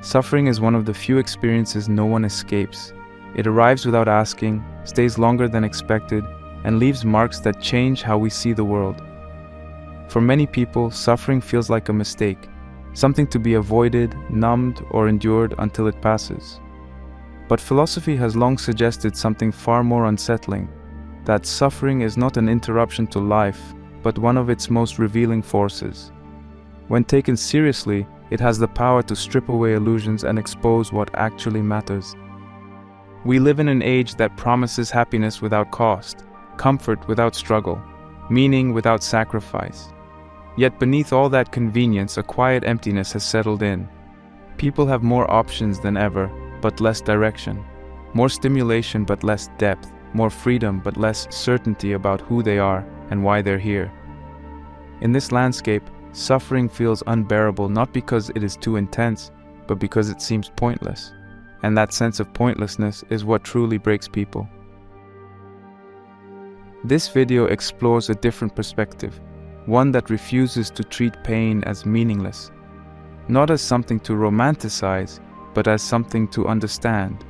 Suffering is one of the few experiences no one escapes. It arrives without asking, stays longer than expected, and leaves marks that change how we see the world. For many people, suffering feels like a mistake, something to be avoided, numbed, or endured until it passes. But philosophy has long suggested something far more unsettling, that suffering is not an interruption to life, but one of its most revealing forces. When taken seriously, it has the power to strip away illusions and expose what actually matters. We live in an age that promises happiness without cost, comfort without struggle, meaning without sacrifice. Yet beneath all that convenience, a quiet emptiness has settled in. People have more options than ever, but less direction. More stimulation, but less depth. More freedom, but less certainty about who they are and why they're here. In this landscape, suffering feels unbearable not because it is too intense, but because it seems pointless. And that sense of pointlessness is what truly breaks people. This video explores a different perspective, one that refuses to treat pain as meaningless, not as something to romanticize, but as something to understand.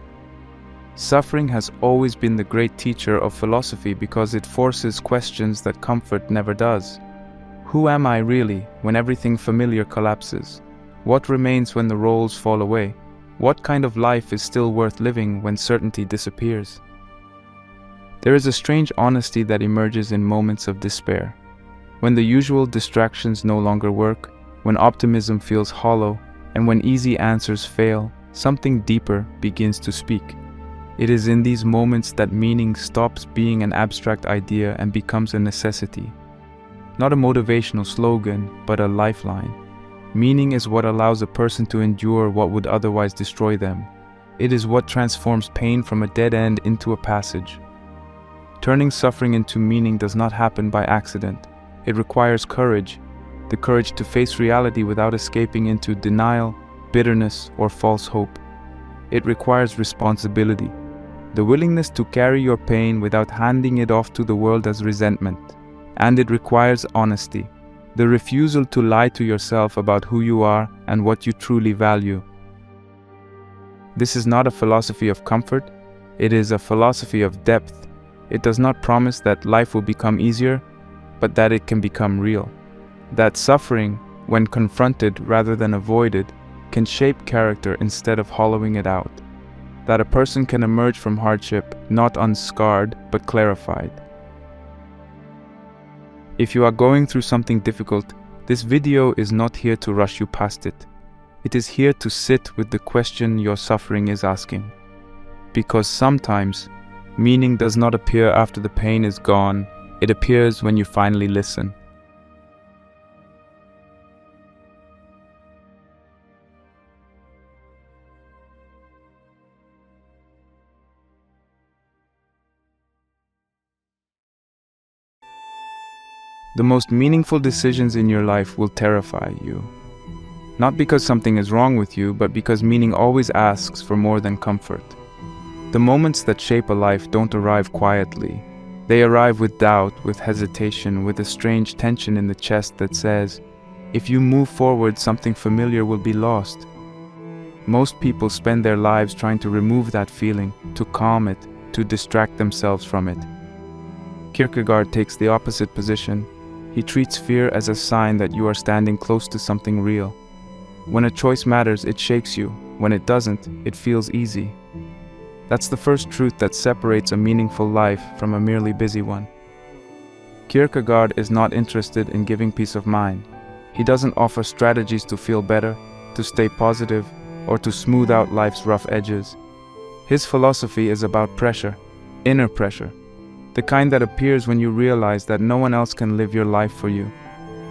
Suffering has always been the great teacher of philosophy because it forces questions that comfort never does. Who am I really when everything familiar collapses? What remains when the roles fall away? What kind of life is still worth living when certainty disappears? There is a strange honesty that emerges in moments of despair. When the usual distractions no longer work, when optimism feels hollow, and when easy answers fail, something deeper begins to speak. It is in these moments that meaning stops being an abstract idea and becomes a necessity. Not a motivational slogan, but a lifeline. Meaning is what allows a person to endure what would otherwise destroy them. It is what transforms pain from a dead end into a passage. Turning suffering into meaning does not happen by accident. It requires courage, the courage to face reality without escaping into denial, bitterness, or false hope. It requires responsibility, the willingness to carry your pain without handing it off to the world as resentment. And it requires honesty, the refusal to lie to yourself about who you are and what you truly value. This is not a philosophy of comfort, it is a philosophy of depth. It does not promise that life will become easier, but that it can become real. That suffering, when confronted rather than avoided, can shape character instead of hollowing it out. That a person can emerge from hardship not unscarred but clarified. If you are going through something difficult, this video is not here to rush you past it. It is here to sit with the question your suffering is asking. Because sometimes, meaning does not appear after the pain is gone, it appears when you finally listen. The most meaningful decisions in your life will terrify you. Not because something is wrong with you, but because meaning always asks for more than comfort. The moments that shape a life don't arrive quietly. They arrive with doubt, with hesitation, with a strange tension in the chest that says, if you move forward, something familiar will be lost. Most people spend their lives trying to remove that feeling, to calm it, to distract themselves from it. Kierkegaard takes the opposite position. He treats fear as a sign that you are standing close to something real. When a choice matters, it shakes you. When it doesn't, it feels easy. That's the first truth that separates a meaningful life from a merely busy one. Kierkegaard is not interested in giving peace of mind. He doesn't offer strategies to feel better, to stay positive, or to smooth out life's rough edges. His philosophy is about pressure, inner pressure, the kind that appears when you realize that no one else can live your life for you.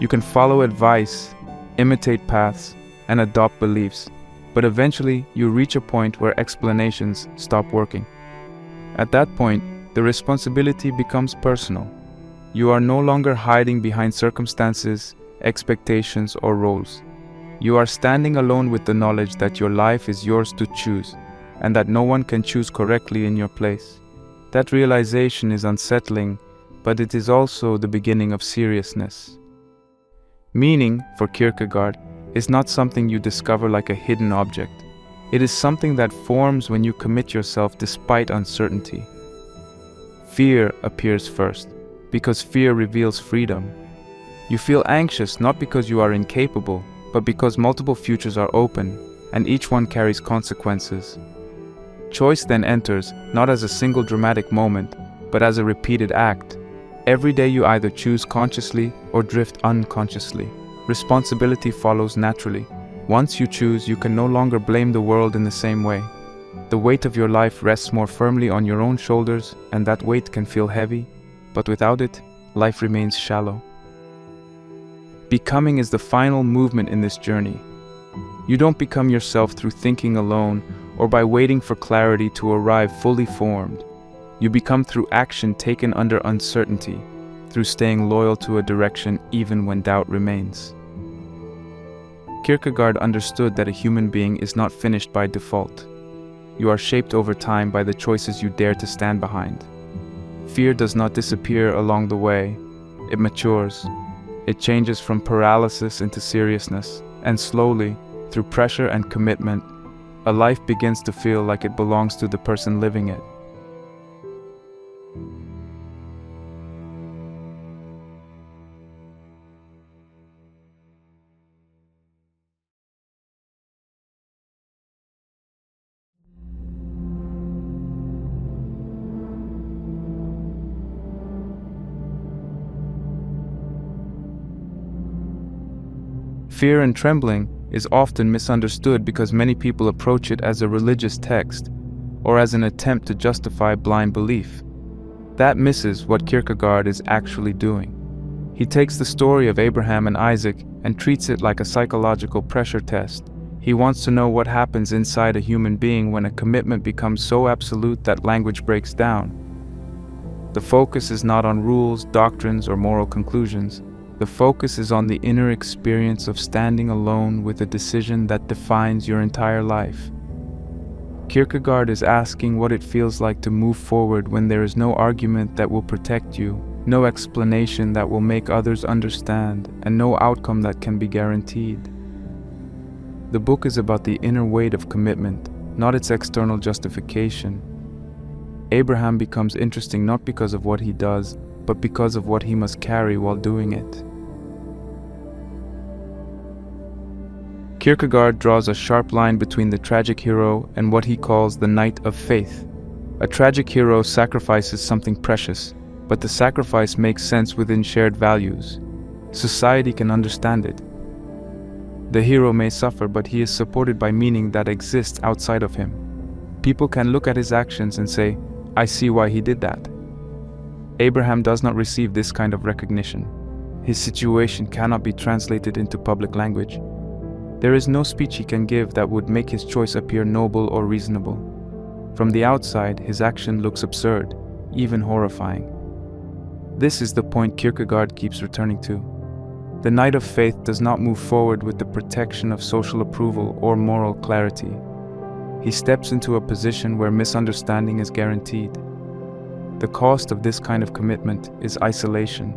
You can follow advice, imitate paths, and adopt beliefs, but eventually you reach a point where explanations stop working. At that point, the responsibility becomes personal. You are no longer hiding behind circumstances, expectations, or roles. You are standing alone with the knowledge that your life is yours to choose, and that no one can choose correctly in your place. That realization is unsettling, but it is also the beginning of seriousness. Meaning, for Kierkegaard, is not something you discover like a hidden object. It is something that forms when you commit yourself despite uncertainty. Fear appears first, because fear reveals freedom. You feel anxious not because you are incapable, but because multiple futures are open, and each one carries consequences. Choice then enters, not as a single dramatic moment, but as a repeated act. Every day you either choose consciously or drift unconsciously. Responsibility follows naturally. Once you choose, you can no longer blame the world in the same way. The weight of your life rests more firmly on your own shoulders, and that weight can feel heavy, but without it, life remains shallow. Becoming is the final movement in this journey. You don't become yourself through thinking alone or by waiting for clarity to arrive fully formed. You become through action taken under uncertainty, through staying loyal to a direction even when doubt remains. Kierkegaard understood that a human being is not finished by default. You are shaped over time by the choices you dare to stand behind. Fear does not disappear along the way. It matures. It changes from paralysis into seriousness, and slowly, through pressure and commitment, a life begins to feel like it belongs to the person living it. Fear and Trembling is often misunderstood because many people approach it as a religious text or as an attempt to justify blind belief. That misses what Kierkegaard is actually doing. He takes the story of Abraham and Isaac and treats it like a psychological pressure test. He wants to know what happens inside a human being when a commitment becomes so absolute that language breaks down. The focus is not on rules, doctrines, or moral conclusions. The focus is on the inner experience of standing alone with a decision that defines your entire life. Kierkegaard is asking what it feels like to move forward when there is no argument that will protect you, no explanation that will make others understand, and no outcome that can be guaranteed. The book is about the inner weight of commitment, not its external justification. Abraham becomes interesting not because of what he does, but because of what he must carry while doing it. Kierkegaard draws a sharp line between the tragic hero and what he calls the knight of faith. A tragic hero sacrifices something precious, but the sacrifice makes sense within shared values. Society can understand it. The hero may suffer, but he is supported by meaning that exists outside of him. People can look at his actions and say, "I see why he did that." Abraham does not receive this kind of recognition. His situation cannot be translated into public language. There is no speech he can give that would make his choice appear noble or reasonable. From the outside, his action looks absurd, even horrifying. This is the point Kierkegaard keeps returning to. The knight of faith does not move forward with the protection of social approval or moral clarity. He steps into a position where misunderstanding is guaranteed. The cost of this kind of commitment is isolation.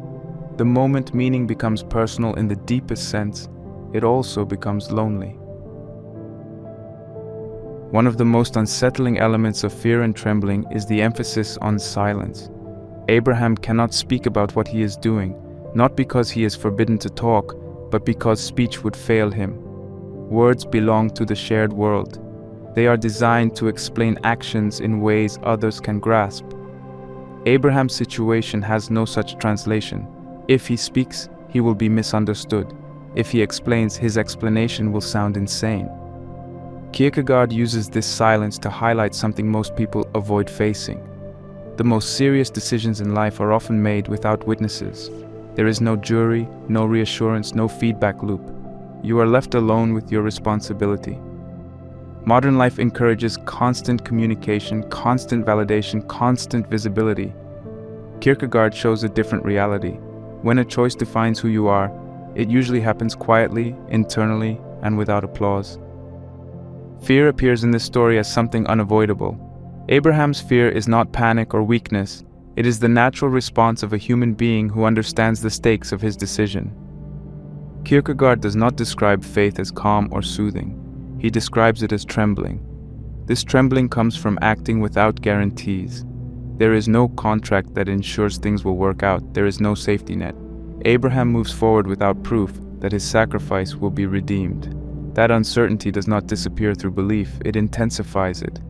The moment meaning becomes personal in the deepest sense, it also becomes lonely. One of the most unsettling elements of Fear and Trembling is the emphasis on silence. Abraham cannot speak about what he is doing, not because he is forbidden to talk, but because speech would fail him. Words belong to the shared world. They are designed to explain actions in ways others can grasp. Abraham's situation has no such translation. If he speaks, he will be misunderstood. If he explains, his explanation will sound insane. Kierkegaard uses this silence to highlight something most people avoid facing. The most serious decisions in life are often made without witnesses. There is no jury, no reassurance, no feedback loop. You are left alone with your responsibility. Modern life encourages constant communication, constant validation, constant visibility. Kierkegaard shows a different reality. When a choice defines who you are, it usually happens quietly, internally, and without applause. Fear appears in this story as something unavoidable. Abraham's fear is not panic or weakness. It is the natural response of a human being who understands the stakes of his decision. Kierkegaard does not describe faith as calm or soothing. He describes it as trembling. This trembling comes from acting without guarantees. There is no contract that ensures things will work out. There is no safety net. Abraham moves forward without proof that his sacrifice will be redeemed. That uncertainty does not disappear through belief, it intensifies it.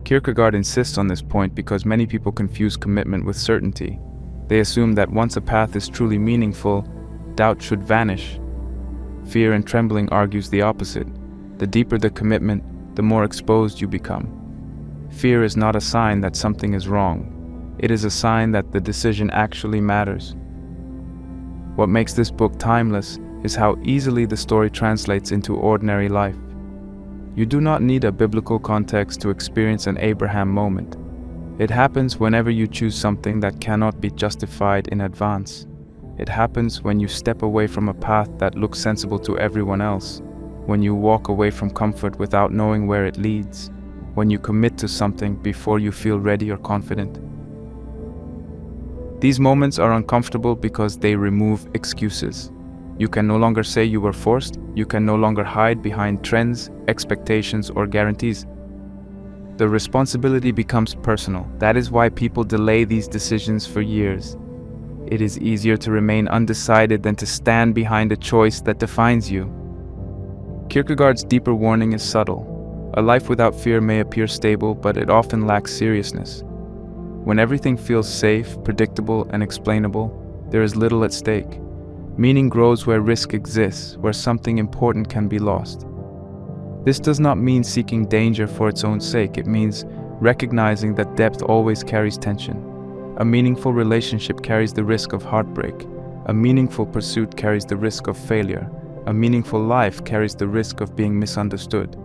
Kierkegaard insists on this point because many people confuse commitment with certainty. They assume that once a path is truly meaningful, doubt should vanish. Fear and trembling argues the opposite. The deeper the commitment, the more exposed you become. Fear is not a sign that something is wrong. It is a sign that the decision actually matters. What makes this book timeless is how easily the story translates into ordinary life. You do not need a biblical context to experience an Abraham moment. It happens whenever you choose something that cannot be justified in advance. It happens when you step away from a path that looks sensible to everyone else, when you walk away from comfort without knowing where it leads, when you commit to something before you feel ready or confident. These moments are uncomfortable because they remove excuses. You can no longer say you were forced. You can no longer hide behind trends, expectations, or guarantees. The responsibility becomes personal. That is why people delay these decisions for years. It is easier to remain undecided than to stand behind a choice that defines you. Kierkegaard's deeper warning is subtle. A life without fear may appear stable, but it often lacks seriousness. When everything feels safe, predictable, and explainable, there is little at stake. Meaning grows where risk exists, where something important can be lost. This does not mean seeking danger for its own sake. It means recognizing that depth always carries tension. A meaningful relationship carries the risk of heartbreak. A meaningful pursuit carries the risk of failure. A meaningful life carries the risk of being misunderstood.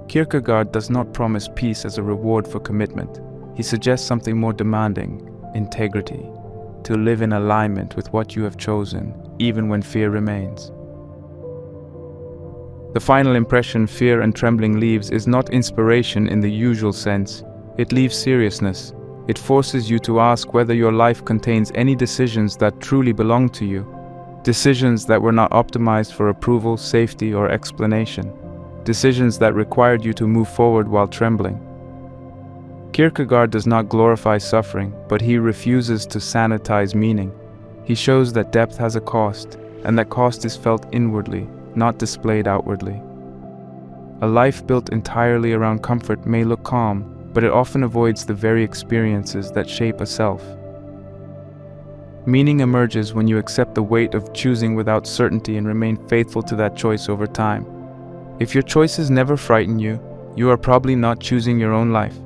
Kierkegaard does not promise peace as a reward for commitment. He suggests something more demanding: integrity. To live in alignment with what you have chosen, even when fear remains. The final impression fear and trembling leaves is not inspiration in the usual sense. It leaves seriousness. It forces you to ask whether your life contains any decisions that truly belong to you. Decisions that were not optimized for approval, safety, or explanation. Decisions that required you to move forward while trembling. Kierkegaard does not glorify suffering, but he refuses to sanitize meaning. He shows that depth has a cost, and that cost is felt inwardly, not displayed outwardly. A life built entirely around comfort may look calm, but it often avoids the very experiences that shape a self. Meaning emerges when you accept the weight of choosing without certainty and remain faithful to that choice over time. If your choices never frighten you, you are probably not choosing your own life.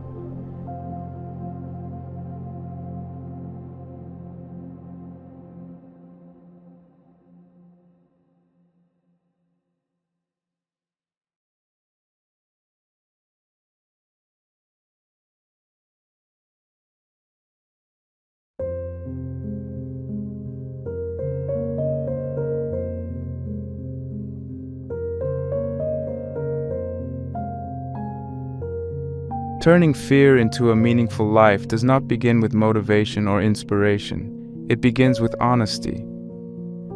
Turning fear into a meaningful life does not begin with motivation or inspiration. It begins with honesty.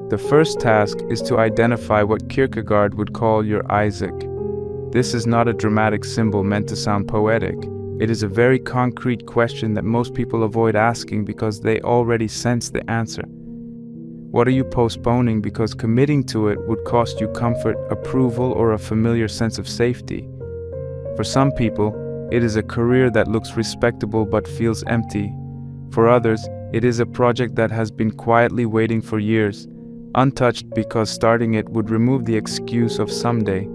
The first task is to identify what Kierkegaard would call your Isaac. This is not a dramatic symbol meant to sound poetic. It is a very concrete question that most people avoid asking because they already sense the answer. What are you postponing because committing to it would cost you comfort, approval, or a familiar sense of safety? For some people, it is a career that looks respectable but feels empty. For others, it is a project that has been quietly waiting for years, untouched because starting it would remove the excuse of someday.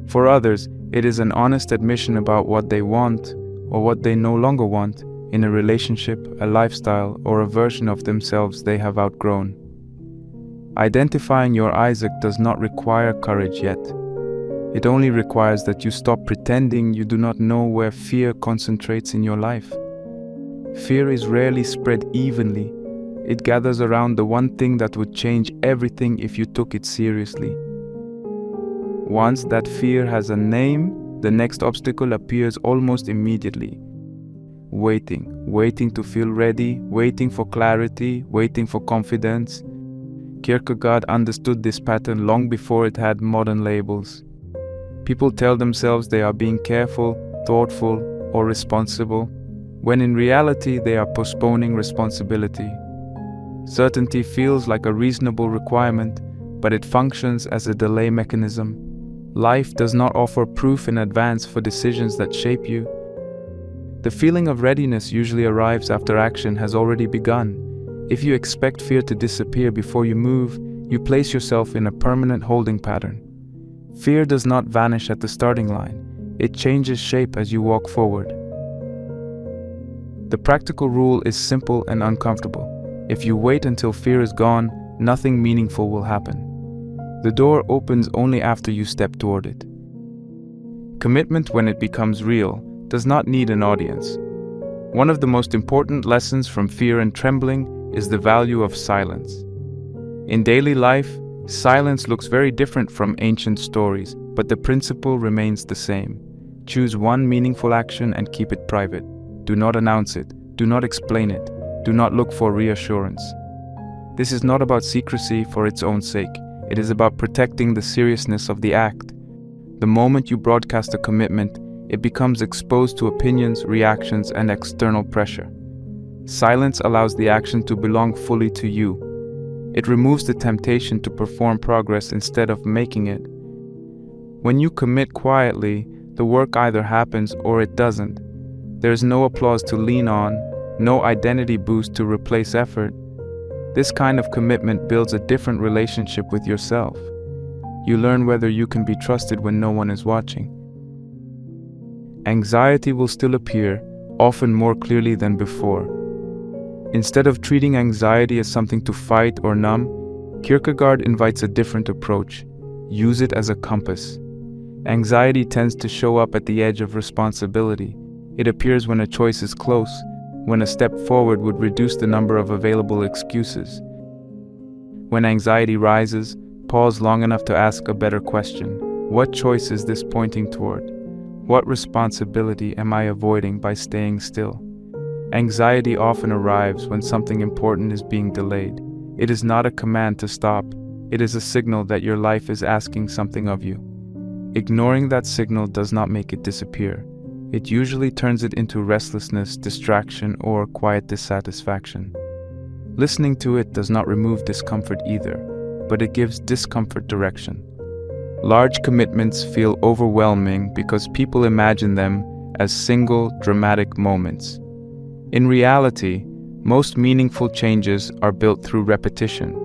For others, it is an honest admission about what they want or what they no longer want in a relationship, a lifestyle, or a version of themselves they have outgrown. Identifying your Isaac does not require courage yet. It only requires that you stop pretending you do not know where fear concentrates in your life. Fear is rarely spread evenly. It gathers around the one thing that would change everything if you took it seriously. Once that fear has a name, the next obstacle appears almost immediately. Waiting to feel ready, waiting for clarity, waiting for confidence. Kierkegaard understood this pattern long before it had modern labels. People tell themselves they are being careful, thoughtful, or responsible, when in reality they are postponing responsibility. Certainty feels like a reasonable requirement, but it functions as a delay mechanism. Life does not offer proof in advance for decisions that shape you. The feeling of readiness usually arrives after action has already begun. If you expect fear to disappear before you move, you place yourself in a permanent holding pattern. Fear does not vanish at the starting line. It changes shape as you walk forward. The practical rule is simple and uncomfortable. If you wait until fear is gone, nothing meaningful will happen. The door opens only after you step toward it. Commitment, when it becomes real, does not need an audience. One of the most important lessons from fear and trembling is the value of silence. In daily life, silence looks very different from ancient stories, but the principle remains the same. Choose one meaningful action and keep it private. Do not announce it. Do not explain it. Do not look for reassurance. This is not about secrecy for its own sake. It is about protecting the seriousness of the act. The moment you broadcast a commitment, it becomes exposed to opinions, reactions, and external pressure. Silence allows the action to belong fully to you. It removes the temptation to perform progress instead of making it. When you commit quietly, the work either happens or it doesn't. There is no applause to lean on, no identity boost to replace effort. This kind of commitment builds a different relationship with yourself. You learn whether you can be trusted when no one is watching. Anxiety will still appear, often more clearly than before. Instead of treating anxiety as something to fight or numb, Kierkegaard invites a different approach. Use it as a compass. Anxiety tends to show up at the edge of responsibility. It appears when a choice is close, when a step forward would reduce the number of available excuses. When anxiety rises, pause long enough to ask a better question. What choice is this pointing toward? What responsibility am I avoiding by staying still? Anxiety often arrives when something important is being delayed. It is not a command to stop. It is a signal that your life is asking something of you. Ignoring that signal does not make it disappear. It usually turns it into restlessness, distraction, or quiet dissatisfaction. Listening to it does not remove discomfort either, but it gives discomfort direction. Large commitments feel overwhelming because people imagine them as single, dramatic moments. In reality, most meaningful changes are built through repetition.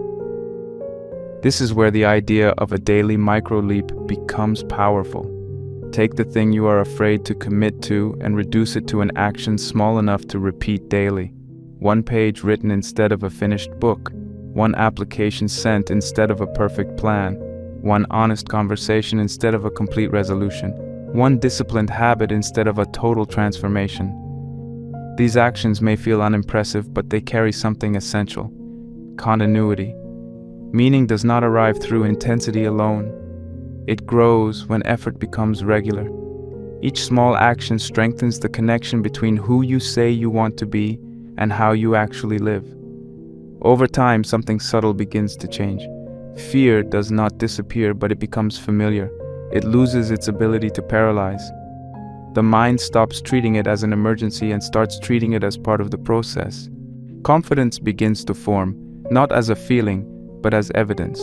This is where the idea of a daily micro-leap becomes powerful. Take the thing you are afraid to commit to and reduce it to an action small enough to repeat daily. One page written instead of a finished book. One application sent instead of a perfect plan. One honest conversation instead of a complete resolution. One disciplined habit instead of a total transformation. These actions may feel unimpressive, but they carry something essential: continuity. Meaning does not arrive through intensity alone. It grows when effort becomes regular. Each small action strengthens the connection between who you say you want to be and how you actually live. Over time, something subtle begins to change. Fear does not disappear, but it becomes familiar. It loses its ability to paralyze. The mind stops treating it as an emergency and starts treating it as part of the process. Confidence begins to form, not as a feeling, but as evidence.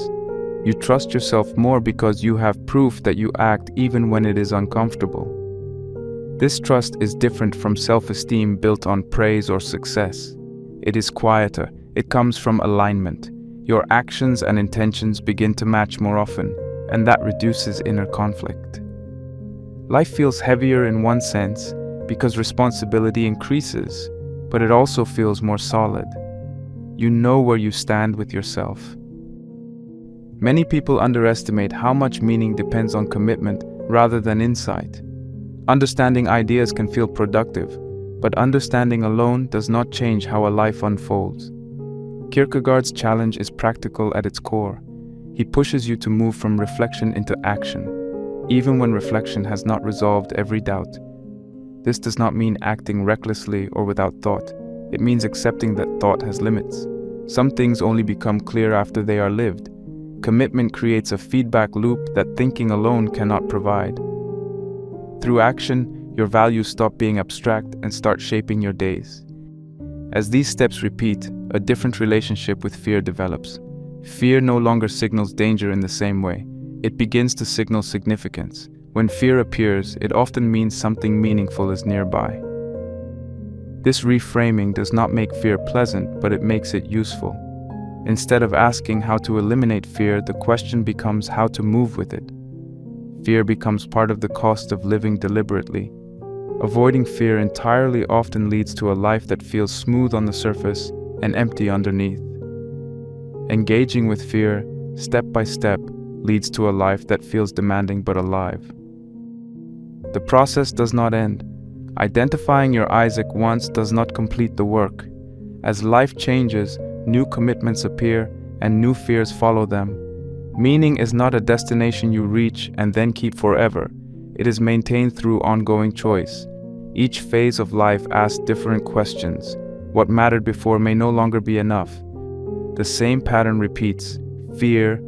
You trust yourself more because you have proof that you act even when it is uncomfortable. This trust is different from self-esteem built on praise or success. It is quieter. It comes from alignment. Your actions and intentions begin to match more often, and that reduces inner conflict. Life feels heavier in one sense because responsibility increases, but it also feels more solid. You know where you stand with yourself. Many people underestimate how much meaning depends on commitment rather than insight. Understanding ideas can feel productive, but understanding alone does not change how a life unfolds. Kierkegaard's challenge is practical at its core. He pushes you to move from reflection into action, even when reflection has not resolved every doubt. This does not mean acting recklessly or without thought. It means accepting that thought has limits. Some things only become clear after they are lived. Commitment creates a feedback loop that thinking alone cannot provide. Through action, your values stop being abstract and start shaping your days. As these steps repeat, a different relationship with fear develops. Fear no longer signals danger in the same way. It begins to signal significance. When fear appears, it often means something meaningful is nearby. This reframing does not make fear pleasant, but it makes it useful. Instead of asking how to eliminate fear, the question becomes how to move with it. Fear becomes part of the cost of living deliberately. Avoiding fear entirely often leads to a life that feels smooth on the surface and empty underneath. Engaging with fear, step by step, leads to a life that feels demanding but alive. The process does not end. Identifying your Isaac once does not complete the work. As life changes, new commitments appear and new fears follow them. Meaning is not a destination you reach and then keep forever. It is maintained through ongoing choice. Each phase of life asks different questions. What mattered before may no longer be enough. The same pattern repeats: fear,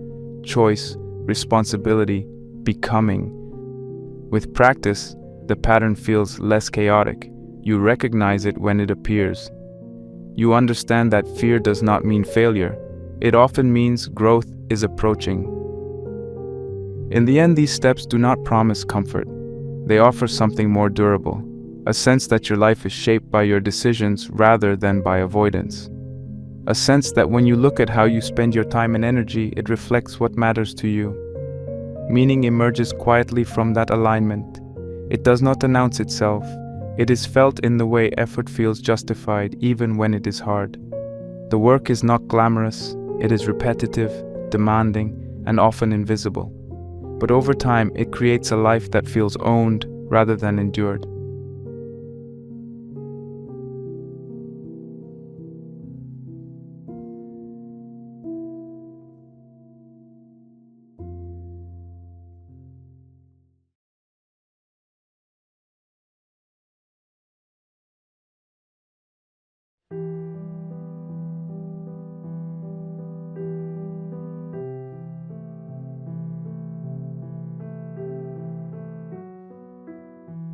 choice, responsibility, becoming. With practice, the pattern feels less chaotic. You recognize it when it appears. You understand that fear does not mean failure. It often means growth is approaching. In the end, these steps do not promise comfort. They offer something more durable, a sense that your life is shaped by your decisions rather than by avoidance. A sense that when you look at how you spend your time and energy, it reflects what matters to you. Meaning emerges quietly from that alignment. It does not announce itself. It is felt in the way effort feels justified even when it is hard. The work is not glamorous. It is repetitive, demanding, and often invisible. But over time, it creates a life that feels owned rather than endured.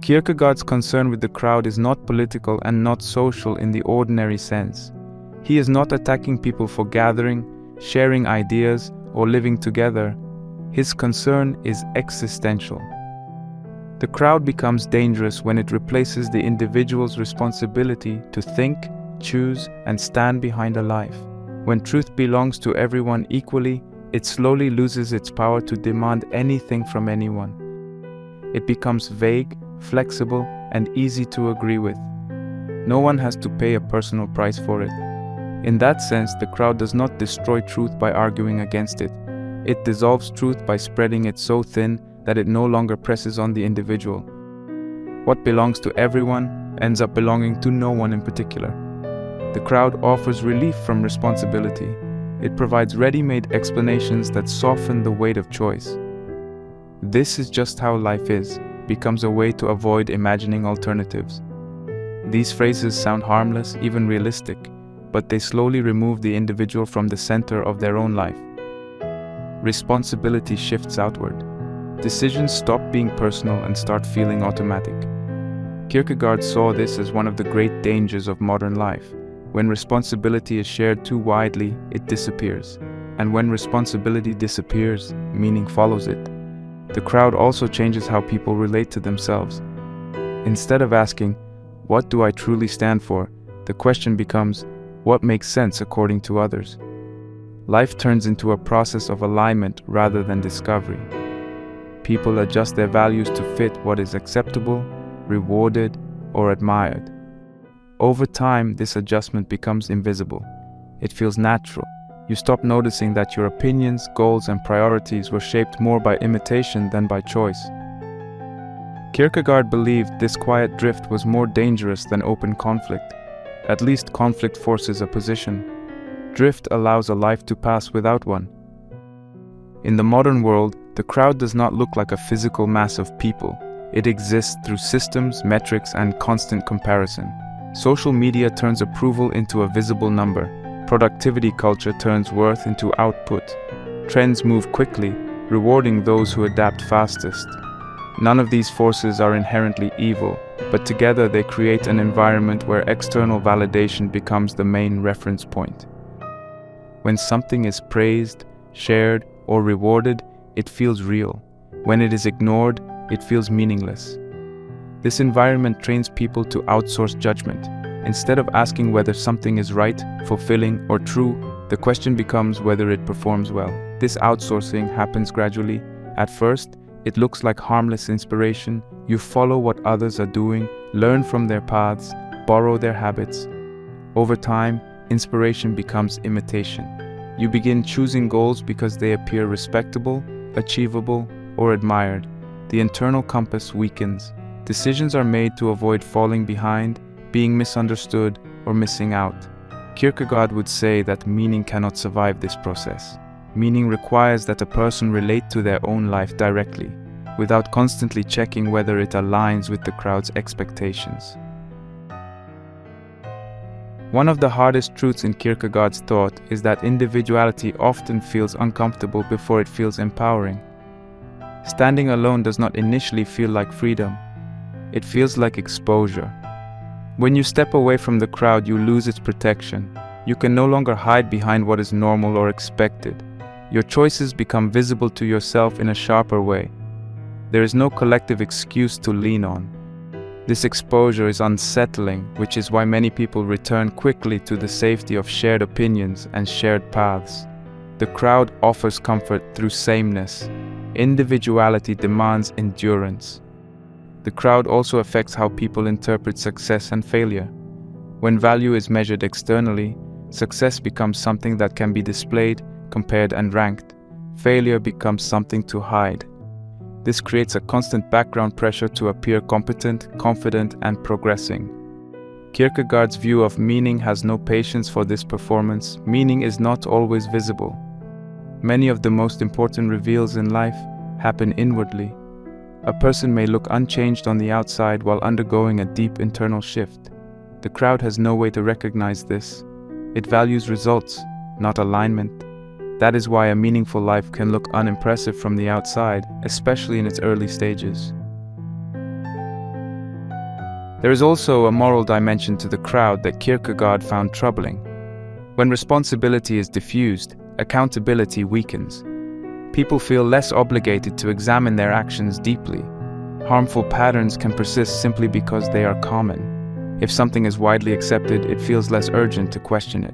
Kierkegaard's concern with the crowd is not political and not social in the ordinary sense. He is not attacking people for gathering, sharing ideas, or living together. His concern is existential. The crowd becomes dangerous when it replaces the individual's responsibility to think, choose, and stand behind a life. When truth belongs to everyone equally, it slowly loses its power to demand anything from anyone. It becomes vague, flexible, and easy to agree with. No one has to pay a personal price for it. In that sense, the crowd does not destroy truth by arguing against it. It dissolves truth by spreading it so thin that it no longer presses on the individual. What belongs to everyone ends up belonging to no one in particular. The crowd offers relief from responsibility. It provides ready-made explanations that soften the weight of choice. "This is just how life is" becomes a way to avoid imagining alternatives. These phrases sound harmless, even realistic, but they slowly remove the individual from the center of their own life. Responsibility shifts outward. Decisions stop being personal and start feeling automatic. Kierkegaard saw this as one of the great dangers of modern life. When responsibility is shared too widely, it disappears. And when responsibility disappears, meaning follows it. The crowd also changes how people relate to themselves. Instead of asking, "What do I truly stand for?" the question becomes, "What makes sense according to others?" Life turns into a process of alignment rather than discovery. People adjust their values to fit what is acceptable, rewarded, or admired. Over time, this adjustment becomes invisible. It feels natural. You stop noticing that your opinions, goals, and priorities were shaped more by imitation than by choice. Kierkegaard believed this quiet drift was more dangerous than open conflict. At least conflict forces a position. Drift allows a life to pass without one. In the modern world, the crowd does not look like a physical mass of people. It exists through systems, metrics, and constant comparison. Social media turns approval into a visible number. Productivity culture turns worth into output. Trends move quickly, rewarding those who adapt fastest. None of these forces are inherently evil, but together they create an environment where external validation becomes the main reference point. When something is praised, shared, or rewarded, it feels real. When it is ignored, it feels meaningless. This environment trains people to outsource judgment. Instead of asking whether something is right, fulfilling, or true, the question becomes whether it performs well. This outsourcing happens gradually. At first, it looks like harmless inspiration. You follow what others are doing, learn from their paths, borrow their habits. Over time, inspiration becomes imitation. You begin choosing goals because they appear respectable, achievable, or admired. The internal compass weakens. Decisions are made to avoid falling behind, being misunderstood, or missing out. Kierkegaard would say that meaning cannot survive this process. Meaning requires that a person relate to their own life directly, without constantly checking whether it aligns with the crowd's expectations. One of the hardest truths in Kierkegaard's thought is that individuality often feels uncomfortable before it feels empowering. Standing alone does not initially feel like freedom. It feels like exposure. When you step away from the crowd, you lose its protection. You can no longer hide behind what is normal or expected. Your choices become visible to yourself in a sharper way. There is no collective excuse to lean on. This exposure is unsettling, which is why many people return quickly to the safety of shared opinions and shared paths. The crowd offers comfort through sameness. Individuality demands endurance. The crowd also affects how people interpret success and failure. When value is measured externally, success becomes something that can be displayed, compared, and ranked. Failure becomes something to hide. This creates a constant background pressure to appear competent, confident, and progressing. Kierkegaard's view of meaning has no patience for this performance. Meaning is not always visible. Many of the most important reveals in life happen inwardly. A person may look unchanged on the outside while undergoing a deep internal shift. The crowd has no way to recognize this. It values results, not alignment. That is why a meaningful life can look unimpressive from the outside, especially in its early stages. There is also a moral dimension to the crowd that Kierkegaard found troubling. When responsibility is diffused, accountability weakens. People feel less obligated to examine their actions deeply. Harmful patterns can persist simply because they are common. If something is widely accepted, it feels less urgent to question it.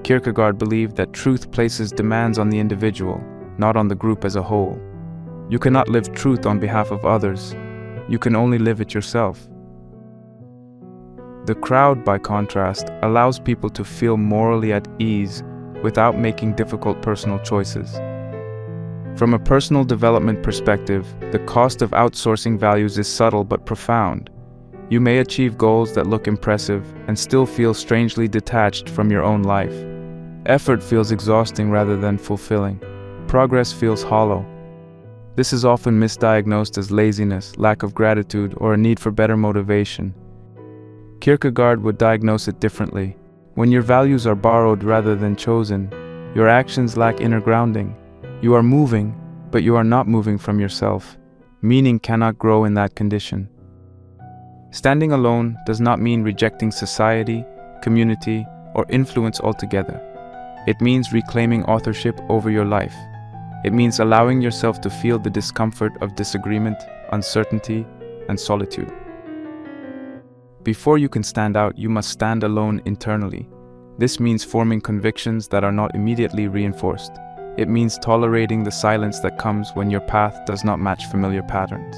Kierkegaard believed that truth places demands on the individual, not on the group as a whole. You cannot live truth on behalf of others. You can only live it yourself. The crowd, by contrast, allows people to feel morally at ease without making difficult personal choices. From a personal development perspective, the cost of outsourcing values is subtle but profound. You may achieve goals that look impressive and still feel strangely detached from your own life. Effort feels exhausting rather than fulfilling. Progress feels hollow. This is often misdiagnosed as laziness, lack of gratitude, or a need for better motivation. Kierkegaard would diagnose it differently. When your values are borrowed rather than chosen, your actions lack inner grounding. You are moving, but you are not moving from yourself. Meaning cannot grow in that condition. Standing alone does not mean rejecting society, community, or influence altogether. It means reclaiming authorship over your life. It means allowing yourself to feel the discomfort of disagreement, uncertainty, and solitude. Before you can stand out, you must stand alone internally. This means forming convictions that are not immediately reinforced. It means tolerating the silence that comes when your path does not match familiar patterns.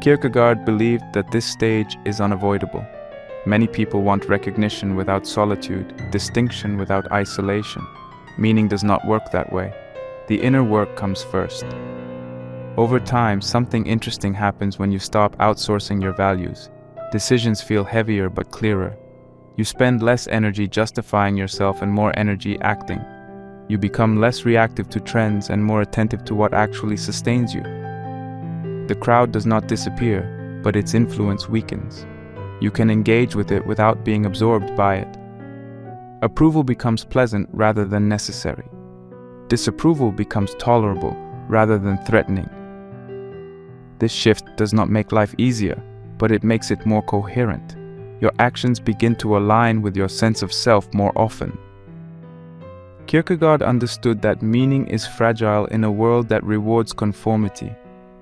Kierkegaard believed that this stage is unavoidable. Many people want recognition without solitude, distinction without isolation. Meaning does not work that way. The inner work comes first. Over time, something interesting happens when you stop outsourcing your values. Decisions feel heavier but clearer. You spend less energy justifying yourself and more energy acting. You become less reactive to trends and more attentive to what actually sustains you. The crowd does not disappear, but its influence weakens. You can engage with it without being absorbed by it. Approval becomes pleasant rather than necessary. Disapproval becomes tolerable rather than threatening. This shift does not make life easier, but it makes it more coherent. Your actions begin to align with your sense of self more often. Kierkegaard understood that meaning is fragile in a world that rewards conformity.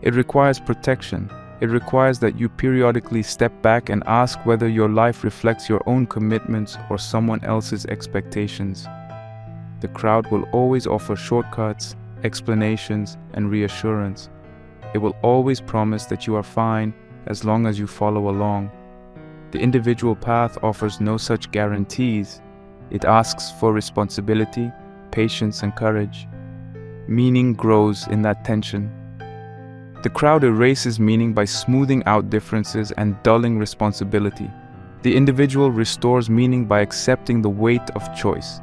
It requires protection. It requires that you periodically step back and ask whether your life reflects your own commitments or someone else's expectations. The crowd will always offer shortcuts, explanations, and reassurance. It will always promise that you are fine as long as you follow along. The individual path offers no such guarantees. It asks for responsibility, patience, and courage. Meaning grows in that tension. The crowd erases meaning by smoothing out differences and dulling responsibility. The individual restores meaning by accepting the weight of choice.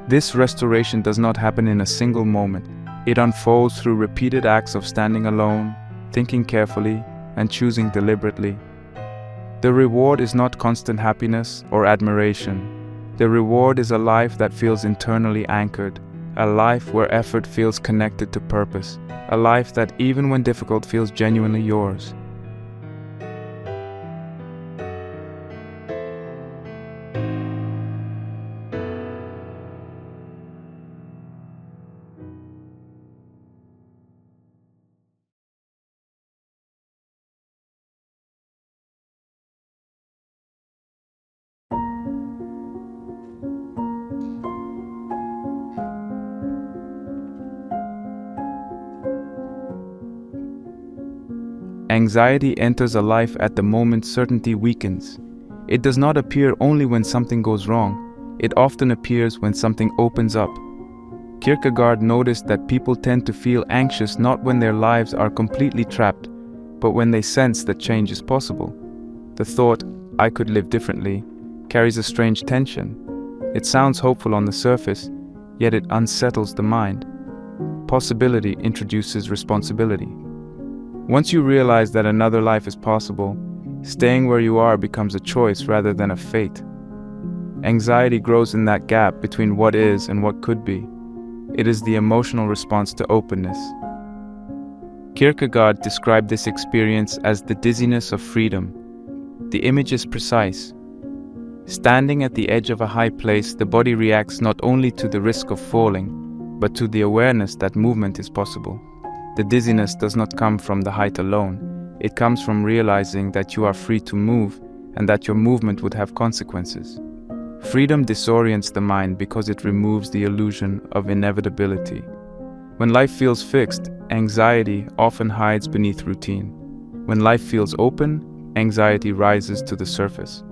This restoration does not happen in a single moment. It unfolds through repeated acts of standing alone, thinking carefully, and choosing deliberately. The reward is not constant happiness or admiration. The reward is a life that feels internally anchored, a life where effort feels connected to purpose, a life that even when difficult feels genuinely yours. Anxiety enters a life at the moment certainty weakens. It does not appear only when something goes wrong. It often appears when something opens up. Kierkegaard noticed that people tend to feel anxious not when their lives are completely trapped, but when they sense that change is possible. The thought, "I could live differently," carries a strange tension. It sounds hopeful on the surface, yet it unsettles the mind. Possibility introduces responsibility. Once you realize that another life is possible, staying where you are becomes a choice rather than a fate. Anxiety grows in that gap between what is and what could be. It is the emotional response to openness. Kierkegaard described this experience as the dizziness of freedom. The image is precise. Standing at the edge of a high place, the body reacts not only to the risk of falling, but to the awareness that movement is possible. The dizziness does not come from the height alone. It comes from realizing that you are free to move and that your movement would have consequences. Freedom disorients the mind because it removes the illusion of inevitability. When life feels fixed, anxiety often hides beneath routine. When life feels open, anxiety rises to the surface.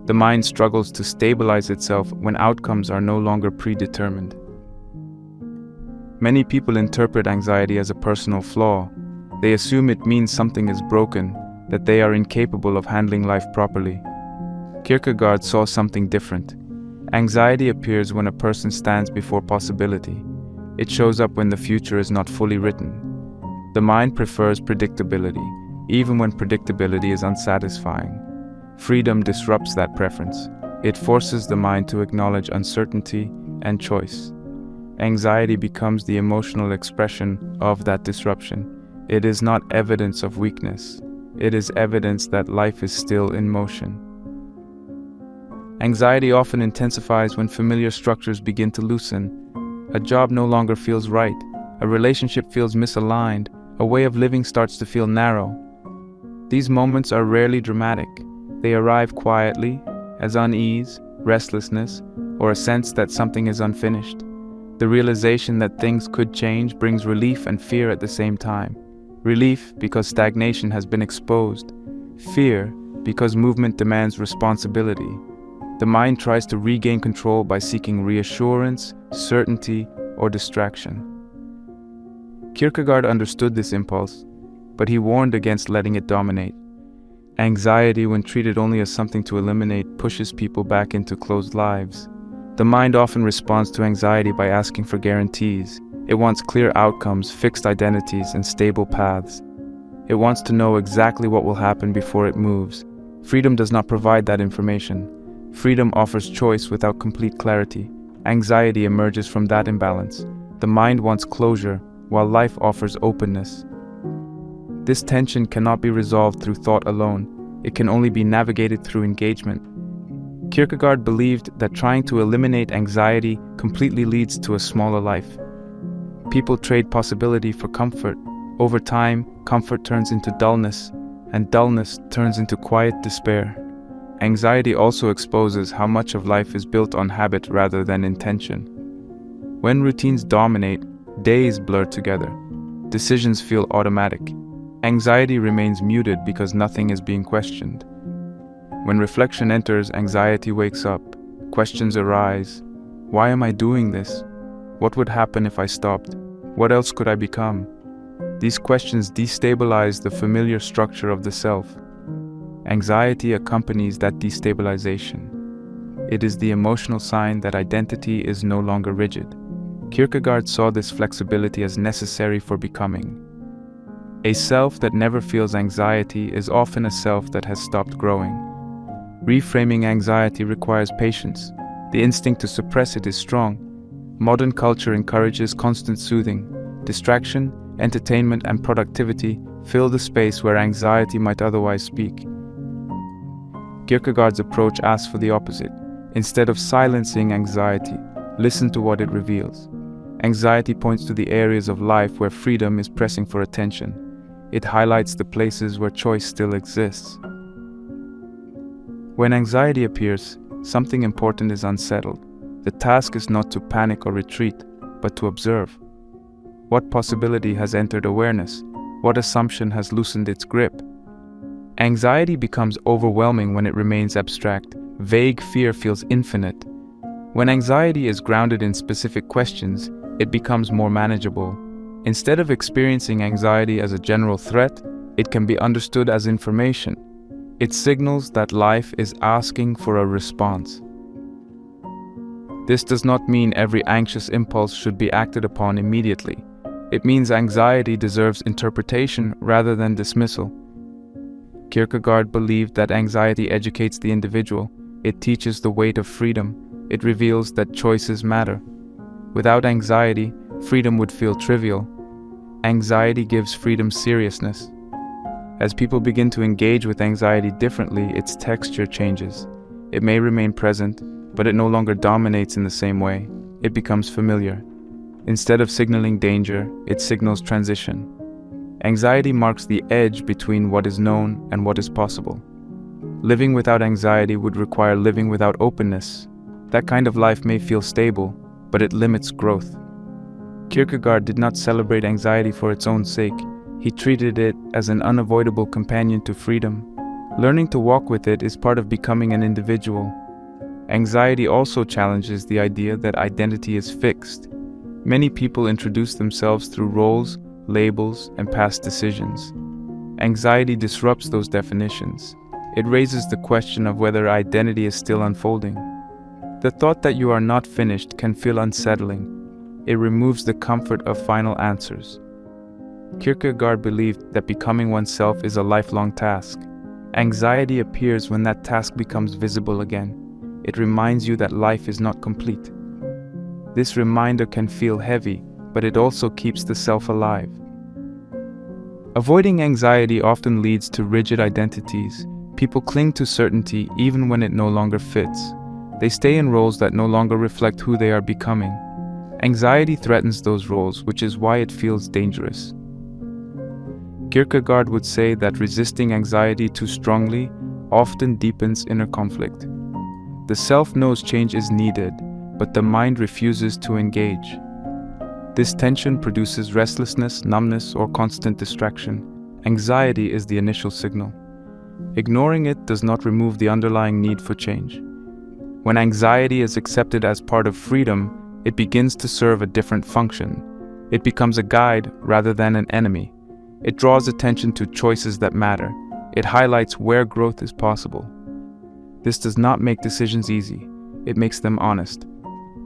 The mind struggles to stabilize itself when outcomes are no longer predetermined. Many people interpret anxiety as a personal flaw. They assume it means something is broken, that they are incapable of handling life properly. Kierkegaard saw something different. Anxiety appears when a person stands before possibility. It shows up when the future is not fully written. The mind prefers predictability, even when predictability is unsatisfying. Freedom disrupts that preference. It forces the mind to acknowledge uncertainty and choice. Anxiety becomes the emotional expression of that disruption. It is not evidence of weakness. It is evidence that life is still in motion. Anxiety often intensifies when familiar structures begin to loosen. A job no longer feels right. A relationship feels misaligned. A way of living starts to feel narrow. These moments are rarely dramatic. They arrive quietly, as unease, restlessness, or a sense that something is unfinished. The realization that things could change brings relief and fear at the same time. Relief because stagnation has been exposed. Fear because movement demands responsibility. The mind tries to regain control by seeking reassurance, certainty, or distraction. Kierkegaard understood this impulse, but he warned against letting it dominate. Anxiety, when treated only as something to eliminate, pushes people back into closed lives. The mind often responds to anxiety by asking for guarantees. It wants clear outcomes, fixed identities, and stable paths. It wants to know exactly what will happen before it moves. Freedom does not provide that information. Freedom offers choice without complete clarity. Anxiety emerges from that imbalance. The mind wants closure, while life offers openness. This tension cannot be resolved through thought alone. It can only be navigated through engagement. Kierkegaard believed that trying to eliminate anxiety completely leads to a smaller life. People trade possibility for comfort. Over time, comfort turns into dullness, and dullness turns into quiet despair. Anxiety also exposes how much of life is built on habit rather than intention. When routines dominate, days blur together. Decisions feel automatic. Anxiety remains muted because nothing is being questioned. When reflection enters, anxiety wakes up. Questions arise. Why am I doing this? What would happen if I stopped? What else could I become? These questions destabilize the familiar structure of the self. Anxiety accompanies that destabilization. It is the emotional sign that identity is no longer rigid. Kierkegaard saw this flexibility as necessary for becoming. A self that never feels anxiety is often a self that has stopped growing. Reframing anxiety requires patience. The instinct to suppress it is strong. Modern culture encourages constant soothing. Distraction, entertainment, and productivity fill the space where anxiety might otherwise speak. Kierkegaard's approach asks for the opposite. Instead of silencing anxiety, listen to what it reveals. Anxiety points to the areas of life where freedom is pressing for attention. It highlights the places where choice still exists. When anxiety appears, something important is unsettled. The task is not to panic or retreat, but to observe. What possibility has entered awareness? What assumption has loosened its grip? Anxiety becomes overwhelming when it remains abstract. Vague fear feels infinite. When anxiety is grounded in specific questions, it becomes more manageable. Instead of experiencing anxiety as a general threat, it can be understood as information. It signals that life is asking for a response. This does not mean every anxious impulse should be acted upon immediately. It means anxiety deserves interpretation rather than dismissal. Kierkegaard believed that anxiety educates the individual. It teaches the weight of freedom. It reveals that choices matter. Without anxiety, freedom would feel trivial. Anxiety gives freedom seriousness. As people begin to engage with anxiety differently, its texture changes. It may remain present, but it no longer dominates in the same way. It becomes familiar. Instead of signaling danger, it signals transition. Anxiety marks the edge between what is known and what is possible. Living without anxiety would require living without openness. That kind of life may feel stable, but it limits growth. Kierkegaard did not celebrate anxiety for its own sake. He treated it as an unavoidable companion to freedom. Learning to walk with it is part of becoming an individual. Anxiety also challenges the idea that identity is fixed. Many people introduce themselves through roles, labels, and past decisions. Anxiety disrupts those definitions. It raises the question of whether identity is still unfolding. The thought that you are not finished can feel unsettling. It removes the comfort of final answers. Kierkegaard believed that becoming oneself is a lifelong task. Anxiety appears when that task becomes visible again. It reminds you that life is not complete. This reminder can feel heavy, but it also keeps the self alive. Avoiding anxiety often leads to rigid identities. People cling to certainty even when it no longer fits. They stay in roles that no longer reflect who they are becoming. Anxiety threatens those roles, which is why it feels dangerous. Kierkegaard would say that resisting anxiety too strongly often deepens inner conflict. The self knows change is needed, but the mind refuses to engage. This tension produces restlessness, numbness, or constant distraction. Anxiety is the initial signal. Ignoring it does not remove the underlying need for change. When anxiety is accepted as part of freedom, it begins to serve a different function. It becomes a guide rather than an enemy. It draws attention to choices that matter. It highlights where growth is possible. This does not make decisions easy. It makes them honest.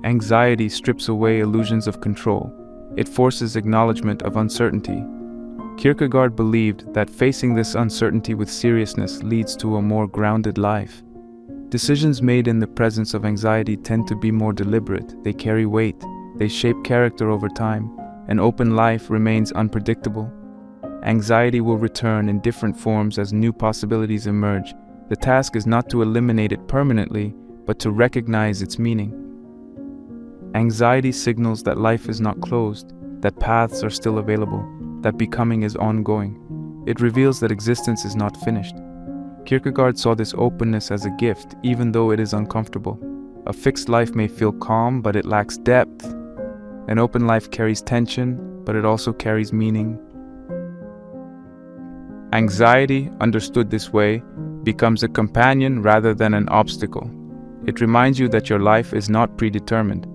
Anxiety strips away illusions of control. It forces acknowledgement of uncertainty. Kierkegaard believed that facing this uncertainty with seriousness leads to a more grounded life. Decisions made in the presence of anxiety tend to be more deliberate. They carry weight. They shape character over time. An open life remains unpredictable. Anxiety will return in different forms as new possibilities emerge. The task is not to eliminate it permanently, but to recognize its meaning. Anxiety signals that life is not closed, that paths are still available, that becoming is ongoing. It reveals that existence is not finished. Kierkegaard saw this openness as a gift, even though it is uncomfortable. A fixed life may feel calm, but it lacks depth. An open life carries tension, but it also carries meaning. Anxiety, understood this way, becomes a companion rather than an obstacle. It reminds you that your life is not predetermined.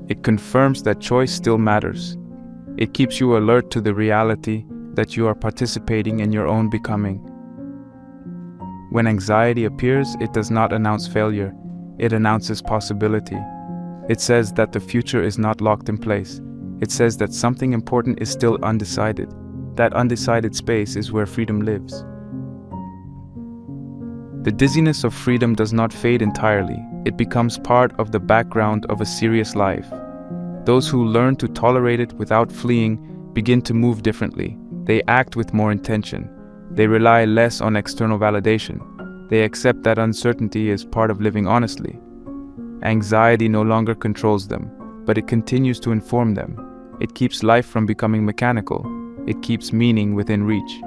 It confirms that choice still matters. It keeps you alert to the reality that you are participating in your own becoming. When anxiety appears, it does not announce failure. It announces possibility. It says that the future is not locked in place. It says that something important is still undecided. That undecided space is where freedom lives. The dizziness of freedom does not fade entirely. It becomes part of the background of a serious life. Those who learn to tolerate it without fleeing begin to move differently. They act with more intention. They rely less on external validation. They accept that uncertainty is part of living honestly. Anxiety no longer controls them, but it continues to inform them. It keeps life from becoming mechanical. It keeps meaning within reach.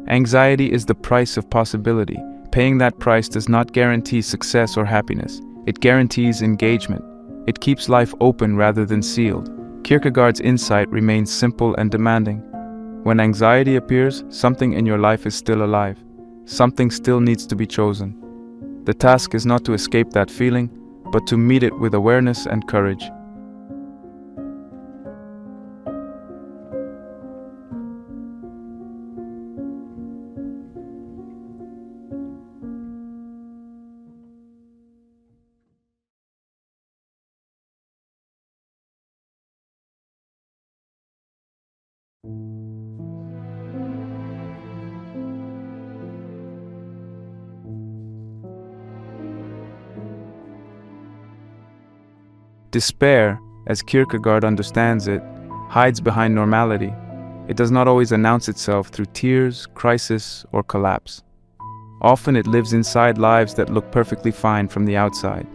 Anxiety is the price of possibility. Paying that price does not guarantee success or happiness. It guarantees engagement. It keeps life open rather than sealed. Kierkegaard's insight remains simple and demanding. When anxiety appears, something in your life is still alive. Something still needs to be chosen. The task is not to escape that feeling, but to meet it with awareness and courage. Despair, as Kierkegaard understands it, hides behind normality. It does not always announce itself through tears, crisis, or collapse. Often it lives inside lives that look perfectly fine from the outside.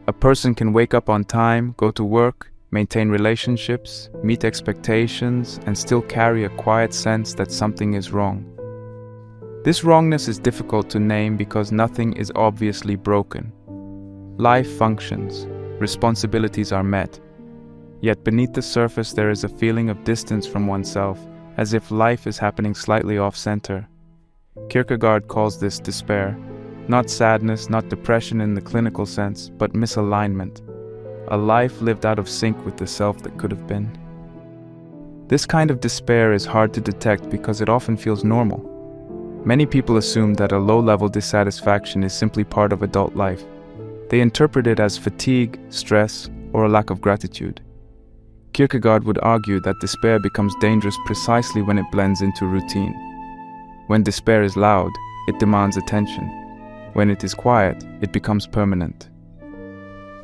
A person can wake up on time, go to work, maintain relationships, meet expectations, and still carry a quiet sense that something is wrong. This wrongness is difficult to name because nothing is obviously broken. Life functions. Responsibilities are met. Yet beneath the surface there is a feeling of distance from oneself, as if life is happening slightly off-center. Kierkegaard calls this despair. Not sadness, not depression in the clinical sense, but misalignment. A life lived out of sync with the self that could have been. This kind of despair is hard to detect because it often feels normal. Many people assume that a low-level dissatisfaction is simply part of adult life. They interpret it as fatigue, stress, or a lack of gratitude. Kierkegaard would argue that despair becomes dangerous precisely when it blends into routine. When despair is loud, it demands attention. When it is quiet, it becomes permanent.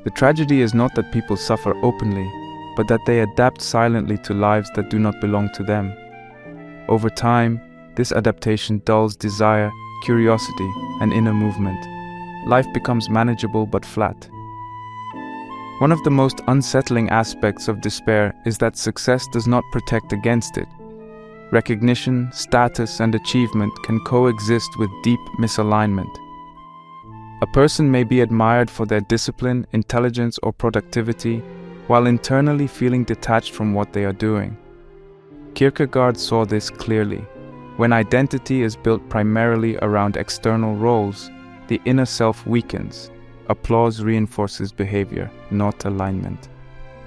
The tragedy is not that people suffer openly, but that they adapt silently to lives that do not belong to them. Over time, this adaptation dulls desire, curiosity, and inner movement. Life becomes manageable but flat. One of the most unsettling aspects of despair is that success does not protect against it. Recognition, status, and achievement can coexist with deep misalignment. A person may be admired for their discipline, intelligence, or productivity, while internally feeling detached from what they are doing. Kierkegaard saw this clearly. When identity is built primarily around external roles, the inner self weakens. Applause reinforces behavior, not alignment.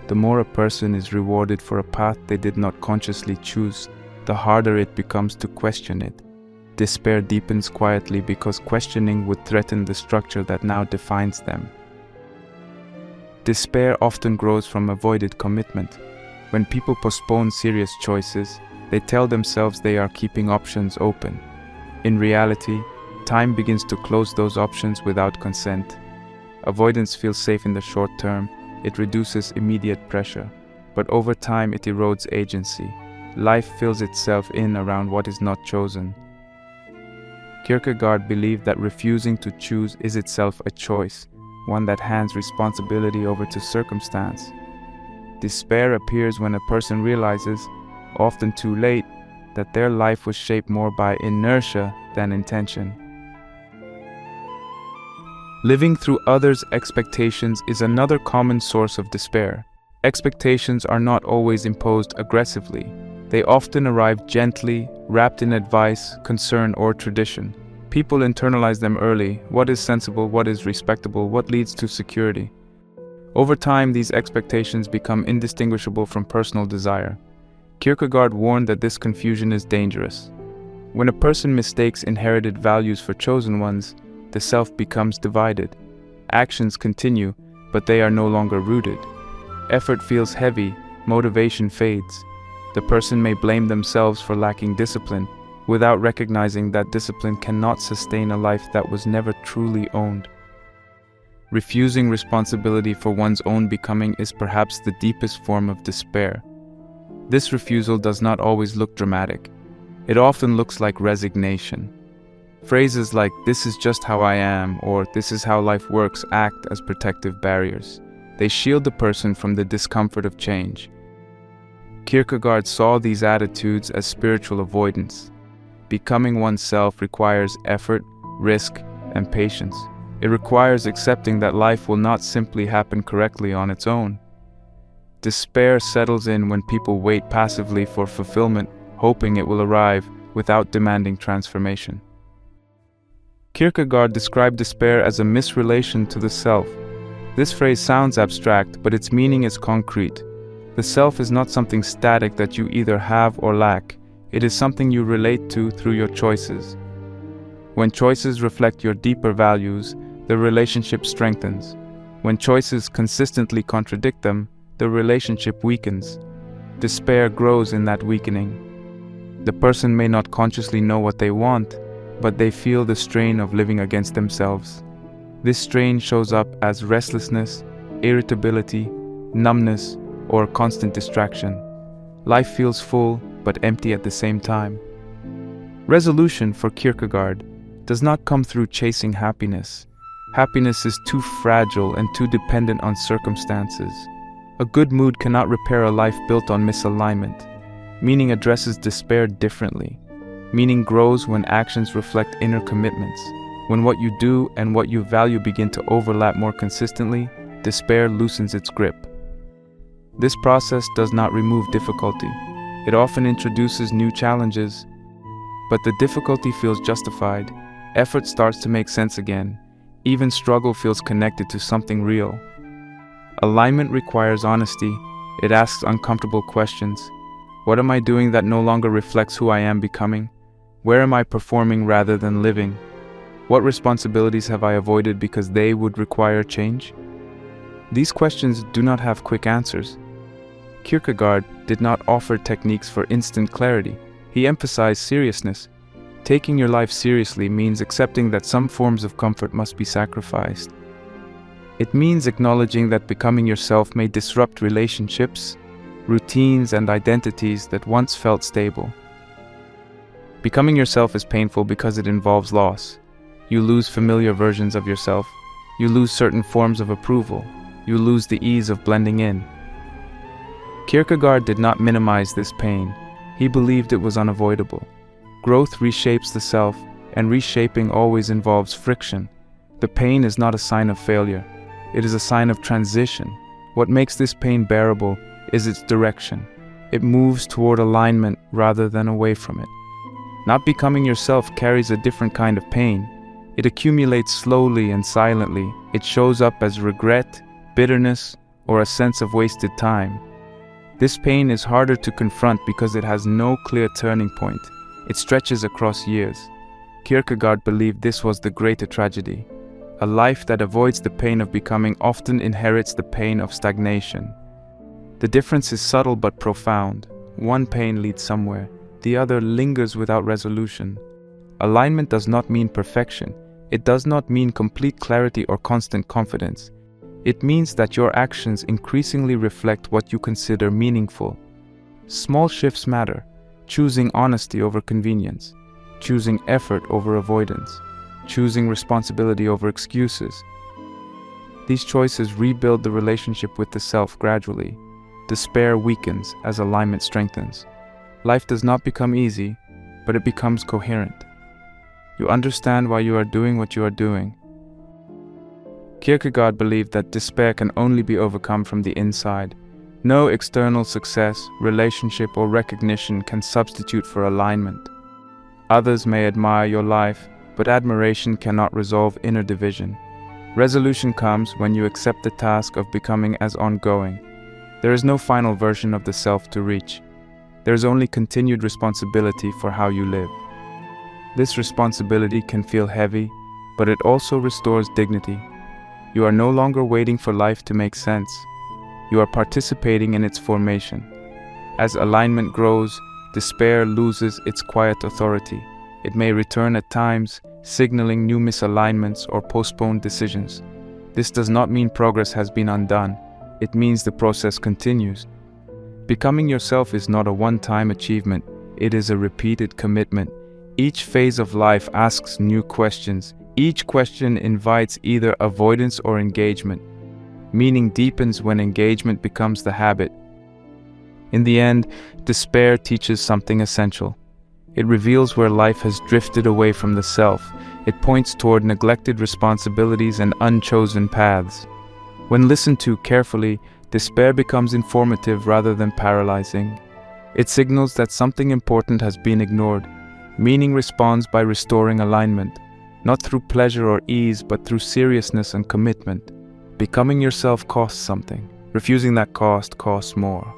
The more a person is rewarded for a path they did not consciously choose, the harder it becomes to question it. Despair deepens quietly because questioning would threaten the structure that now defines them. Despair often grows from avoided commitment. When people postpone serious choices, they tell themselves they are keeping options open. In reality, time begins to close those options without consent. Avoidance feels safe in the short term, it reduces immediate pressure, but over time it erodes agency. Life fills itself in around what is not chosen. Kierkegaard believed that refusing to choose is itself a choice, one that hands responsibility over to circumstance. Despair appears when a person realizes, often too late, that their life was shaped more by inertia than intention. Living through others' expectations is another common source of despair. Expectations are not always imposed aggressively. They often arrive gently, wrapped in advice, concern, or tradition. People internalize them early: what is sensible, what is respectable, what leads to security. Over time, these expectations become indistinguishable from personal desire. Kierkegaard warned that this confusion is dangerous. When a person mistakes inherited values for chosen ones, the self becomes divided. Actions continue, but they are no longer rooted. Effort feels heavy, motivation fades. The person may blame themselves for lacking discipline, without recognizing that discipline cannot sustain a life that was never truly owned. Refusing responsibility for one's own becoming is perhaps the deepest form of despair. This refusal does not always look dramatic. It often looks like resignation. Phrases like "this is just how I am" or "this is how life works" act as protective barriers. They shield the person from the discomfort of change. Kierkegaard saw these attitudes as spiritual avoidance. Becoming oneself requires effort, risk, and patience. It requires accepting that life will not simply happen correctly on its own. Despair settles in when people wait passively for fulfillment, hoping it will arrive without demanding transformation. Kierkegaard described despair as a misrelation to the self. This phrase sounds abstract, but its meaning is concrete. The self is not something static that you either have or lack. It is something you relate to through your choices. When choices reflect your deeper values, the relationship strengthens. When choices consistently contradict them, the relationship weakens. Despair grows in that weakening. The person may not consciously know what they want, but they feel the strain of living against themselves. This strain shows up as restlessness, irritability, numbness, or constant distraction. Life feels full, but empty at the same time. Resolution for Kierkegaard does not come through chasing happiness. Happiness is too fragile and too dependent on circumstances. A good mood cannot repair a life built on misalignment. Meaning addresses despair differently. Meaning grows when actions reflect inner commitments. When what you do and what you value begin to overlap more consistently, despair loosens its grip. This process does not remove difficulty. It often introduces new challenges, but the difficulty feels justified. Effort starts to make sense again. Even struggle feels connected to something real. Alignment requires honesty. It asks uncomfortable questions. What am I doing that no longer reflects who I am becoming? Where am I performing rather than living? What responsibilities have I avoided because they would require change? These questions do not have quick answers. Kierkegaard did not offer techniques for instant clarity. He emphasized seriousness. Taking your life seriously means accepting that some forms of comfort must be sacrificed. It means acknowledging that becoming yourself may disrupt relationships, routines, and identities that once felt stable. Becoming yourself is painful because it involves loss. You lose familiar versions of yourself. You lose certain forms of approval. You lose the ease of blending in. Kierkegaard did not minimize this pain. He believed it was unavoidable. Growth reshapes the self, and reshaping always involves friction. The pain is not a sign of failure. It is a sign of transition. What makes this pain bearable is its direction. It moves toward alignment rather than away from it. Not becoming yourself carries a different kind of pain. It accumulates slowly and silently. It shows up as regret, bitterness, or a sense of wasted time. This pain is harder to confront because it has no clear turning point. It stretches across years. Kierkegaard believed this was the greater tragedy. A life that avoids the pain of becoming often inherits the pain of stagnation. The difference is subtle but profound. One pain leads somewhere. The other lingers without resolution. Alignment does not mean perfection. It does not mean complete clarity or constant confidence. It means that your actions increasingly reflect what you consider meaningful. Small shifts matter, choosing honesty over convenience, choosing effort over avoidance, choosing responsibility over excuses. These choices rebuild the relationship with the self gradually. Despair weakens as alignment strengthens. Life does not become easy, but it becomes coherent. You understand why you are doing what you are doing. Kierkegaard believed that despair can only be overcome from the inside. No external success, relationship, or recognition can substitute for alignment. Others may admire your life, but admiration cannot resolve inner division. Resolution comes when you accept the task of becoming as ongoing. There is no final version of the self to reach. There is only continued responsibility for how you live. This responsibility can feel heavy, but it also restores dignity. You are no longer waiting for life to make sense. You are participating in its formation. As alignment grows, despair loses its quiet authority. It may return at times, signaling new misalignments or postponed decisions. This does not mean progress has been undone. It means the process continues. Becoming yourself is not a one-time achievement. It is a repeated commitment. Each phase of life asks new questions. Each question invites either avoidance or engagement. Meaning deepens when engagement becomes the habit. In the end, despair teaches something essential. It reveals where life has drifted away from the self. It points toward neglected responsibilities and unchosen paths. When listened to carefully, despair becomes informative rather than paralyzing. It signals that something important has been ignored. Meaning responds by restoring alignment, not through pleasure or ease, but through seriousness and commitment. Becoming yourself costs something. Refusing that cost costs more.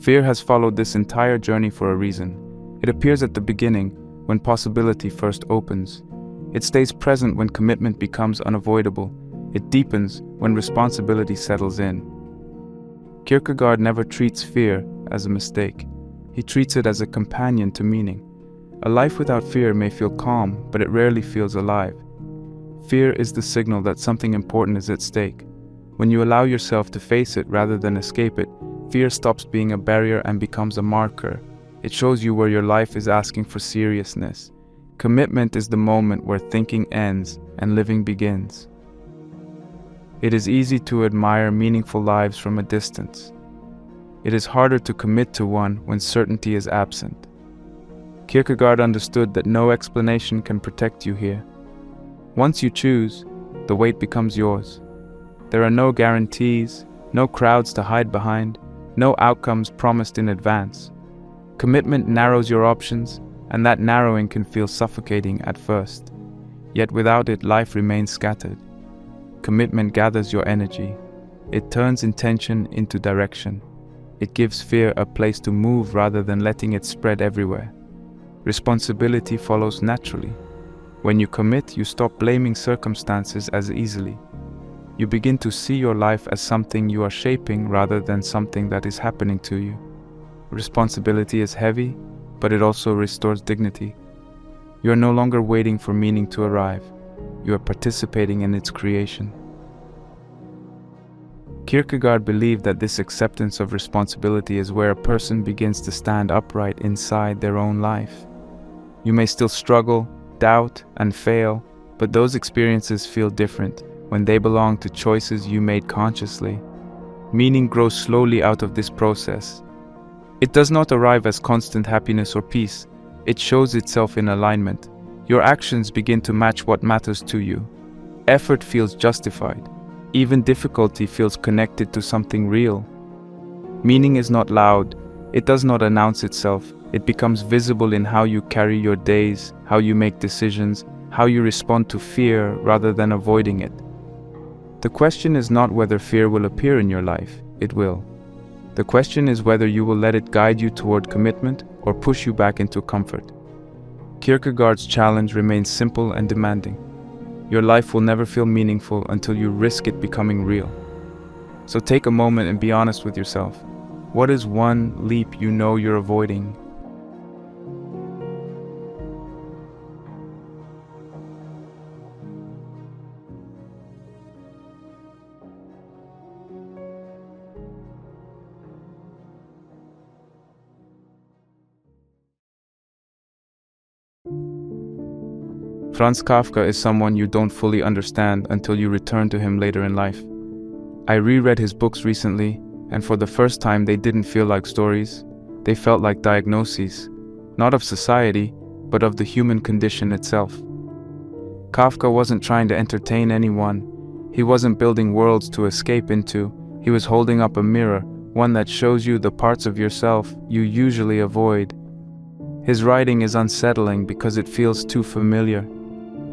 Fear has followed this entire journey for a reason. It appears at the beginning, when possibility first opens. It stays present when commitment becomes unavoidable. It deepens when responsibility settles in. Kierkegaard never treats fear as a mistake. He treats it as a companion to meaning. A life without fear may feel calm, but it rarely feels alive. Fear is the signal that something important is at stake. When you allow yourself to face it rather than escape it, fear stops being a barrier and becomes a marker. It shows you where your life is asking for seriousness. Commitment is the moment where thinking ends and living begins. It is easy to admire meaningful lives from a distance. It is harder to commit to one when certainty is absent. Kierkegaard understood that no explanation can protect you here. Once you choose, the weight becomes yours. There are no guarantees, no crowds to hide behind, no outcomes promised in advance. Commitment narrows your options, and that narrowing can feel suffocating at first. Yet without it, life remains scattered. Commitment gathers your energy. It turns intention into direction. It gives fear a place to move rather than letting it spread everywhere. Responsibility follows naturally. When you commit, you stop blaming circumstances as easily. You begin to see your life as something you are shaping rather than something that is happening to you. Responsibility is heavy, but it also restores dignity. You are no longer waiting for meaning to arrive. You are participating in its creation. Kierkegaard believed that this acceptance of responsibility is where a person begins to stand upright inside their own life. You may still struggle, doubt, and fail, but those experiences feel different when they belong to choices you made consciously. Meaning grows slowly out of this process. It does not arrive as constant happiness or peace. It shows itself in alignment. Your actions begin to match what matters to you. Effort feels justified. Even difficulty feels connected to something real. Meaning is not loud. It does not announce itself. It becomes visible in how you carry your days, how you make decisions, how you respond to fear rather than avoiding it. The question is not whether fear will appear in your life. It will. The question is whether you will let it guide you toward commitment or push you back into comfort. Kierkegaard's challenge remains simple and demanding. Your life will never feel meaningful until you risk it becoming real. So take a moment and be honest with yourself. What is one leap you know you're avoiding? Franz Kafka is someone you don't fully understand until you return to him later in life. I reread his books recently, and for the first time they didn't feel like stories. They felt like diagnoses, not of society, but of the human condition itself. Kafka wasn't trying to entertain anyone. He wasn't building worlds to escape into. He was holding up a mirror, one that shows you the parts of yourself you usually avoid. His writing is unsettling because it feels too familiar.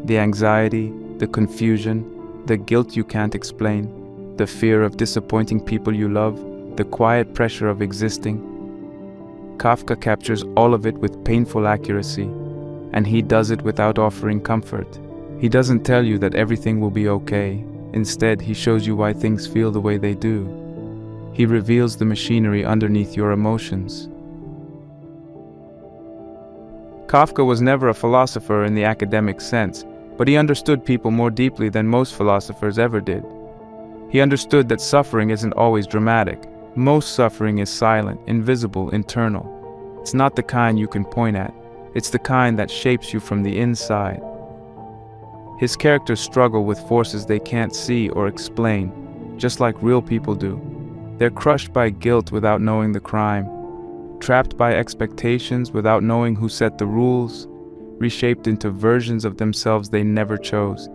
The anxiety, the confusion, the guilt you can't explain, the fear of disappointing people you love, the quiet pressure of existing. Kafka captures all of it with painful accuracy, and he does it without offering comfort. He doesn't tell you that everything will be okay. Instead, he shows you why things feel the way they do. He reveals the machinery underneath your emotions. Kafka was never a philosopher in the academic sense, but he understood people more deeply than most philosophers ever did. He understood that suffering isn't always dramatic. Most suffering is silent, invisible, internal. It's not the kind you can point at. It's the kind that shapes you from the inside. His characters struggle with forces they can't see or explain, just like real people do. They're crushed by guilt without knowing the crime, trapped by expectations without knowing who set the rules, reshaped into versions of themselves they never chose.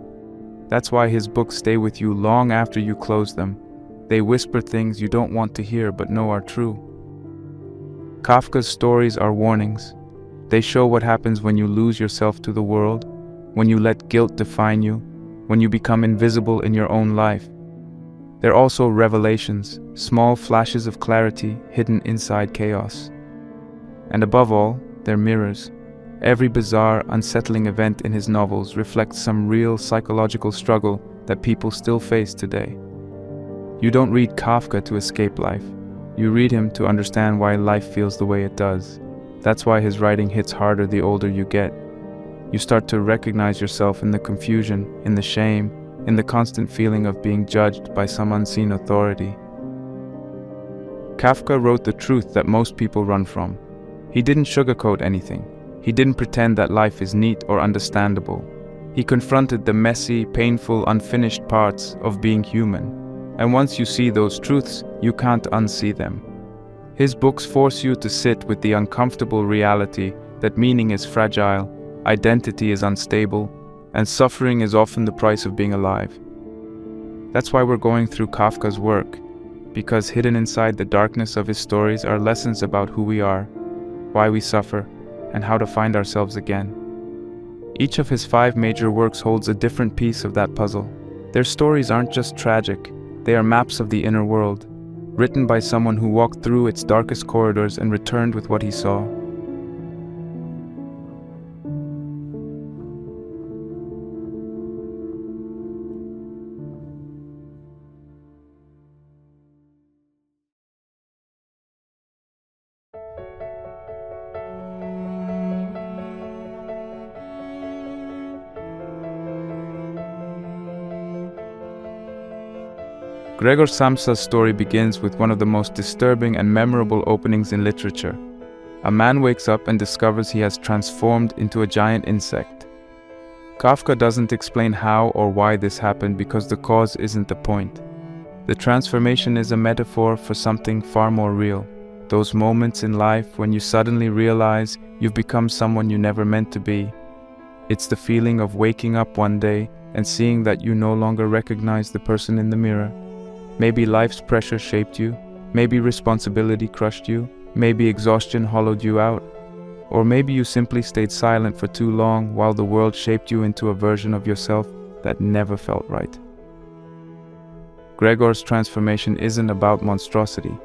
That's why his books stay with you long after you close them. They whisper things you don't want to hear but know are true. Kafka's stories are warnings. They show what happens when you lose yourself to the world, when you let guilt define you, when you become invisible in your own life. They're also revelations, small flashes of clarity hidden inside chaos. And above all, they're mirrors. Every bizarre, unsettling event in his novels reflects some real psychological struggle that people still face today. You don't read Kafka to escape life. You read him to understand why life feels the way it does. That's why his writing hits harder the older you get. You start to recognize yourself in the confusion, in the shame, in the constant feeling of being judged by some unseen authority. Kafka wrote the truth that most people run from. He didn't sugarcoat anything. He didn't pretend that life is neat or understandable. He confronted the messy, painful, unfinished parts of being human. And once you see those truths, you can't unsee them. His books force you to sit with the uncomfortable reality that meaning is fragile, identity is unstable, and suffering is often the price of being alive. That's why we're going through Kafka's work, because hidden inside the darkness of his stories are lessons about who we are, why we suffer, and how to find ourselves again. Each of his 5 major works holds a different piece of that puzzle. Their stories aren't just tragic, they are maps of the inner world, written by someone who walked through its darkest corridors and returned with what he saw. Gregor Samsa's story begins with one of the most disturbing and memorable openings in literature. A man wakes up and discovers he has transformed into a giant insect. Kafka doesn't explain how or why this happened because the cause isn't the point. The transformation is a metaphor for something far more real. Those moments in life when you suddenly realize you've become someone you never meant to be. It's the feeling of waking up one day and seeing that you no longer recognize the person in the mirror. Maybe life's pressure shaped you, maybe responsibility crushed you, maybe exhaustion hollowed you out, or maybe you simply stayed silent for too long while the world shaped you into a version of yourself that never felt right. Gregor's transformation isn't about monstrosity.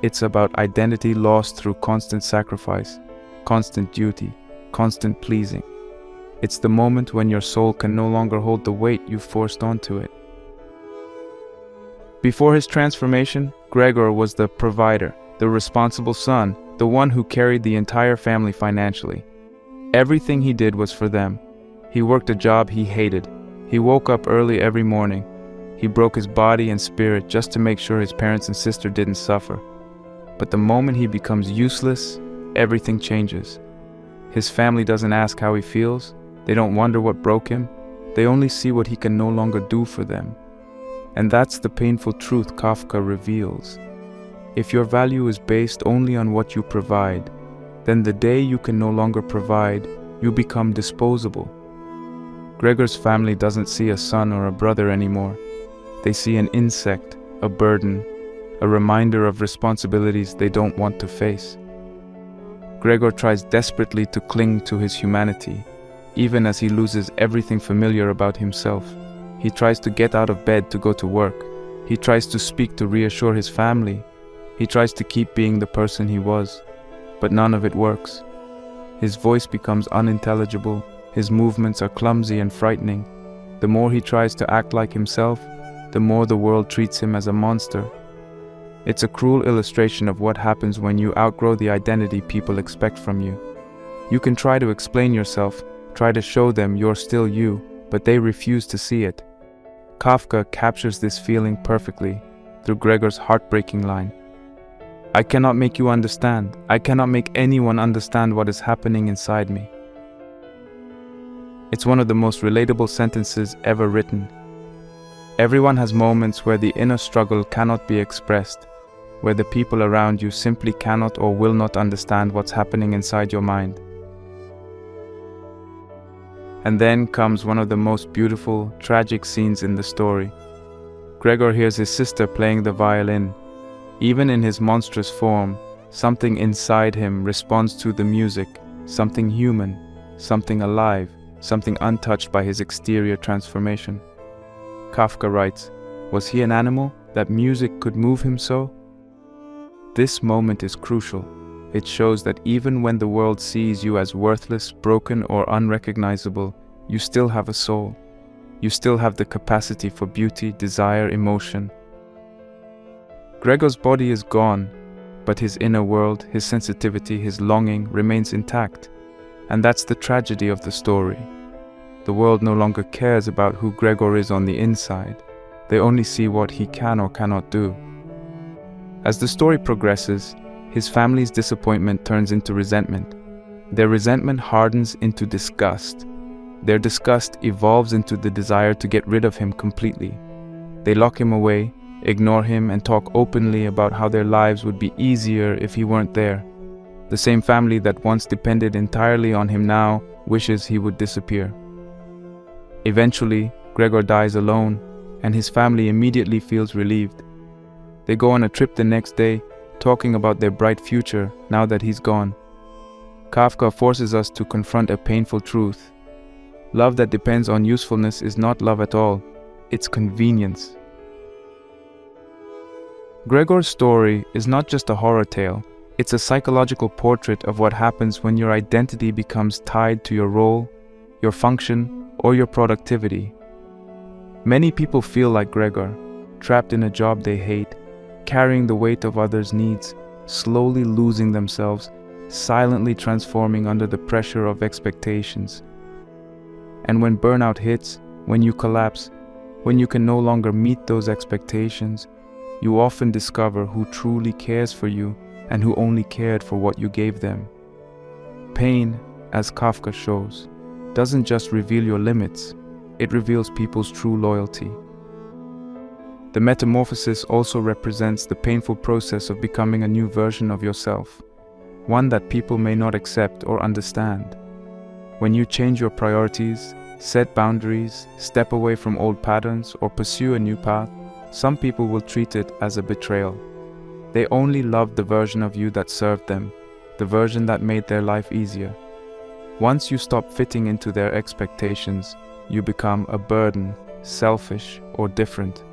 It's about identity lost through constant sacrifice. constant duty, constant pleasing. It's the moment when your soul can no longer hold the weight you've forced onto it. Before his transformation, Gregor was the provider, the responsible son, the one who carried the entire family financially. Everything he did was for them. He worked a job he hated. He woke up early every morning. He broke his body and spirit just to make sure his parents and sister didn't suffer. But the moment he becomes useless, everything changes. His family doesn't ask how he feels. They don't wonder what broke him. They only see what he can no longer do for them. And that's the painful truth Kafka reveals. If your value is based only on what you provide, then the day you can no longer provide, you become disposable. Gregor's family doesn't see a son or a brother anymore. They see an insect, a burden, a reminder of responsibilities they don't want to face. Gregor tries desperately to cling to his humanity, even as he loses everything familiar about himself. He tries to get out of bed to go to work. He tries to speak to reassure his family. He tries to keep being the person he was, but none of it works. His voice becomes unintelligible. His movements are clumsy and frightening. The more he tries to act like himself, the more the world treats him as a monster. It's a cruel illustration of what happens when you outgrow the identity people expect from you. You can try to explain yourself, try to show them you're still you, but they refuse to see it. Kafka captures this feeling perfectly through Gregor's heartbreaking line. I cannot make you understand. I cannot make anyone understand what is happening inside me. It's one of the most relatable sentences ever written. Everyone has moments where the inner struggle cannot be expressed, where the people around you simply cannot or will not understand what's happening inside your mind. And then comes one of the most beautiful, tragic scenes in the story. Gregor hears his sister playing the violin. Even in his monstrous form, something inside him responds to the music, something human, something alive, something untouched by his exterior transformation. Kafka writes, was he an animal that music could move him so? This moment is crucial. It shows that even when the world sees you as worthless, broken, or unrecognizable, you still have a soul. You still have the capacity for beauty, desire, emotion. Gregor's body is gone, but his inner world, his sensitivity, his longing remains intact. And that's the tragedy of the story. The world no longer cares about who Gregor is on the inside. They only see what he can or cannot do. As the story progresses, his family's disappointment turns into resentment. Their resentment hardens into disgust. Their disgust evolves into the desire to get rid of him completely. They lock him away, ignore him, and talk openly about how their lives would be easier if he weren't there. The same family that once depended entirely on him now wishes he would disappear. Eventually, Gregor dies alone, and his family immediately feels relieved. They go on a trip the next day, talking about their bright future now that he's gone. Kafka forces us to confront a painful truth. Love that depends on usefulness is not love at all, it's convenience. Gregor's story is not just a horror tale, it's a psychological portrait of what happens when your identity becomes tied to your role, your function, or your productivity. Many people feel like Gregor, trapped in a job they hate, carrying the weight of others' needs, slowly losing themselves, silently transforming under the pressure of expectations. And when burnout hits, when you collapse, when you can no longer meet those expectations, you often discover who truly cares for you and who only cared for what you gave them. Pain, as Kafka shows, doesn't just reveal your limits, it reveals people's true loyalty. The metamorphosis also represents the painful process of becoming a new version of yourself, one that people may not accept or understand. When you change your priorities, set boundaries, step away from old patterns, or pursue a new path, some people will treat it as a betrayal. They only loved the version of you that served them, the version that made their life easier. Once you stop fitting into their expectations, you become a burden, selfish, or different.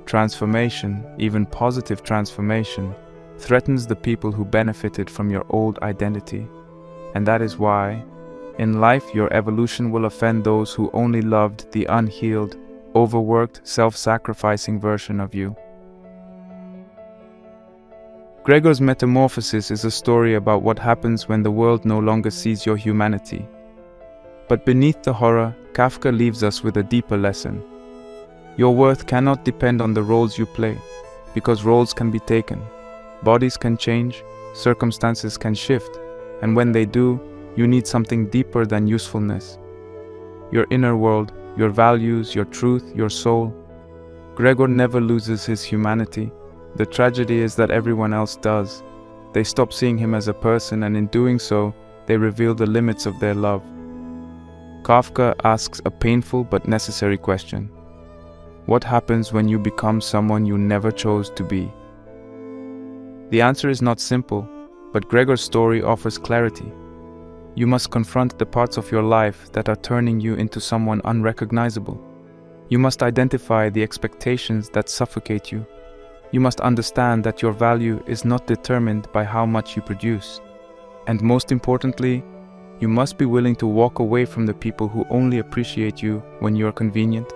Transformation, even positive transformation, threatens the people who benefited from your old identity. And that is why, in life, your evolution will offend those who only loved the unhealed, overworked, self-sacrificing version of you. Gregor's Metamorphosis is a story about what happens when the world no longer sees your humanity. But beneath the horror, Kafka leaves us with a deeper lesson. Your worth cannot depend on the roles you play, because roles can be taken. Bodies can change, circumstances can shift, and when they do, you need something deeper than usefulness. Your inner world, your values, your truth, your soul. Gregor never loses his humanity. The tragedy is that everyone else does. They stop seeing him as a person, and in doing so, they reveal the limits of their love. Kafka asks a painful but necessary question. What happens when you become someone you never chose to be? The answer is not simple, but Gregor's story offers clarity. You must confront the parts of your life that are turning you into someone unrecognizable. You must identify the expectations that suffocate you. You must understand that your value is not determined by how much you produce. And most importantly, you must be willing to walk away from the people who only appreciate you when you're convenient.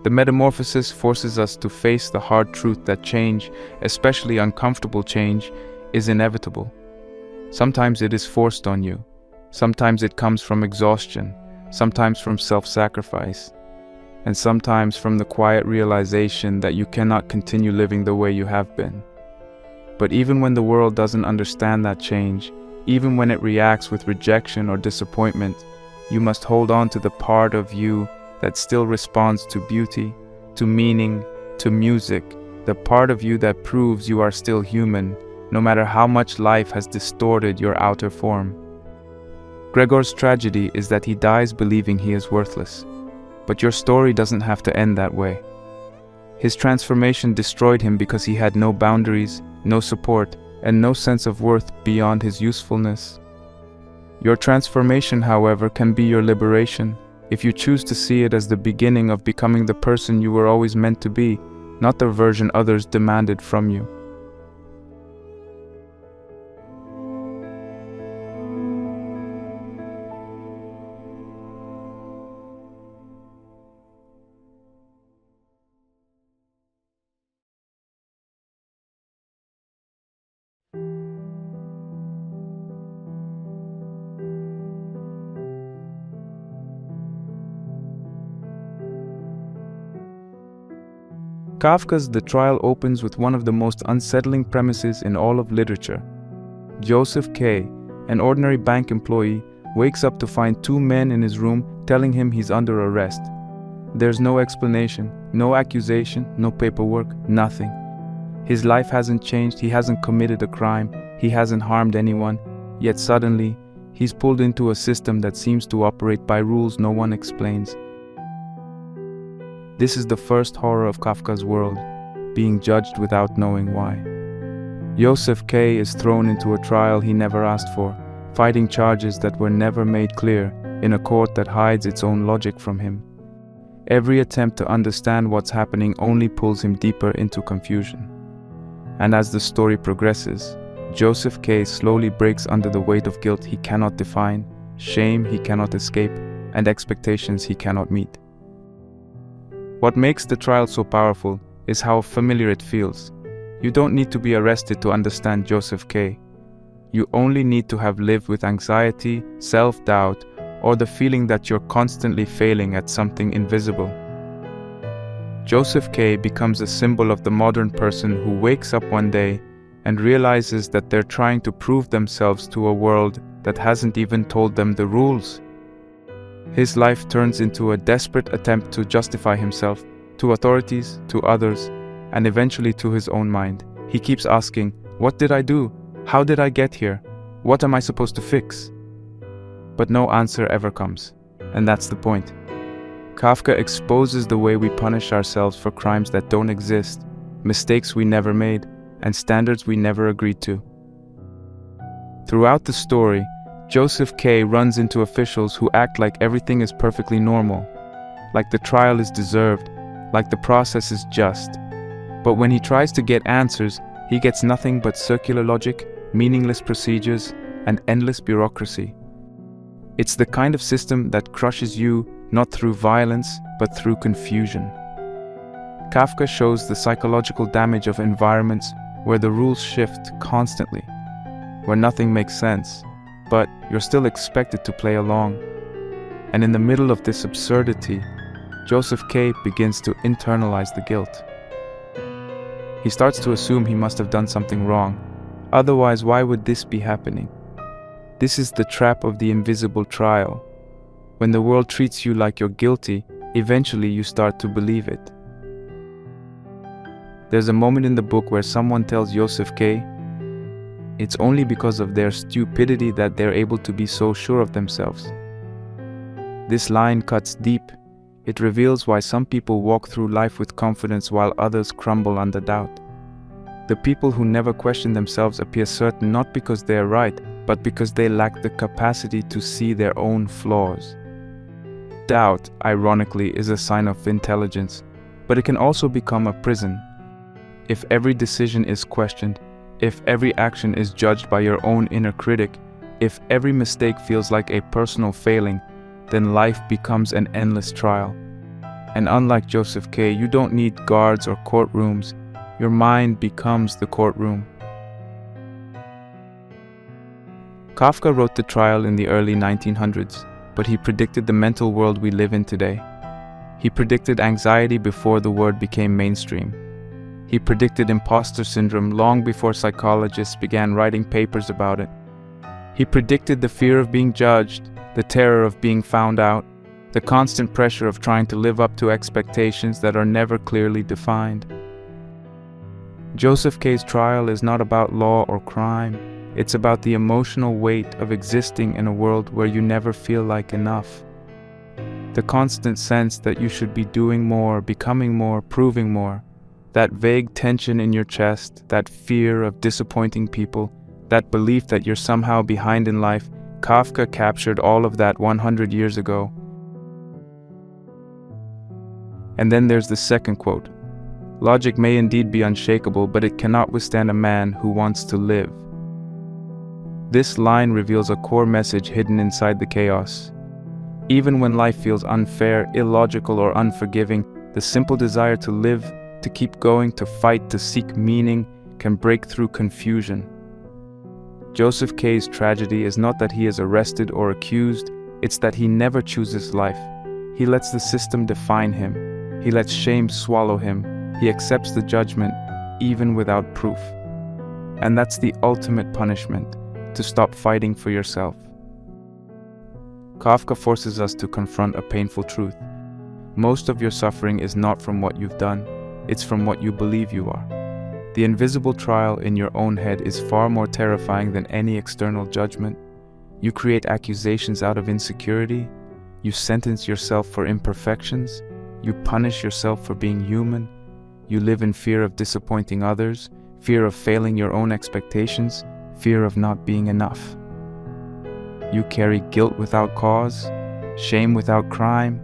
The Metamorphosis forces us to face the hard truth that change, especially uncomfortable change, is inevitable. Sometimes it is forced on you. Sometimes it comes from exhaustion, sometimes from self-sacrifice, and sometimes from the quiet realization that you cannot continue living the way you have been. But even when the world doesn't understand that change, even when it reacts with rejection or disappointment, you must hold on to the part of you that still responds to beauty, to meaning, to music, the part of you that proves you are still human, no matter how much life has distorted your outer form. Gregor's tragedy is that he dies believing he is worthless. But your story doesn't have to end that way. His transformation destroyed him because he had no boundaries, no support, and no sense of worth beyond his usefulness. Your transformation, however, can be your liberation, if you choose to see it as the beginning of becoming the person you were always meant to be, not the version others demanded from you. Kafka's The Trial opens with one of the most unsettling premises in all of literature. Joseph K., an ordinary bank employee, wakes up to find two men in his room telling him he's under arrest. There's no explanation, no accusation, no paperwork, nothing. His life hasn't changed, he hasn't committed a crime, he hasn't harmed anyone, yet suddenly, he's pulled into a system that seems to operate by rules no one explains. This is the first horror of Kafka's world, being judged without knowing why. Joseph K. is thrown into a trial he never asked for, fighting charges that were never made clear, in a court that hides its own logic from him. Every attempt to understand what's happening only pulls him deeper into confusion. And as the story progresses, Joseph K. slowly breaks under the weight of guilt he cannot define, shame he cannot escape, and expectations he cannot meet. What makes the trial so powerful is how familiar it feels. You don't need to be arrested to understand Joseph K. You only need to have lived with anxiety, self-doubt, or the feeling that you're constantly failing at something invisible. Joseph K. becomes a symbol of the modern person who wakes up one day and realizes that they're trying to prove themselves to a world that hasn't even told them the rules. His life turns into a desperate attempt to justify himself, to authorities, to others, and eventually to his own mind. He keeps asking, what did I do? How did I get here? What am I supposed to fix? But no answer ever comes, and that's the point. Kafka exposes the way we punish ourselves for crimes that don't exist, mistakes we never made, and standards we never agreed to. Throughout the story, Joseph K. runs into officials who act like everything is perfectly normal, like the trial is deserved, like the process is just. But when he tries to get answers, he gets nothing but circular logic, meaningless procedures, an endless bureaucracy. It's the kind of system that crushes you not through violence, but through confusion. Kafka shows the psychological damage of environments where the rules shift constantly, where nothing makes sense, but you're still expected to play along. And in the middle of this absurdity, Joseph K. begins to internalize the guilt. He starts to assume he must have done something wrong. Otherwise, why would this be happening? This is the trap of the invisible trial. When the world treats you like you're guilty, eventually you start to believe it. There's a moment in the book where someone tells Joseph K. it's only because of their stupidity that they're able to be so sure of themselves. This line cuts deep. It reveals why some people walk through life with confidence while others crumble under doubt. The people who never question themselves appear certain not because they are right, but because they lack the capacity to see their own flaws. Doubt, ironically, is a sign of intelligence, but it can also become a prison. If every decision is questioned, if every action is judged by your own inner critic, if every mistake feels like a personal failing, then life becomes an endless trial. And unlike Joseph K., you don't need guards or courtrooms. Your mind becomes the courtroom. Kafka wrote The Trial in the early 1900s, but he predicted the mental world we live in today. He predicted anxiety before the word became mainstream. He predicted imposter syndrome long before psychologists began writing papers about it. He predicted the fear of being judged, the terror of being found out, the constant pressure of trying to live up to expectations that are never clearly defined. Joseph K.'s trial is not about law or crime. It's about the emotional weight of existing in a world where you never feel like enough. The constant sense that you should be doing more, becoming more, proving more. That vague tension in your chest, that fear of disappointing people, that belief that you're somehow behind in life. Kafka captured all of that 100 years ago. And then there's the second quote. Logic may indeed be unshakable, but it cannot withstand a man who wants to live. This line reveals a core message hidden inside the chaos. Even when life feels unfair, illogical, or unforgiving, the simple desire to live, to keep going, to fight, to seek meaning, can break through confusion. Joseph K.'s tragedy is not that he is arrested or accused, it's that he never chooses life. He lets the system define him. He lets shame swallow him. He accepts the judgment, even without proof. And that's the ultimate punishment, to stop fighting for yourself. Kafka forces us to confront a painful truth. Most of your suffering is not from what you've done, it's from what you believe you are. The invisible trial in your own head is far more terrifying than any external judgment. You create accusations out of insecurity. You sentence yourself for imperfections. You punish yourself for being human. You live in fear of disappointing others, fear of failing your own expectations, fear of not being enough. You carry guilt without cause, shame without crime,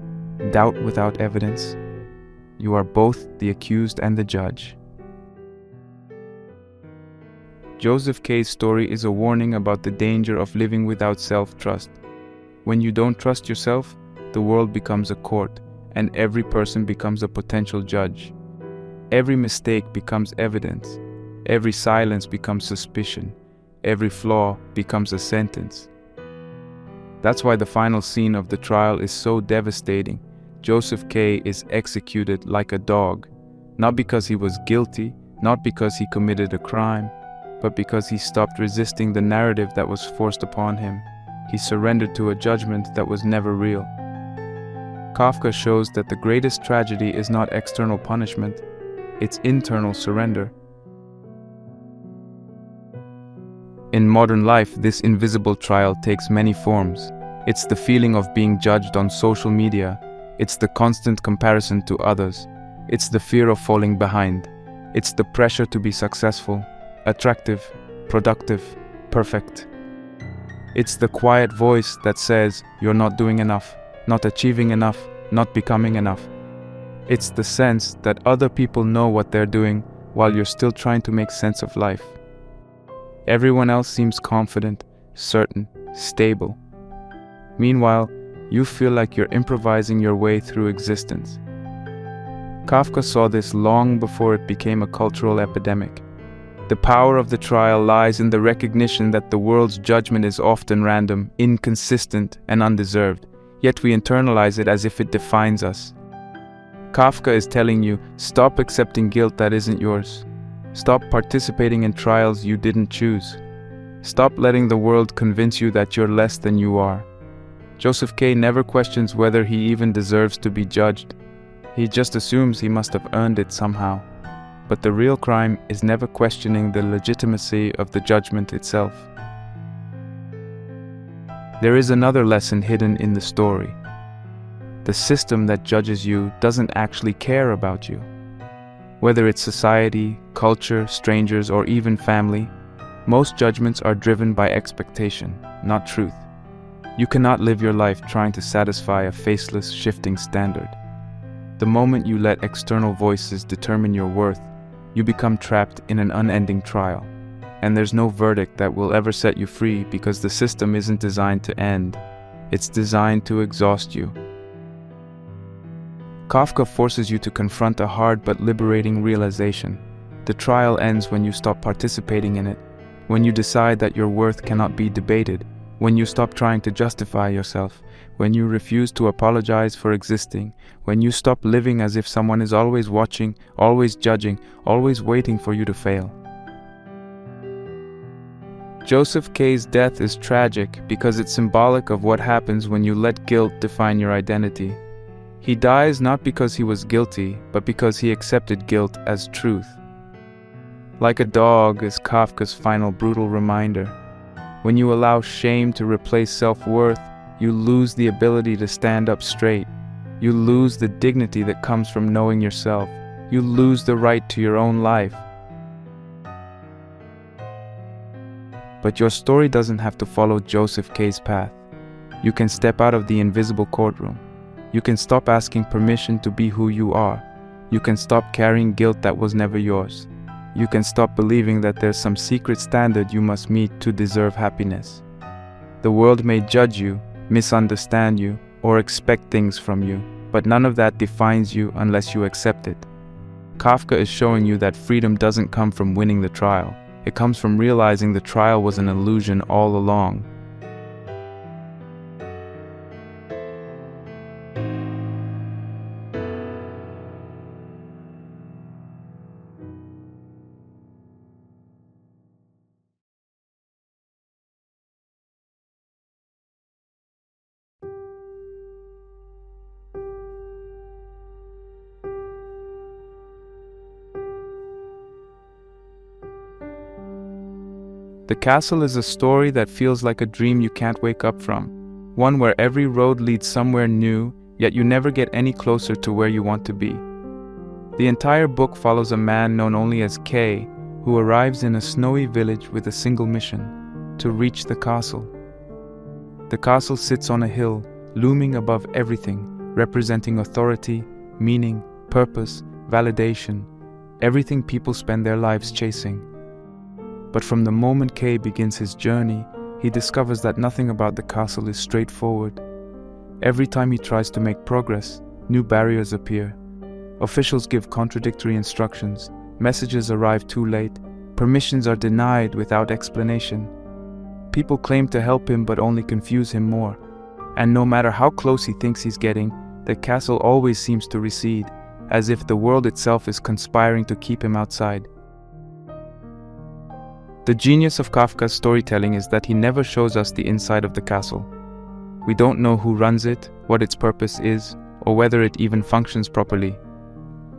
doubt without evidence. You are both the accused and the judge. Joseph K.'s story is a warning about the danger of living without self-trust. When you don't trust yourself, the world becomes a court, and every person becomes a potential judge. Every mistake becomes evidence. Every silence becomes suspicion. Every flaw becomes a sentence. That's why the final scene of the trial is so devastating. Joseph K. is executed like a dog, not because he was guilty, not because he committed a crime, but because he stopped resisting the narrative that was forced upon him. He surrendered to a judgment that was never real. Kafka shows that the greatest tragedy is not external punishment, it's internal surrender. In modern life, this invisible trial takes many forms. It's the feeling of being judged on social media. It's the constant comparison to others. It's the fear of falling behind. It's the pressure to be successful, attractive, productive, perfect. It's the quiet voice that says you're not doing enough, not achieving enough, not becoming enough. It's the sense that other people know what they're doing while you're still trying to make sense of life. Everyone else seems confident, certain, stable. Meanwhile, you feel like you're improvising your way through existence. Kafka saw this long before it became a cultural epidemic. The power of the trial lies in the recognition that the world's judgment is often random, inconsistent, and undeserved, yet we internalize it as if it defines us. Kafka is telling you, stop accepting guilt that isn't yours. Stop participating in trials you didn't choose. Stop letting the world convince you that you're less than you are. Joseph K. never questions whether he even deserves to be judged. He just assumes he must have earned it somehow. But the real crime is never questioning the legitimacy of the judgment itself. There is another lesson hidden in the story. The system that judges you doesn't actually care about you. Whether it's society, culture, strangers, or even family, most judgments are driven by expectation, not truth. You cannot live your life trying to satisfy a faceless, shifting standard. The moment you let external voices determine your worth, you become trapped in an unending trial. And there's no verdict that will ever set you free because the system isn't designed to end. It's designed to exhaust you. Kafka forces you to confront a hard but liberating realization. The trial ends when you stop participating in it, when you decide that your worth cannot be debated, when you stop trying to justify yourself, when you refuse to apologize for existing, when you stop living as if someone is always watching, always judging, always waiting for you to fail. Joseph K.'s death is tragic because it's symbolic of what happens when you let guilt define your identity. He dies not because he was guilty, but because he accepted guilt as truth. Like a dog is Kafka's final brutal reminder. When you allow shame to replace self-worth, you lose the ability to stand up straight. You lose the dignity that comes from knowing yourself. You lose the right to your own life. But your story doesn't have to follow Joseph K.'s path. You can step out of the invisible courtroom. You can stop asking permission to be who you are. You can stop carrying guilt that was never yours. You can stop believing that there's some secret standard you must meet to deserve happiness. The world may judge you, misunderstand you, or expect things from you, but none of that defines you unless you accept it. Kafka is showing you that freedom doesn't come from winning the trial. It comes from realizing the trial was an illusion all along. The Castle is a story that feels like a dream you can't wake up from. One where every road leads somewhere new, yet you never get any closer to where you want to be. The entire book follows a man known only as K, who arrives in a snowy village with a single mission: to reach the castle. The castle sits on a hill, looming above everything, representing authority, meaning, purpose, validation, everything people spend their lives chasing. But from the moment K begins his journey, he discovers that nothing about the castle is straightforward. Every time he tries to make progress, new barriers appear. Officials give contradictory instructions, messages arrive too late, permissions are denied without explanation. People claim to help him but only confuse him more. And no matter how close he thinks he's getting, the castle always seems to recede, as if the world itself is conspiring to keep him outside. The genius of Kafka's storytelling is that he never shows us the inside of the castle. We don't know who runs it, what its purpose is, or whether it even functions properly.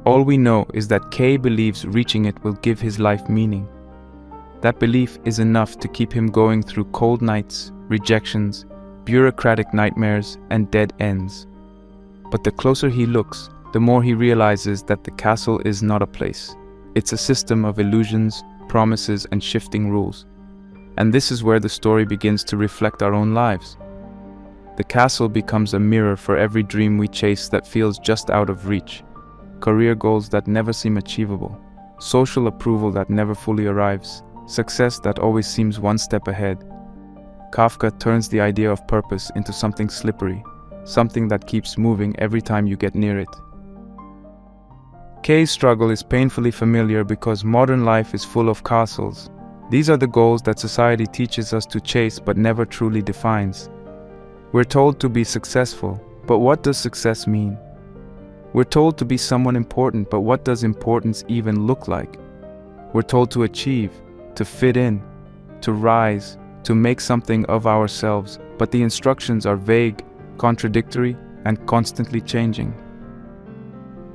All we know is that K believes reaching it will give his life meaning. That belief is enough to keep him going through cold nights, rejections, bureaucratic nightmares, and dead ends. But the closer he looks, the more he realizes that the castle is not a place. It's a system of illusions, promises, and shifting rules. And this is where the story begins to reflect our own lives. The castle becomes a mirror for every dream we chase that feels just out of reach, career goals that never seem achievable, social approval that never fully arrives, success that always seems one step ahead. Kafka turns the idea of purpose into something slippery, something that keeps moving every time you get near it. K's struggle is painfully familiar because modern life is full of castles. These are the goals that society teaches us to chase but never truly defines. We're told to be successful, but what does success mean? We're told to be someone important, but what does importance even look like? We're told to achieve, to fit in, to rise, to make something of ourselves, but the instructions are vague, contradictory, and constantly changing.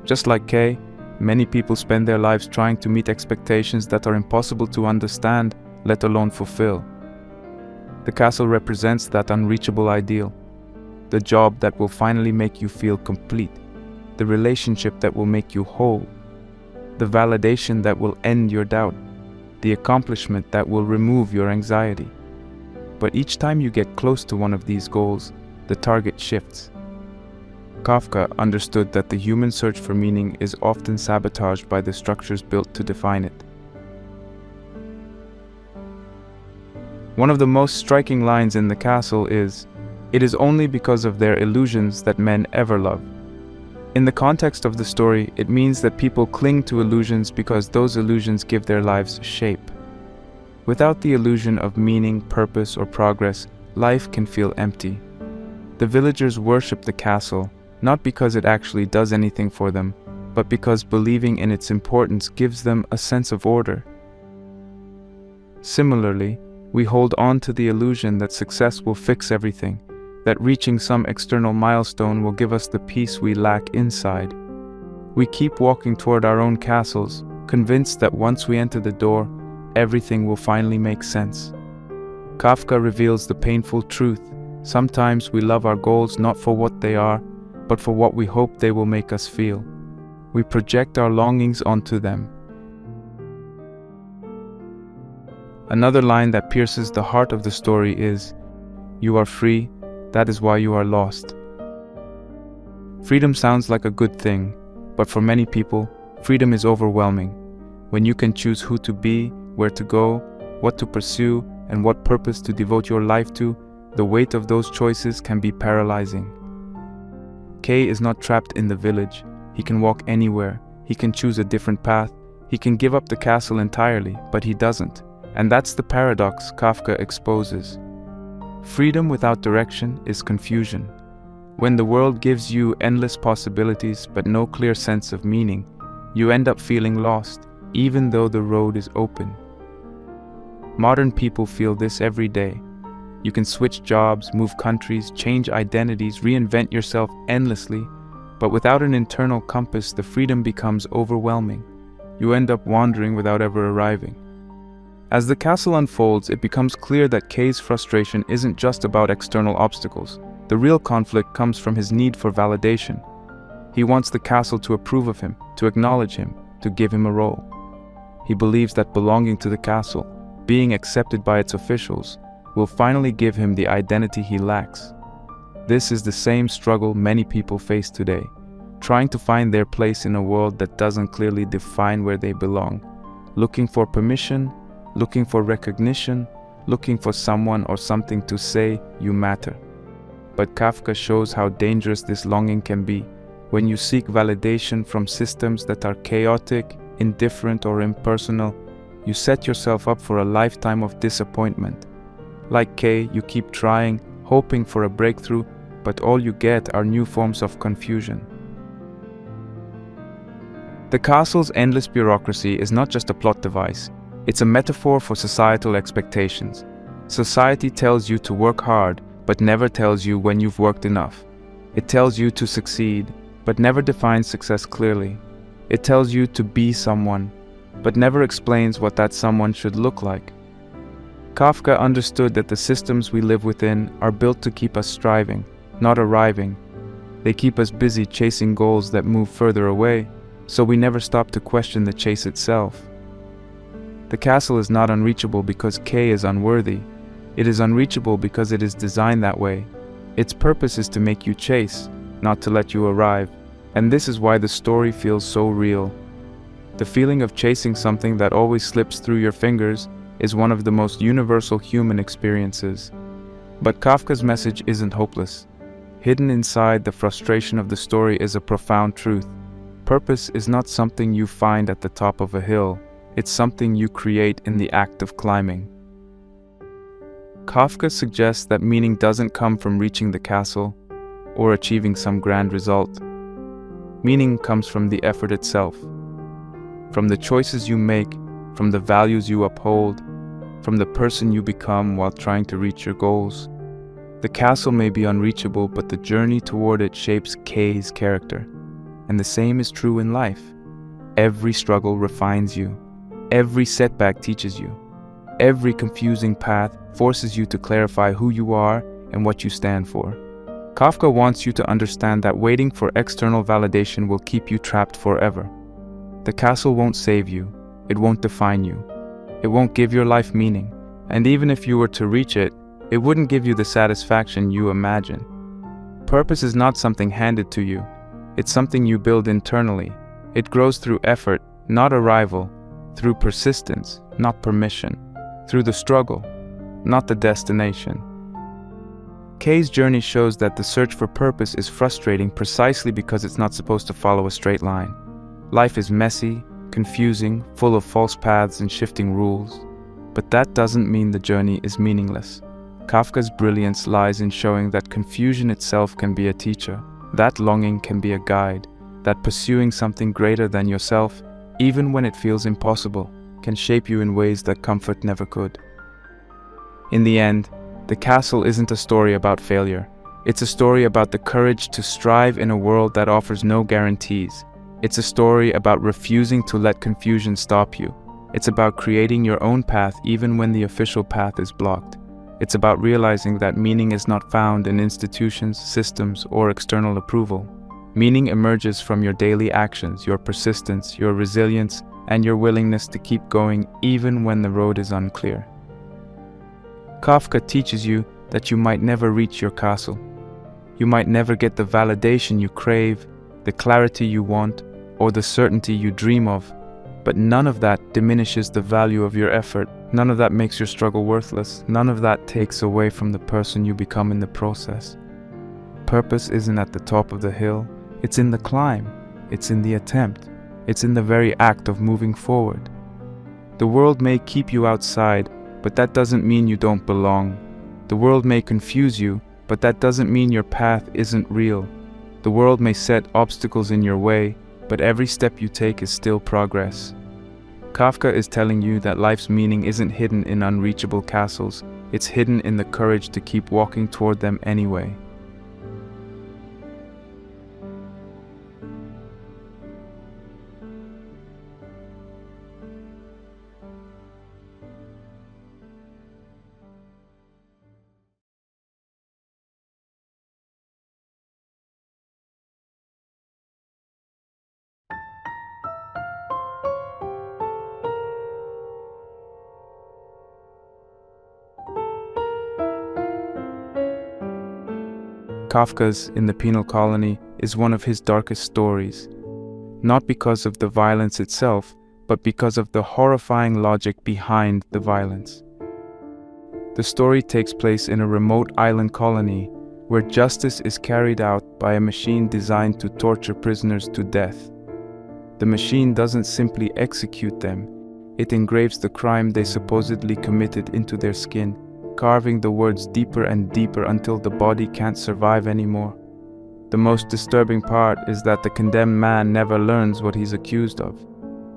Just like K, many people spend their lives trying to meet expectations that are impossible to understand, let alone fulfill. The castle represents that unreachable ideal, the job that will finally make you feel complete, the relationship that will make you whole, the validation that will end your doubt, the accomplishment that will remove your anxiety. But each time you get close to one of these goals, the target shifts. Kafka understood that the human search for meaning is often sabotaged by the structures built to define it. One of the most striking lines in The Castle is, "It is only because of their illusions that men ever love." In the context of the story, it means that people cling to illusions because those illusions give their lives shape. Without the illusion of meaning, purpose, or progress, life can feel empty. The villagers worship the castle, not because it actually does anything for them, but because believing in its importance gives them a sense of order. Similarly, we hold on to the illusion that success will fix everything, that reaching some external milestone will give us the peace we lack inside. We keep walking toward our own castles, convinced that once we enter the door, everything will finally make sense. Kafka reveals the painful truth. Sometimes we love our goals not for what they are, but for what we hope they will make us feel. We project our longings onto them. Another line that pierces the heart of the story is, "You are free, that is why you are lost." Freedom sounds like a good thing, but for many people, freedom is overwhelming. When you can choose who to be, where to go, what to pursue, and what purpose to devote your life to, the weight of those choices can be paralyzing. K is not trapped in the village. He can walk anywhere. He can choose a different path. He can give up the castle entirely, but he doesn't. And that's the paradox Kafka exposes. Freedom without direction is confusion. When the world gives you endless possibilities but no clear sense of meaning, you end up feeling lost, even though the road is open. Modern people feel this every day. You can switch jobs, move countries, change identities, reinvent yourself endlessly, but without an internal compass, the freedom becomes overwhelming. You end up wandering without ever arriving. As the castle unfolds, it becomes clear that K's frustration isn't just about external obstacles. The real conflict comes from his need for validation. He wants the castle to approve of him, to acknowledge him, to give him a role. He believes that belonging to the castle, being accepted by its officials, will finally give him the identity he lacks. This is the same struggle many people face today, trying to find their place in a world that doesn't clearly define where they belong, looking for permission, looking for recognition, looking for someone or something to say, "You matter." But Kafka shows how dangerous this longing can be. When you seek validation from systems that are chaotic, indifferent, or impersonal, you set yourself up for a lifetime of disappointment. Like K, you keep trying, hoping for a breakthrough, but all you get are new forms of confusion. The castle's endless bureaucracy is not just a plot device. It's a metaphor for societal expectations. Society tells you to work hard, but never tells you when you've worked enough. It tells you to succeed, but never defines success clearly. It tells you to be someone, but never explains what that someone should look like. Kafka understood that the systems we live within are built to keep us striving, not arriving. They keep us busy chasing goals that move further away, so we never stop to question the chase itself. The castle is not unreachable because K is unworthy. It is unreachable because it is designed that way. Its purpose is to make you chase, not to let you arrive. And this is why the story feels so real. The feeling of chasing something that always slips through your fingers is one of the most universal human experiences. But Kafka's message isn't hopeless. Hidden inside the frustration of the story is a profound truth. Purpose is not something you find at the top of a hill, it's something you create in the act of climbing. Kafka suggests that meaning doesn't come from reaching the castle or achieving some grand result. Meaning comes from the effort itself, from the choices you make, from the values you uphold, from the person you become while trying to reach your goals. The castle may be unreachable, but the journey toward it shapes K's character. And the same is true in life. Every struggle refines you. Every setback teaches you. Every confusing path forces you to clarify who you are and what you stand for. Kafka wants you to understand that waiting for external validation will keep you trapped forever. The castle won't save you. It won't define you. It won't give your life meaning. And even if you were to reach it, it wouldn't give you the satisfaction you imagine. Purpose is not something handed to you. It's something you build internally. It grows through effort, not arrival, through persistence, not permission, through the struggle, not the destination. K's journey shows that the search for purpose is frustrating precisely because it's not supposed to follow a straight line. Life is messy, confusing, full of false paths and shifting rules. But that doesn't mean the journey is meaningless. Kafka's brilliance lies in showing that confusion itself can be a teacher, that longing can be a guide, that pursuing something greater than yourself, even when it feels impossible, can shape you in ways that comfort never could. In the end, The Castle isn't a story about failure. It's a story about the courage to strive in a world that offers no guarantees. It's a story about refusing to let confusion stop you. It's about creating your own path even when the official path is blocked. It's about realizing that meaning is not found in institutions, systems, or external approval. Meaning emerges from your daily actions, your persistence, your resilience, and your willingness to keep going even when the road is unclear. Kafka teaches you that you might never reach your castle. You might never get the validation you crave, the clarity you want, or the certainty you dream of. But none of that diminishes the value of your effort. None of that makes your struggle worthless. None of that takes away from the person you become in the process. Purpose isn't at the top of the hill. It's in the climb. It's in the attempt. It's in the very act of moving forward. The world may keep you outside, but that doesn't mean you don't belong. The world may confuse you, but that doesn't mean your path isn't real. The world may set obstacles in your way, but every step you take is still progress. Kafka is telling you that life's meaning isn't hidden in unreachable castles. It's hidden in the courage to keep walking toward them anyway. Kafka's In the Penal Colony is one of his darkest stories, not because of the violence itself, but because of the horrifying logic behind the violence. The story takes place in a remote island colony where justice is carried out by a machine designed to torture prisoners to death. The machine doesn't simply execute them, it engraves the crime they supposedly committed into their skin, carving the words deeper and deeper until the body can't survive anymore. The most disturbing part is that the condemned man never learns what he's accused of.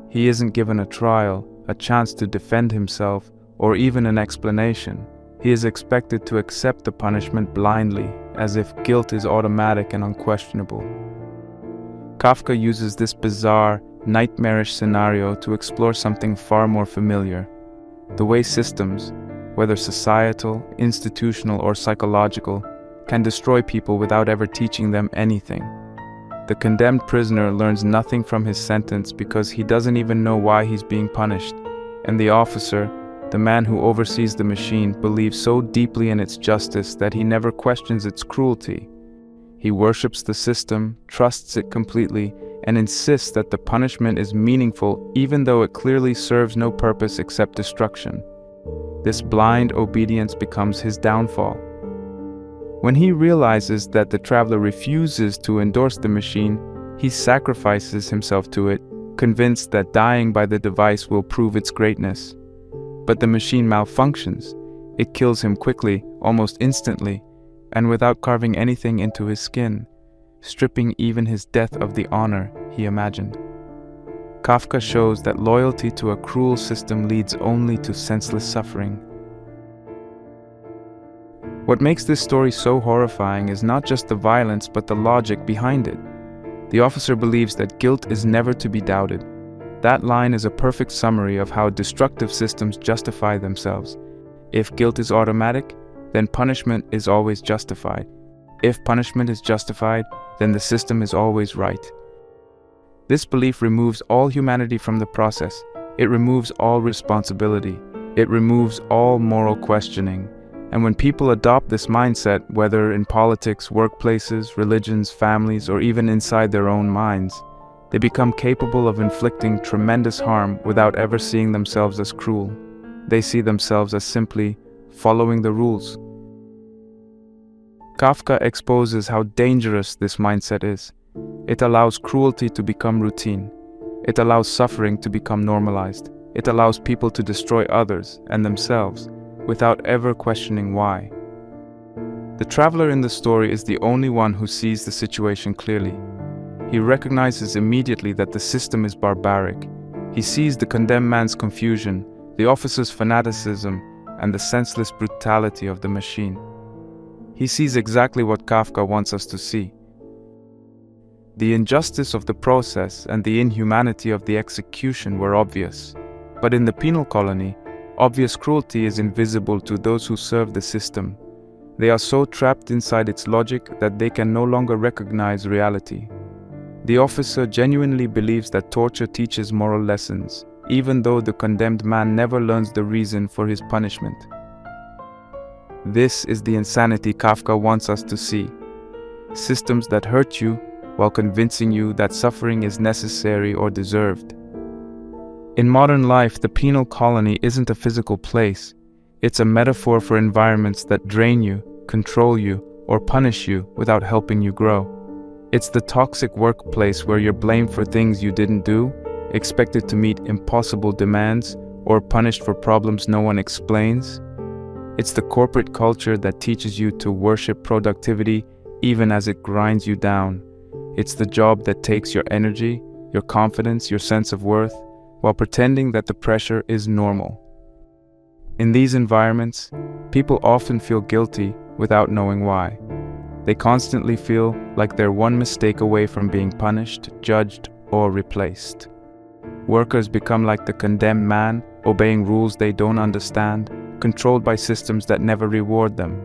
He isn't given a trial, a chance to defend himself, or even an explanation. He is expected to accept the punishment blindly, as if guilt is automatic and unquestionable. Kafka uses this bizarre, nightmarish scenario to explore something far more familiar: the way systems, whether societal, institutional, or psychological, can destroy people without ever teaching them anything. The condemned prisoner learns nothing from his sentence because he doesn't even know why he's being punished, and the officer, the man who oversees the machine, believes so deeply in its justice that he never questions its cruelty. He worships the system, trusts it completely, and insists that the punishment is meaningful even though it clearly serves no purpose except destruction. This blind obedience becomes his downfall. When he realizes that the traveler refuses to endorse the machine, he sacrifices himself to it, convinced that dying by the device will prove its greatness. But the machine malfunctions. It kills him quickly, almost instantly, and without carving anything into his skin, stripping even his death of the honor he imagined. Kafka shows that loyalty to a cruel system leads only to senseless suffering. What makes this story so horrifying is not just the violence but the logic behind it. The officer believes that guilt is never to be doubted. That line is a perfect summary of how destructive systems justify themselves. If guilt is automatic, then punishment is always justified. If punishment is justified, then the system is always right. This belief removes all humanity from the process. It removes all responsibility. It removes all moral questioning. And when people adopt this mindset, whether in politics, workplaces, religions, families, or even inside their own minds, they become capable of inflicting tremendous harm without ever seeing themselves as cruel. They see themselves as simply following the rules. Kafka exposes how dangerous this mindset is. It allows cruelty to become routine. It allows suffering to become normalized. It allows people to destroy others and themselves without ever questioning why. The traveler in the story is the only one who sees the situation clearly. He recognizes immediately that the system is barbaric. He sees the condemned man's confusion, the officer's fanaticism, and the senseless brutality of the machine. He sees exactly what Kafka wants us to see. The injustice of the process and the inhumanity of the execution were obvious. But in the penal colony, obvious cruelty is invisible to those who serve the system. They are so trapped inside its logic that they can no longer recognize reality. The officer genuinely believes that torture teaches moral lessons, even though the condemned man never learns the reason for his punishment. This is the insanity Kafka wants us to see. Systems that hurt you while convincing you that suffering is necessary or deserved. In modern life, the penal colony isn't a physical place. It's a metaphor for environments that drain you, control you, or punish you without helping you grow. It's the toxic workplace where you're blamed for things you didn't do, expected to meet impossible demands, or punished for problems no one explains. It's the corporate culture that teaches you to worship productivity even as it grinds you down. It's the job that takes your energy, your confidence, your sense of worth, while pretending that the pressure is normal. In these environments, people often feel guilty without knowing why. They constantly feel like they're one mistake away from being punished, judged, or replaced. Workers become like the condemned man, obeying rules they don't understand, controlled by systems that never reward them.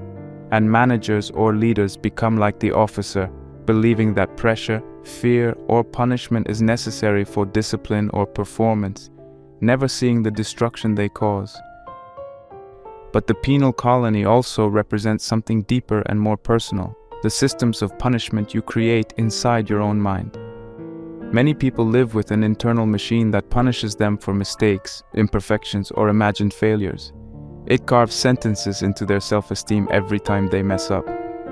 And managers or leaders become like the officer, believing that pressure, fear, or punishment is necessary for discipline or performance, never seeing the destruction they cause. But the penal colony also represents something deeper and more personal, the systems of punishment you create inside your own mind. Many people live with an internal machine that punishes them for mistakes, imperfections, or imagined failures. It carves sentences into their self-esteem every time they mess up.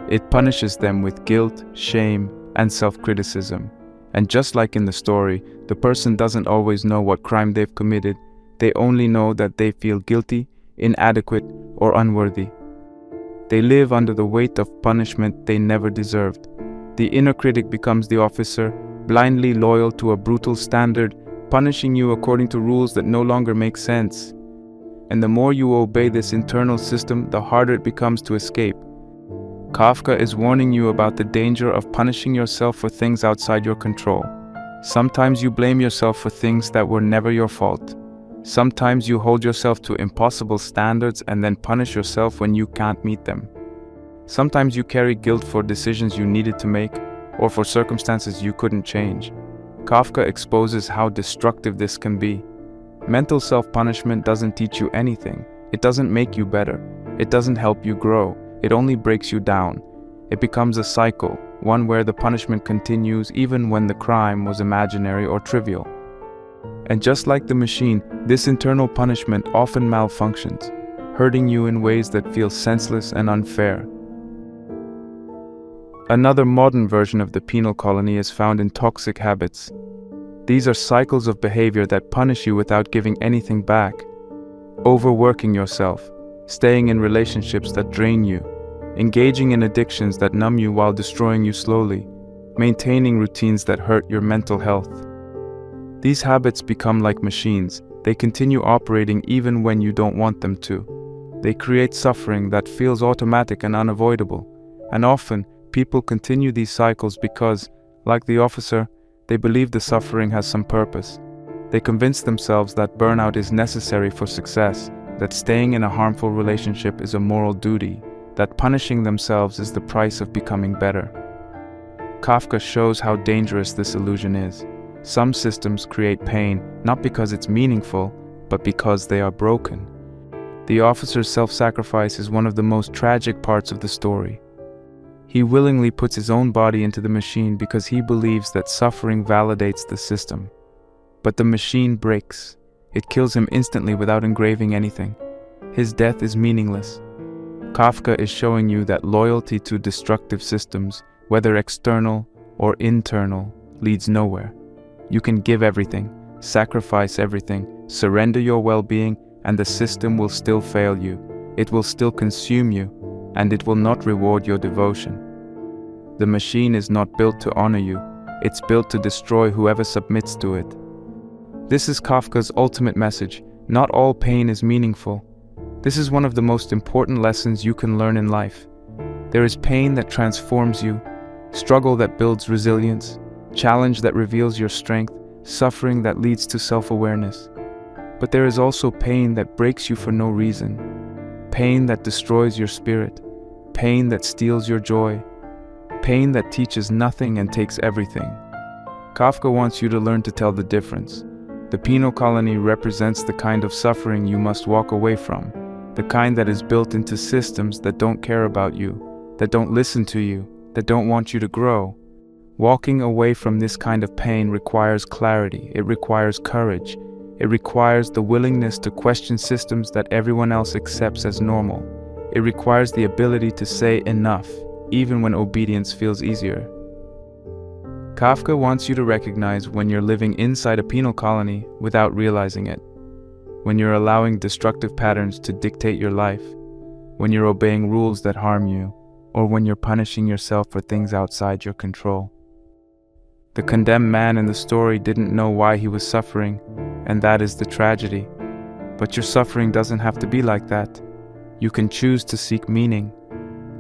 It punishes them with guilt, shame, and self-criticism. And just like in the story, the person doesn't always know what crime they've committed. They only know that they feel guilty, inadequate, or unworthy. They live under the weight of punishment they never deserved. The inner critic becomes the officer, blindly loyal to a brutal standard, punishing you according to rules that no longer make sense. And the more you obey this internal system, the harder it becomes to escape. Kafka is warning you about the danger of punishing yourself for things outside your control. Sometimes you blame yourself for things that were never your fault. Sometimes you hold yourself to impossible standards and then punish yourself when you can't meet them. Sometimes you carry guilt for decisions you needed to make or for circumstances you couldn't change. Kafka exposes how destructive this can be. Mental self-punishment doesn't teach you anything. It doesn't make you better. It doesn't help you grow. It only breaks you down. It becomes a cycle, one where the punishment continues even when the crime was imaginary or trivial. And just like the machine, this internal punishment often malfunctions, hurting you in ways that feel senseless and unfair. Another modern version of the penal colony is found in toxic habits. These are cycles of behavior that punish you without giving anything back. Overworking yourself, staying in relationships that drain you, engaging in addictions that numb you while destroying you slowly, maintaining routines that hurt your mental health. These habits become like machines. They continue operating even when you don't want them to. They create suffering that feels automatic and unavoidable. And often, people continue these cycles because, like the officer, they believe the suffering has some purpose. They convince themselves that burnout is necessary for success, that staying in a harmful relationship is a moral duty, that punishing themselves is the price of becoming better. Kafka shows how dangerous this illusion is. Some systems create pain not because it's meaningful, but because they are broken. The officer's self-sacrifice is one of the most tragic parts of the story. He willingly puts his own body into the machine because he believes that suffering validates the system. But the machine breaks. It kills him instantly without engraving anything. His death is meaningless. Kafka is showing you that loyalty to destructive systems, whether external or internal, leads nowhere. You can give everything, sacrifice everything, surrender your well-being, and the system will still fail you. It will still consume you, and it will not reward your devotion. The machine is not built to honor you. It's built to destroy whoever submits to it. This is Kafka's ultimate message. Not all pain is meaningful. This is one of the most important lessons you can learn in life. There is pain that transforms you, struggle that builds resilience, challenge that reveals your strength, suffering that leads to self-awareness. But there is also pain that breaks you for no reason, pain that destroys your spirit, pain that steals your joy, pain that teaches nothing and takes everything. Kafka wants you to learn to tell the difference. The penal colony represents the kind of suffering you must walk away from, the kind that is built into systems that don't care about you, that don't listen to you, that don't want you to grow. Walking away from this kind of pain requires clarity, it requires courage, it requires the willingness to question systems that everyone else accepts as normal. It requires the ability to say enough, even when obedience feels easier. Kafka wants you to recognize when you're living inside a penal colony without realizing it, when you're allowing destructive patterns to dictate your life, when you're obeying rules that harm you, or when you're punishing yourself for things outside your control. The condemned man in the story didn't know why he was suffering, and that is the tragedy. But your suffering doesn't have to be like that. You can choose to seek meaning.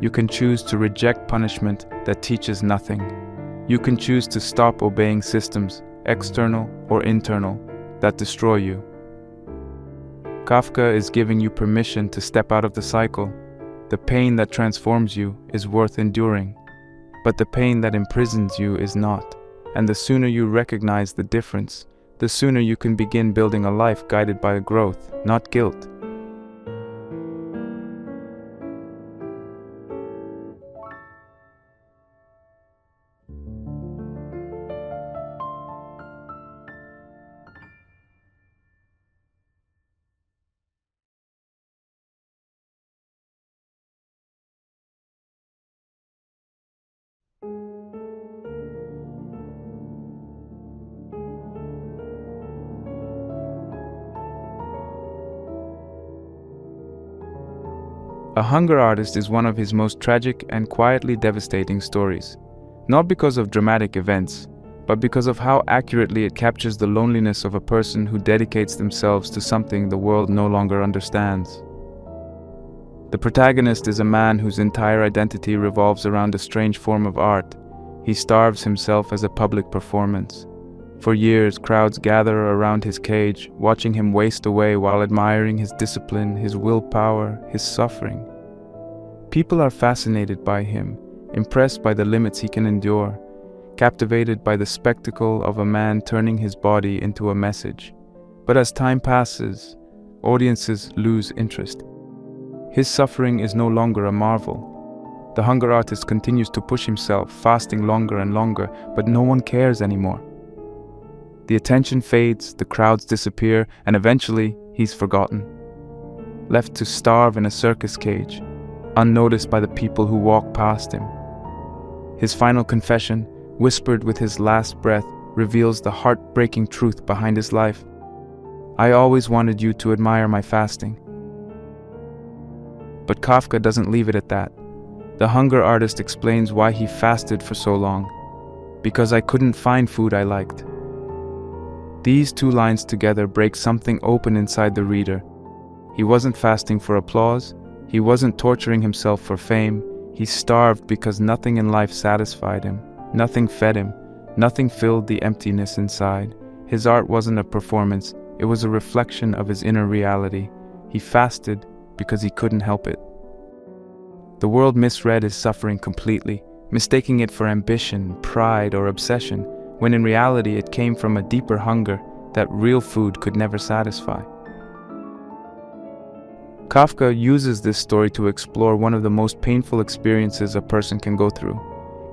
You can choose to reject punishment that teaches nothing. You can choose to stop obeying systems, external or internal, that destroy you. Kafka is giving you permission to step out of the cycle. The pain that transforms you is worth enduring, but the pain that imprisons you is not. And the sooner you recognize the difference, the sooner you can begin building a life guided by growth, not guilt. A Hunger Artist is one of his most tragic and quietly devastating stories, not because of dramatic events, but because of how accurately it captures the loneliness of a person who dedicates themselves to something the world no longer understands. The protagonist is a man whose entire identity revolves around a strange form of art. He starves himself as a public performance. For years, crowds gather around his cage, watching him waste away while admiring his discipline, his willpower, his suffering. People are fascinated by him, impressed by the limits he can endure, captivated by the spectacle of a man turning his body into a message. But as time passes, audiences lose interest. His suffering is no longer a marvel. The Hunger Artist continues to push himself, fasting longer and longer, but no one cares anymore. The attention fades, the crowds disappear, and eventually, he's forgotten. Left to starve in a circus cage, unnoticed by the people who walk past him. His final confession, whispered with his last breath, reveals the heartbreaking truth behind his life. I always wanted you to admire my fasting. But Kafka doesn't leave it at that. The hunger artist explains why he fasted for so long. Because I couldn't find food I liked. These two lines together break something open inside the reader. He wasn't fasting for applause. He wasn't torturing himself for fame. He starved because nothing in life satisfied him. Nothing fed him. Nothing filled the emptiness inside. His art wasn't a performance. It was a reflection of his inner reality. He fasted because he couldn't help it. The world misread his suffering completely, mistaking it for ambition, pride, or obsession, when in reality it came from a deeper hunger that real food could never satisfy. Kafka uses this story to explore one of the most painful experiences a person can go through,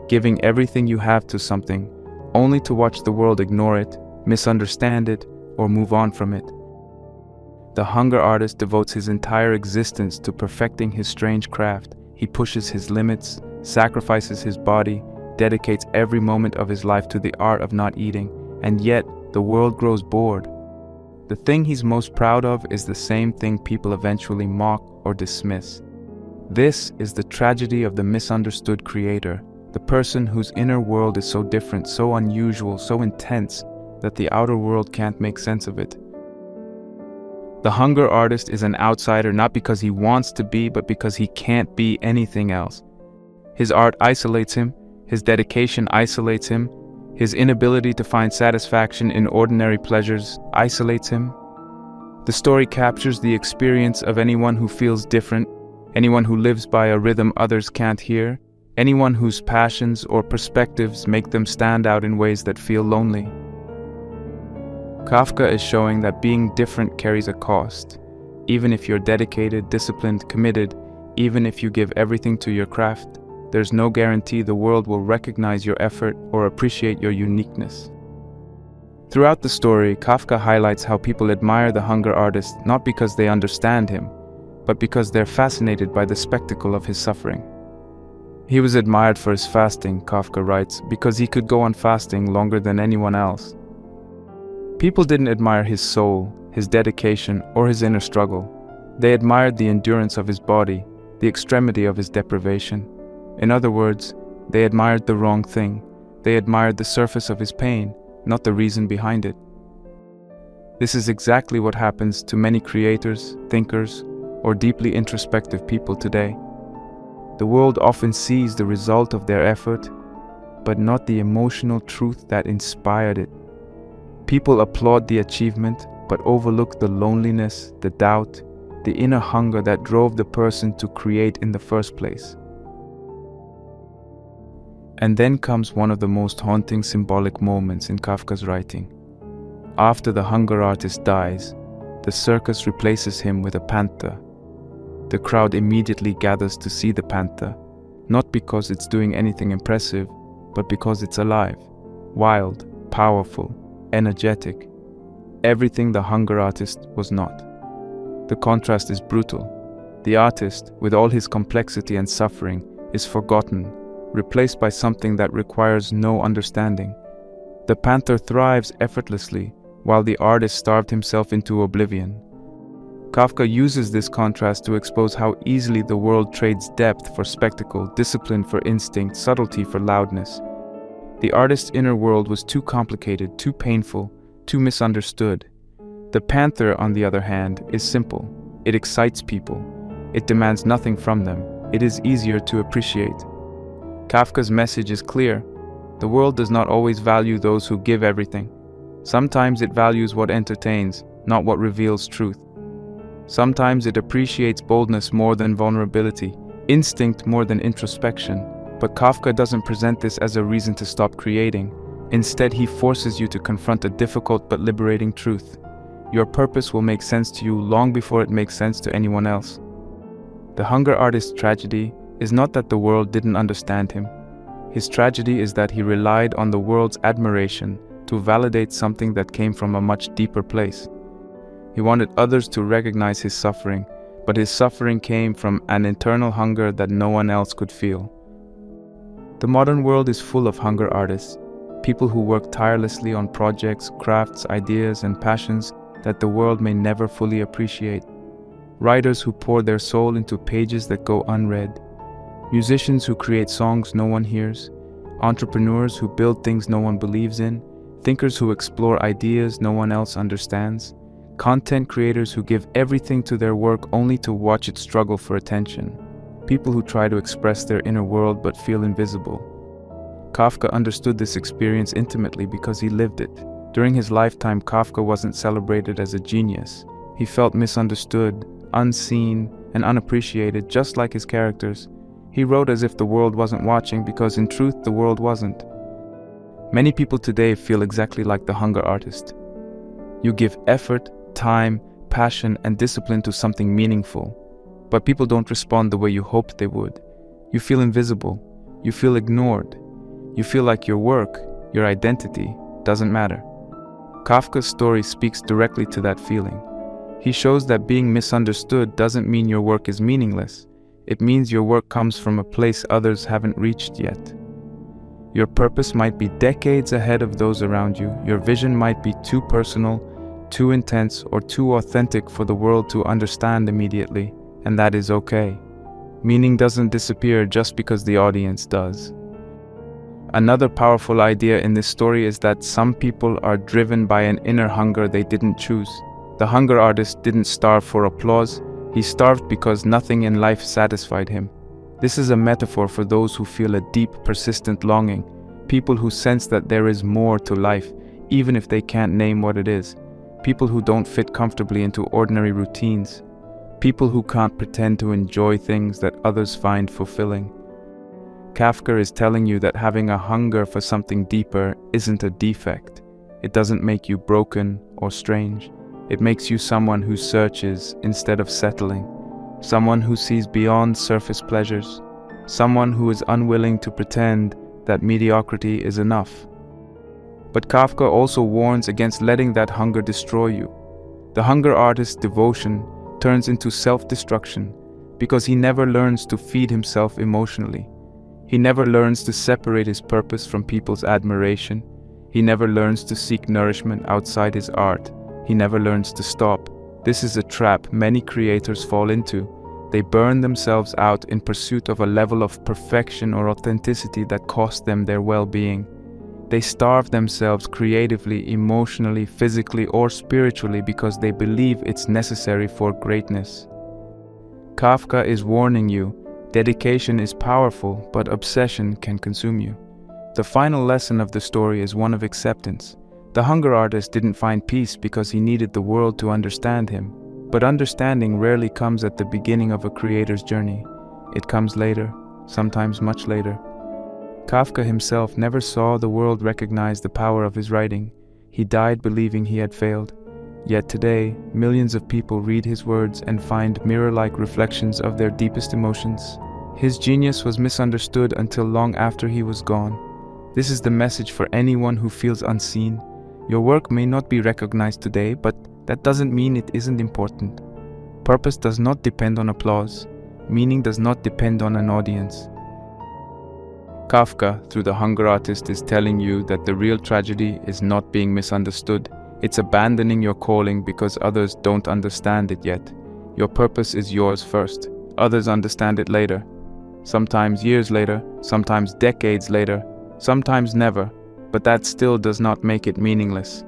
giving everything you have to something, only to watch the world ignore it, misunderstand it, or move on from it. The hunger artist devotes his entire existence to perfecting his strange craft. He pushes his limits, sacrifices his body, dedicates every moment of his life to the art of not eating, and yet the world grows bored. The thing he's most proud of is the same thing people eventually mock or dismiss. This is the tragedy of the misunderstood creator, the person whose inner world is so different, so unusual, so intense, that the outer world can't make sense of it. The hunger artist is an outsider not because he wants to be, but because he can't be anything else. His art isolates him, his dedication isolates him, his inability to find satisfaction in ordinary pleasures isolates him. The story captures the experience of anyone who feels different, anyone who lives by a rhythm others can't hear, anyone whose passions or perspectives make them stand out in ways that feel lonely. Kafka is showing that being different carries a cost. Even if you're dedicated, disciplined, committed, even if you give everything to your craft, there's no guarantee the world will recognize your effort or appreciate your uniqueness. Throughout the story, Kafka highlights how people admire the hunger artist not because they understand him, but because they're fascinated by the spectacle of his suffering. He was admired for his fasting, Kafka writes, because he could go on fasting longer than anyone else. People didn't admire his soul, his dedication, or his inner struggle. They admired the endurance of his body, the extremity of his deprivation. In other words, they admired the wrong thing. They admired the surface of his pain, not the reason behind it. This is exactly what happens to many creators, thinkers, or deeply introspective people today. The world often sees the result of their effort, but not the emotional truth that inspired it. People applaud the achievement, but overlook the loneliness, the doubt, the inner hunger that drove the person to create in the first place. And then comes one of the most haunting symbolic moments in Kafka's writing. After the hunger artist dies, the circus replaces him with a panther. The crowd immediately gathers to see the panther, not because it's doing anything impressive, but because it's alive, wild, powerful, energetic. Everything the hunger artist was not. The contrast is brutal. The artist, with all his complexity and suffering, is forgotten, replaced by something that requires no understanding. The panther thrives effortlessly, while the artist starved himself into oblivion. Kafka uses this contrast to expose how easily the world trades depth for spectacle, discipline for instinct, subtlety for loudness. The artist's inner world was too complicated, too painful, too misunderstood. The panther, on the other hand, is simple. It excites people. It demands nothing from them. It is easier to appreciate. Kafka's message is clear. The world does not always value those who give everything. Sometimes it values what entertains, not what reveals truth. Sometimes it appreciates boldness more than vulnerability, instinct more than introspection. But Kafka doesn't present this as a reason to stop creating. Instead, he forces you to confront a difficult but liberating truth. Your purpose will make sense to you long before it makes sense to anyone else. The hunger artist's tragedy is not that the world didn't understand him. His tragedy is that he relied on the world's admiration to validate something that came from a much deeper place. He wanted others to recognize his suffering, but his suffering came from an internal hunger that no one else could feel. The modern world is full of hunger artists, people who work tirelessly on projects, crafts, ideas, and passions that the world may never fully appreciate. Writers who pour their soul into pages that go unread. Musicians who create songs no one hears. Entrepreneurs who build things no one believes in. Thinkers who explore ideas no one else understands. Content creators who give everything to their work only to watch it struggle for attention. People who try to express their inner world but feel invisible. Kafka understood this experience intimately because he lived it. During his lifetime, Kafka wasn't celebrated as a genius. He felt misunderstood, unseen, and unappreciated, just like his characters. He wrote as if the world wasn't watching because in truth the world wasn't. Many people today feel exactly like the hunger artist. You give effort, time, passion, and discipline to something meaningful, but people don't respond the way you hoped they would. You feel invisible. You feel ignored. You feel like your work, your identity, doesn't matter. Kafka's story speaks directly to that feeling. He shows that being misunderstood doesn't mean your work is meaningless. It means your work comes from a place others haven't reached yet. Your purpose might be decades ahead of those around you. Your vision might be too personal, too intense, or too authentic for the world to understand immediately, and that is okay. Meaning doesn't disappear just because the audience does. Another powerful idea in this story is that some people are driven by an inner hunger they didn't choose. The hunger artist didn't starve for applause. He starved because nothing in life satisfied him. This is a metaphor for those who feel a deep, persistent longing, people who sense that there is more to life, even if they can't name what it is, people who don't fit comfortably into ordinary routines, people who can't pretend to enjoy things that others find fulfilling. Kafka is telling you that having a hunger for something deeper isn't a defect. It doesn't make you broken or strange. It makes you someone who searches instead of settling, someone who sees beyond surface pleasures, someone who is unwilling to pretend that mediocrity is enough. But Kafka also warns against letting that hunger destroy you. The hunger artist's devotion turns into self-destruction because he never learns to feed himself emotionally. He never learns to separate his purpose from people's admiration. He never learns to seek nourishment outside his art. He never learns to stop. This is a trap many creators fall into. They burn themselves out in pursuit of a level of perfection or authenticity that costs them their well-being. They starve themselves creatively, emotionally, physically, or spiritually because they believe it's necessary for greatness. Kafka is warning you. Dedication is powerful, but obsession can consume you. The final lesson of the story is one of acceptance. The hunger artist didn't find peace because he needed the world to understand him, but understanding rarely comes at the beginning of a creator's journey. It comes later, sometimes much later. Kafka himself never saw the world recognize the power of his writing. He died believing he had failed. Yet today, millions of people read his words and find mirror-like reflections of their deepest emotions. His genius was misunderstood until long after he was gone. This is the message for anyone who feels unseen. Your work may not be recognized today, but that doesn't mean it isn't important. Purpose does not depend on applause. Meaning does not depend on an audience. Kafka, through the hunger artist, is telling you that the real tragedy is not being misunderstood. It's abandoning your calling because others don't understand it yet. Your purpose is yours first. Others understand it later. Sometimes years later, sometimes decades later, sometimes never, but that still does not make it meaningless.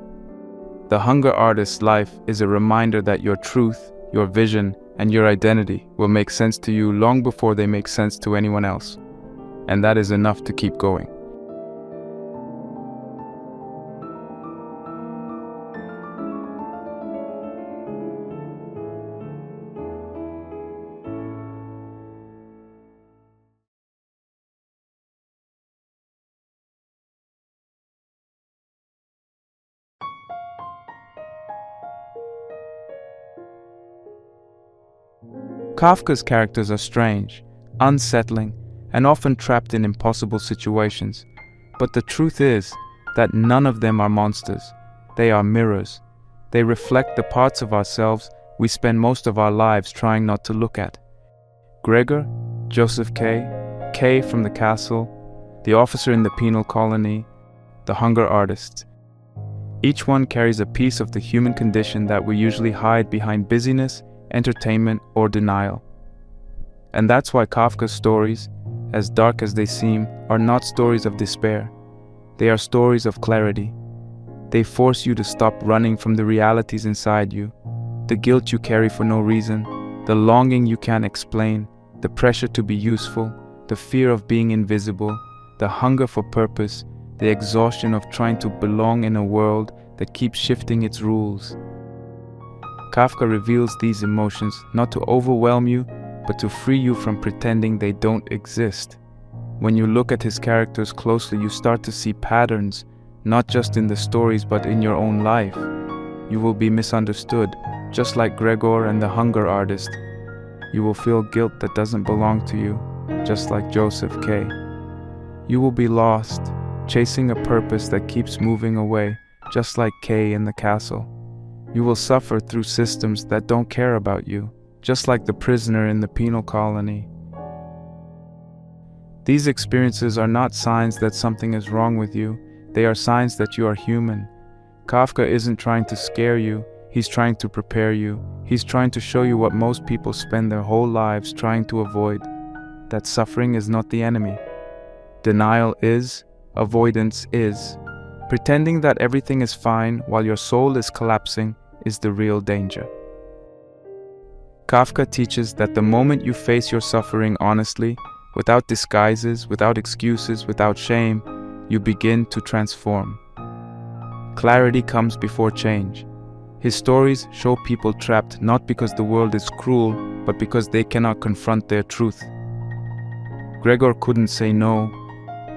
The hunger artist's life is a reminder that your truth, your vision, and your identity will make sense to you long before they make sense to anyone else. And that is enough to keep going. Kafka's characters are strange, unsettling, and often trapped in impossible situations. But the truth is that none of them are monsters. They are mirrors. They reflect the parts of ourselves we spend most of our lives trying not to look at. Gregor, Joseph K. from the castle, the officer in the Penal Colony, the hunger artist. Each one carries a piece of the human condition that we usually hide behind busyness, entertainment, or denial. And that's why Kafka's stories, as dark as they seem, are not stories of despair. They are stories of clarity. They force you to stop running from the realities inside you, the guilt you carry for no reason, the longing you can't explain, the pressure to be useful, the fear of being invisible, the hunger for purpose, the exhaustion of trying to belong in a world that keeps shifting its rules. Kafka reveals these emotions not to overwhelm you, but to free you from pretending they don't exist. When you look at his characters closely, you start to see patterns, not just in the stories but in your own life. You will be misunderstood, just like Gregor and the hunger artist. You will feel guilt that doesn't belong to you, just like Joseph K. You will be lost, chasing a purpose that keeps moving away, just like K in the castle. You will suffer through systems that don't care about you, just like the prisoner in the penal colony. These experiences are not signs that something is wrong with you, they are signs that you are human. Kafka isn't trying to scare you, he's trying to prepare you. He's trying to show you what most people spend their whole lives trying to avoid, that suffering is not the enemy. Denial is, avoidance is. Pretending that everything is fine while your soul is collapsing is the real danger. Kafka teaches that the moment you face your suffering honestly, without disguises, without excuses, without shame, you begin to transform. Clarity comes before change. His stories show people trapped not because the world is cruel, but because they cannot confront their truth. Gregor couldn't say no.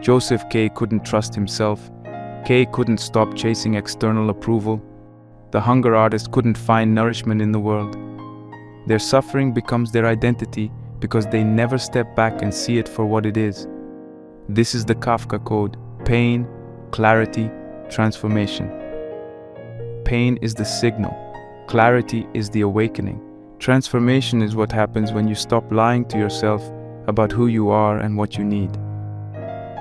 Joseph K. couldn't trust himself. K. couldn't stop chasing external approval. The hunger artist couldn't find nourishment in the world. Their suffering becomes their identity because they never step back and see it for what it is. This is the Kafka code: pain, clarity, transformation. Pain is the signal. Clarity is the awakening. Transformation is what happens when you stop lying to yourself about who you are and what you need.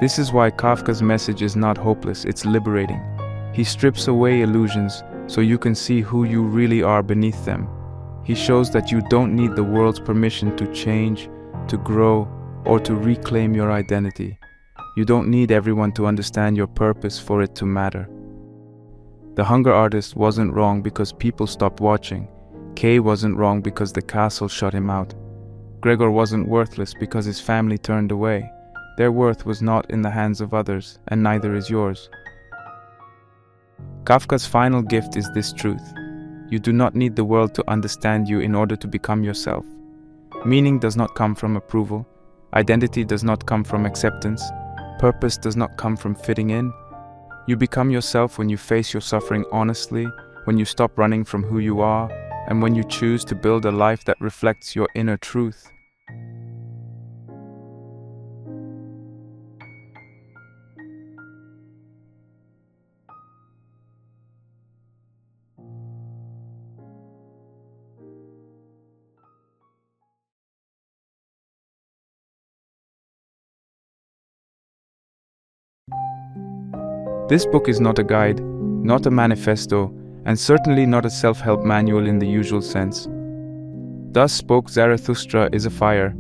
This is why Kafka's message is not hopeless, it's liberating. He strips away illusions so you can see who you really are beneath them. He shows that you don't need the world's permission to change, to grow, or to reclaim your identity. You don't need everyone to understand your purpose for it to matter. The hunger artist wasn't wrong because people stopped watching. Kay wasn't wrong because the castle shut him out. Gregor wasn't worthless because his family turned away. Their worth was not in the hands of others, and neither is yours. Kafka's final gift is this truth: you do not need the world to understand you in order to become yourself. Meaning does not come from approval. Identity does not come from acceptance. Purpose does not come from fitting in. You become yourself when you face your suffering honestly, when you stop running from who you are, and when you choose to build a life that reflects your inner truth. This book is not a guide, not a manifesto, and certainly not a self-help manual in the usual sense. Thus Spoke Zarathustra is a fire.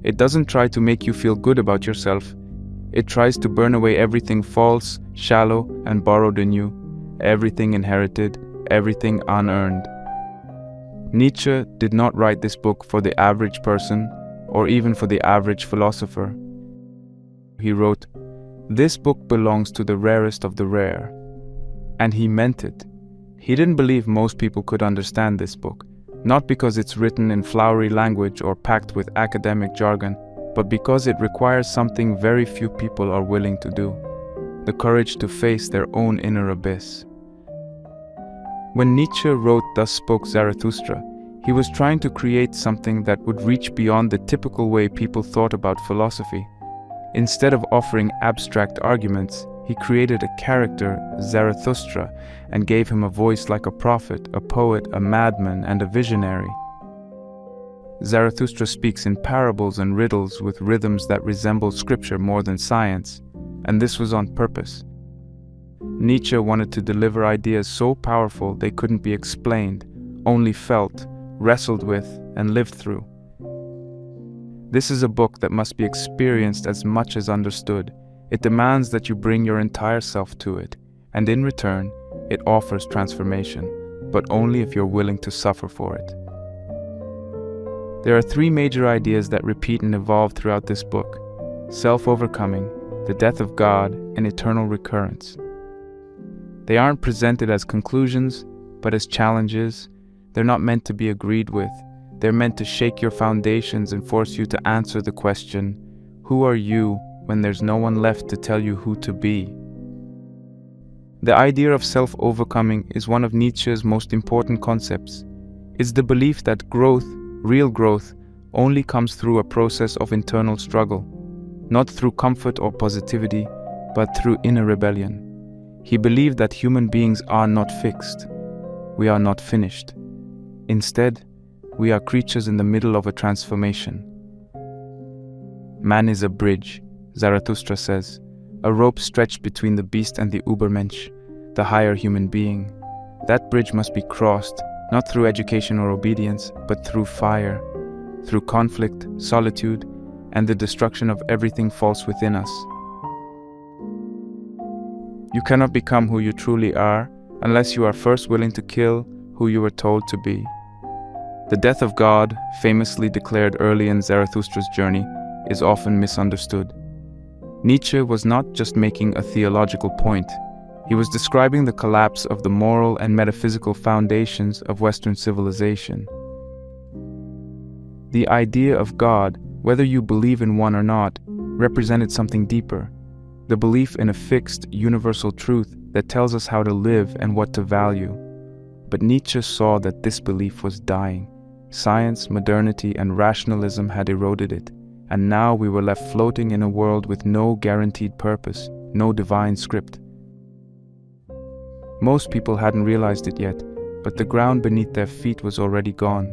It doesn't try to make you feel good about yourself. It tries to burn away everything false, shallow, and borrowed in you, everything inherited, everything unearned. Nietzsche did not write this book for the average person, or even for the average philosopher. He wrote, "This book belongs to the rarest of the rare." And he meant it. He didn't believe most people could understand this book, not because it's written in flowery language or packed with academic jargon, but because it requires something very few people are willing to do: the courage to face their own inner abyss. When Nietzsche wrote Thus Spoke Zarathustra, he was trying to create something that would reach beyond the typical way people thought about philosophy. Instead of offering abstract arguments, he created a character, Zarathustra, and gave him a voice like a prophet, a poet, a madman, and a visionary. Zarathustra speaks in parables and riddles with rhythms that resemble scripture more than science. and this was on purpose. Nietzsche wanted to deliver ideas so powerful they couldn't be explained, only felt, wrestled with, and lived through. This is a book that must be experienced as much as understood. It demands that you bring your entire self to it, and in return, it offers transformation, but only if you're willing to suffer for it. There are three major ideas that repeat and evolve throughout this book: self-overcoming, the death of God, and eternal recurrence. They aren't presented as conclusions, but as challenges. They're not meant to be agreed with. They're meant to shake your foundations and force you to answer the question, who are you when there's no one left to tell you who to be? The idea of self-overcoming is one of Nietzsche's most important concepts. It's the belief that growth, real growth, only comes through a process of internal struggle, not through comfort or positivity, but through inner rebellion. He believed that human beings are not fixed. We are not finished. Instead, we are creatures in the middle of a transformation. Man is a bridge, Zarathustra says, a rope stretched between the beast and the Ubermensch, the higher human being. That bridge must be crossed, not through education or obedience, but through fire, through conflict, solitude, and the destruction of everything false within us. You cannot become who you truly are unless you are first willing to kill who you were told to be. The death of God, famously declared early in Zarathustra's journey, is often misunderstood. Nietzsche was not just making a theological point. He was describing the collapse of the moral and metaphysical foundations of Western civilization. The idea of God, whether you believe in one or not, represented something deeper. The belief in a fixed, universal truth that tells us how to live and what to value. But Nietzsche saw that this belief was dying. Science, modernity, and rationalism had eroded it, and now we were left floating in a world with no guaranteed purpose, no divine script. Most people hadn't realized it yet, but the ground beneath their feet was already gone.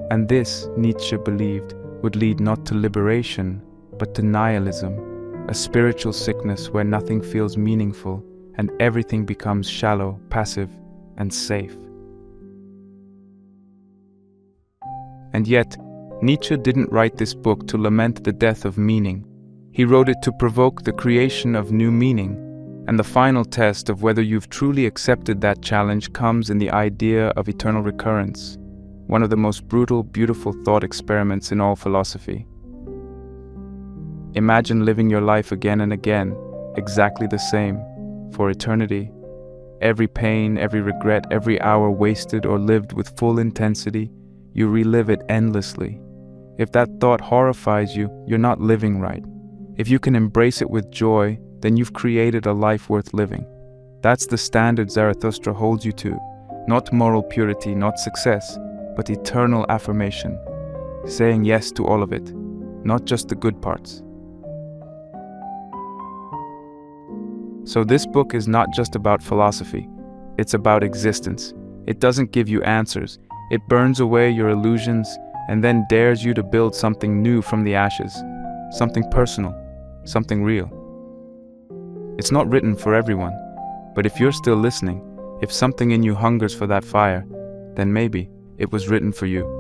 And this, Nietzsche believed, would lead not to liberation, but to nihilism, a spiritual sickness where nothing feels meaningful and everything becomes shallow, passive, and safe. And yet, Nietzsche didn't write this book to lament the death of meaning. He wrote it to provoke the creation of new meaning, and the final test of whether you've truly accepted that challenge comes in the idea of eternal recurrence, one of the most brutal, beautiful thought experiments in all philosophy. Imagine living your life again and again, exactly the same, for eternity. Every pain, every regret, every hour wasted or lived with full intensity, you relive it endlessly. If that thought horrifies you, you're not living right. If you can embrace it with joy, then you've created a life worth living. That's the standard Zarathustra holds you to. Not moral purity, not success, but eternal affirmation. Saying yes to all of it, not just the good parts. So this book is not just about philosophy, it's about existence. It doesn't give you answers, it burns away your illusions and then dares you to build something new from the ashes, something personal, something real. It's not written for everyone, but if you're still listening, if something in you hungers for that fire, then maybe it was written for you.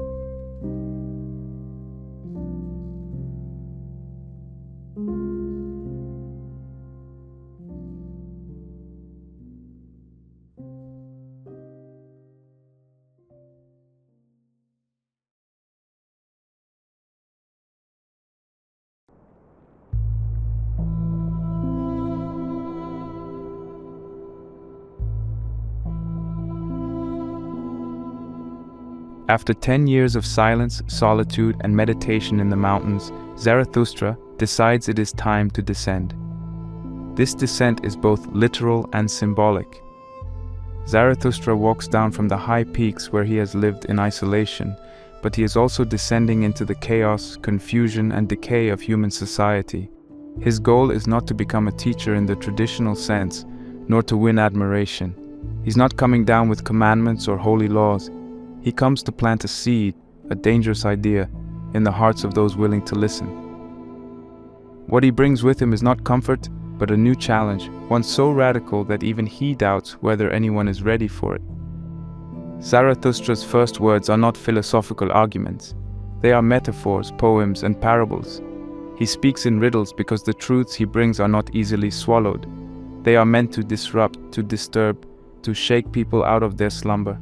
After 10 years of silence, solitude, and meditation in the mountains, Zarathustra decides it is time to descend. This descent is both literal and symbolic. Zarathustra walks down from the high peaks where he has lived in isolation, but he is also descending into the chaos, confusion, and decay of human society. His goal is not to become a teacher in the traditional sense, nor to win admiration. He's not coming down with commandments or holy laws. He comes to plant a seed, a dangerous idea, in the hearts of those willing to listen. What he brings with him is not comfort, but a new challenge, one so radical that even he doubts whether anyone is ready for it. Zarathustra's first words are not philosophical arguments. They are metaphors, poems, and parables. He speaks in riddles because the truths he brings are not easily swallowed. They are meant to disrupt, to disturb, to shake people out of their slumber.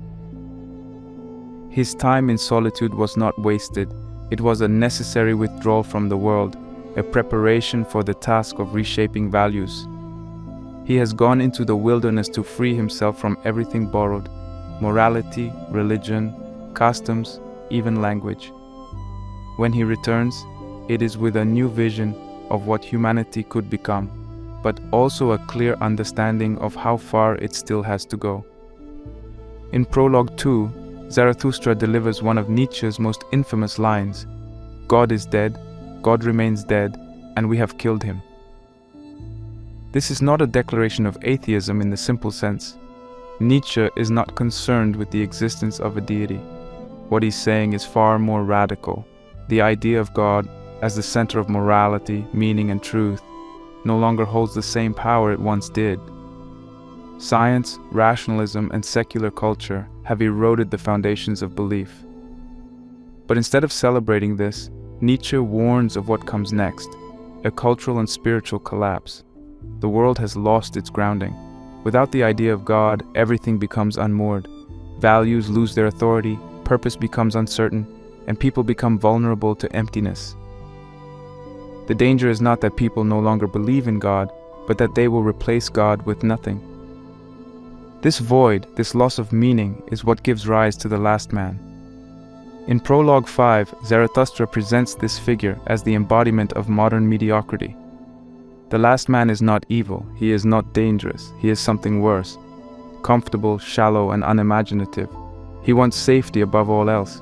His time in solitude was not wasted. It was a necessary withdrawal from the world, a preparation for the task of reshaping values. He has gone into the wilderness to free himself from everything borrowed: morality, religion, customs, even language. When he returns, it is with a new vision of what humanity could become, but also a clear understanding of how far it still has to go. In Prologue 2, Zarathustra delivers one of Nietzsche's most infamous lines: "God is dead, God remains dead, and we have killed him." This is not a declaration of atheism in the simple sense. Nietzsche is not concerned with the existence of a deity. What he's saying is far more radical. The idea of God as the center of morality, meaning, and truth no longer holds the same power it once did. Science, rationalism, and secular culture have eroded the foundations of belief. But instead of celebrating this, Nietzsche warns of what comes next: a cultural and spiritual collapse. The world has lost its grounding. Without the idea of God, everything becomes unmoored. Values lose their authority, purpose becomes uncertain, and people become vulnerable to emptiness. The danger is not that people no longer believe in God, but that they will replace God with nothing. This void, this loss of meaning, is what gives rise to the last man. In Prologue 5, Zarathustra presents this figure as the embodiment of modern mediocrity. The last man is not evil, he is not dangerous, he is something worse: comfortable, shallow, and unimaginative. He wants safety above all else.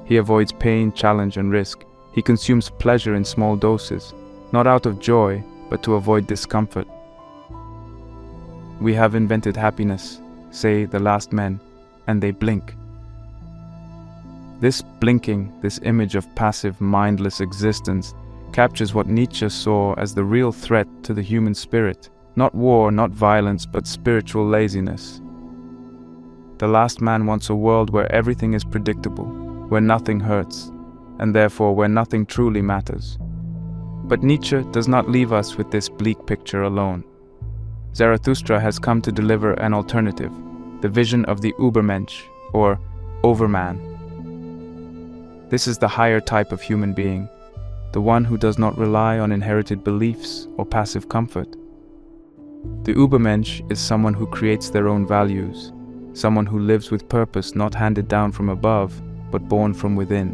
He avoids pain, challenge, and risk. He consumes pleasure in small doses, not out of joy, but to avoid discomfort. "We have invented happiness," say the last men, and they blink. This blinking, this image of passive, mindless existence, captures what Nietzsche saw as the real threat to the human spirit. Not war, not violence, but spiritual laziness. The last man wants a world where everything is predictable, where nothing hurts, and therefore where nothing truly matters. But Nietzsche does not leave us with this bleak picture alone. Zarathustra has come to deliver an alternative, the vision of the Ubermensch, or overman. This is the higher type of human being, the one who does not rely on inherited beliefs or passive comfort. The Ubermensch is someone who creates their own values, someone who lives with purpose not handed down from above, but born from within.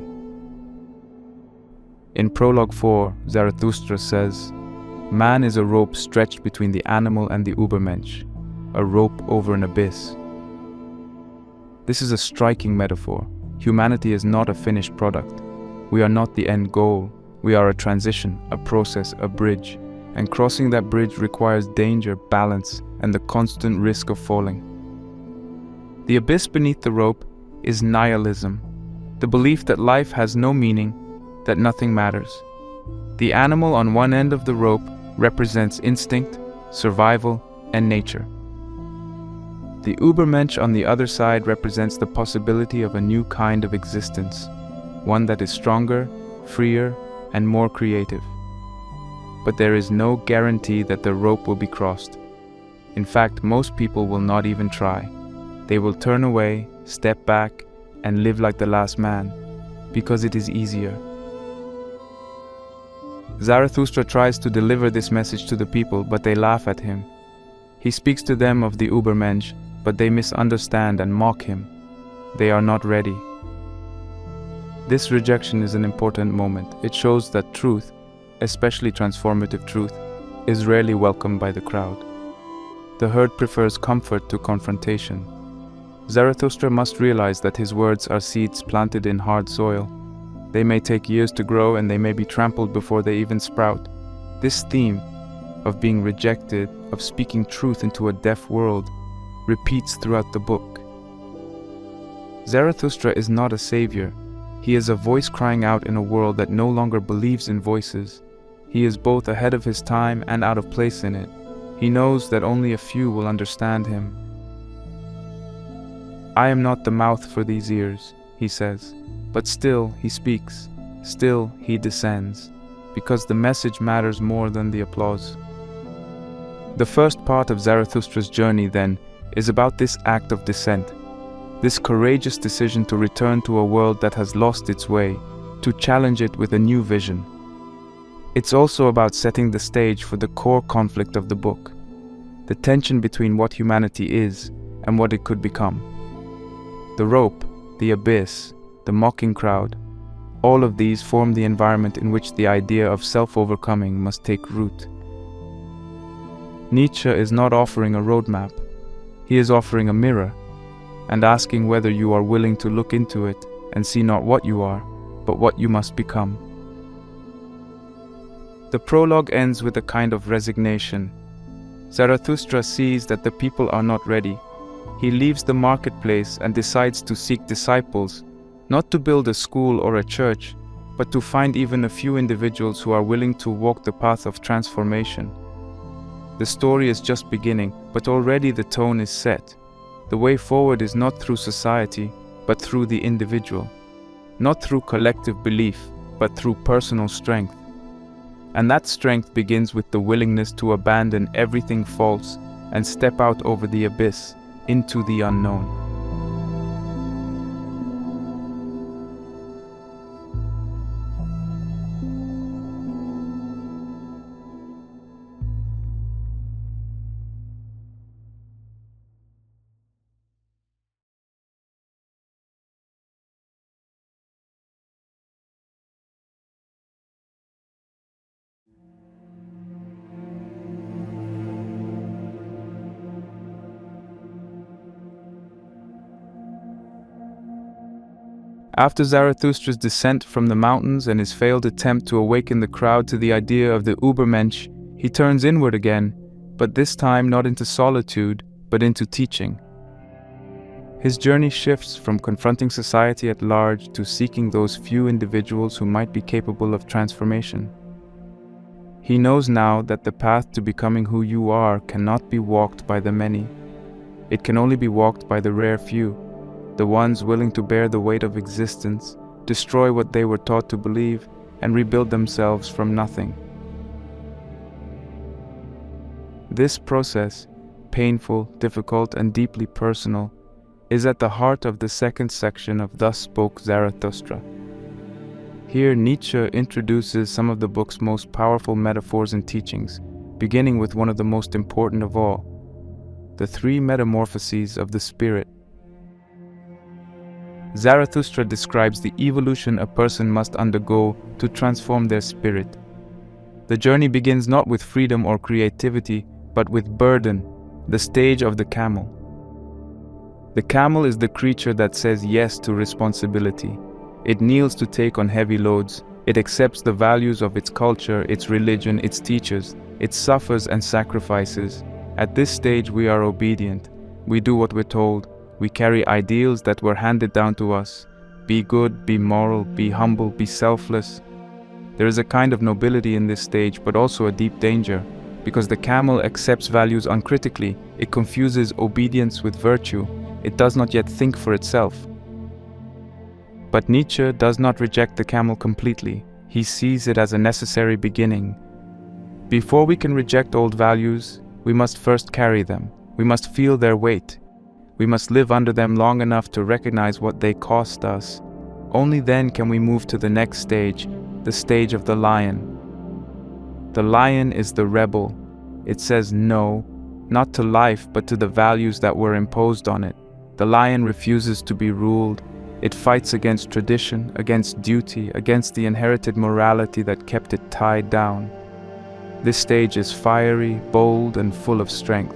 In Prologue 4, Zarathustra says, "Man is a rope stretched between the animal and the Ubermensch, a rope over an abyss." This is a striking metaphor. Humanity is not a finished product. We are not the end goal. We are a transition, a process, a bridge, and crossing that bridge requires danger, balance, and the constant risk of falling. The abyss beneath the rope is nihilism, the belief that life has no meaning, that nothing matters. The animal on one end of the rope represents instinct, survival, and nature. The Ubermensch on the other side represents the possibility of a new kind of existence, one that is stronger, freer, and more creative. But there is no guarantee that the rope will be crossed. In fact, most people will not even try. They will turn away, step back, and live like the last man, because it is easier. Zarathustra tries to deliver this message to the people, but they laugh at him. He speaks to them of the Ubermensch, but they misunderstand and mock him. They are not ready. This rejection is an important moment. It shows that truth, especially transformative truth, is rarely welcomed by the crowd. The herd prefers comfort to confrontation. Zarathustra must realize that his words are seeds planted in hard soil. They may take years to grow and they may be trampled before they even sprout. This theme of being rejected, of speaking truth into a deaf world, repeats throughout the book. Zarathustra is not a savior. He is a voice crying out in a world that no longer believes in voices. He is both ahead of his time and out of place in it. He knows that only a few will understand him. "I am not the mouth for these ears," he says, but still he speaks, still he descends, because the message matters more than the applause. The first part of Zarathustra's journey, then, is about this act of descent, this courageous decision to return to a world that has lost its way, to challenge it with a new vision. It's also about setting the stage for the core conflict of the book, the tension between what humanity is and what it could become. The rope, the abyss, the mocking crowd, all of these form the environment in which the idea of self-overcoming must take root. Nietzsche is not offering a roadmap. He is offering a mirror, and asking whether you are willing to look into it and see not what you are, but what you must become. The prologue ends with a kind of resignation. Zarathustra sees that the people are not ready. He leaves the marketplace and decides to seek disciples, not to build a school or a church, but to find even a few individuals who are willing to walk the path of transformation. The story is just beginning, but already the tone is set. The way forward is not through society, but through the individual. Not through collective belief, but through personal strength. And that strength begins with the willingness to abandon everything false and step out over the abyss, into the unknown. After Zarathustra's descent from the mountains and his failed attempt to awaken the crowd to the idea of the Ubermensch, he turns inward again, but this time not into solitude, but into teaching. His journey shifts from confronting society at large to seeking those few individuals who might be capable of transformation. He knows now that the path to becoming who you are cannot be walked by the many. It can only be walked by the rare few, the ones willing to bear the weight of existence, destroy what they were taught to believe, and rebuild themselves from nothing. This process, painful, difficult, and deeply personal, is at the heart of the second section of Thus Spoke Zarathustra. Here Nietzsche introduces some of the book's most powerful metaphors and teachings, beginning with one of the most important of all, the three metamorphoses of the spirit. Zarathustra describes the evolution a person must undergo to transform their spirit. The journey begins not with freedom or creativity, but with burden, the stage of the camel. The camel is the creature that says yes to responsibility. It kneels to take on heavy loads. It accepts the values of its culture, its religion, its teachers. It suffers and sacrifices. At this stage we are obedient. We do what we're told. We carry ideals that were handed down to us. Be good, be moral, be humble, be selfless. There is a kind of nobility in this stage, but also a deep danger, because the camel accepts values uncritically. It confuses obedience with virtue. It does not yet think for itself. But Nietzsche does not reject the camel completely. He sees it as a necessary beginning. Before we can reject old values, we must first carry them. We must feel their weight. We must live under them long enough to recognize what they cost us. Only then can we move to the next stage, the stage of the lion. The lion is the rebel. It says no, not to life, but to the values that were imposed on it. The lion refuses to be ruled. It fights against tradition, against duty, against the inherited morality that kept it tied down. This stage is fiery, bold, and full of strength.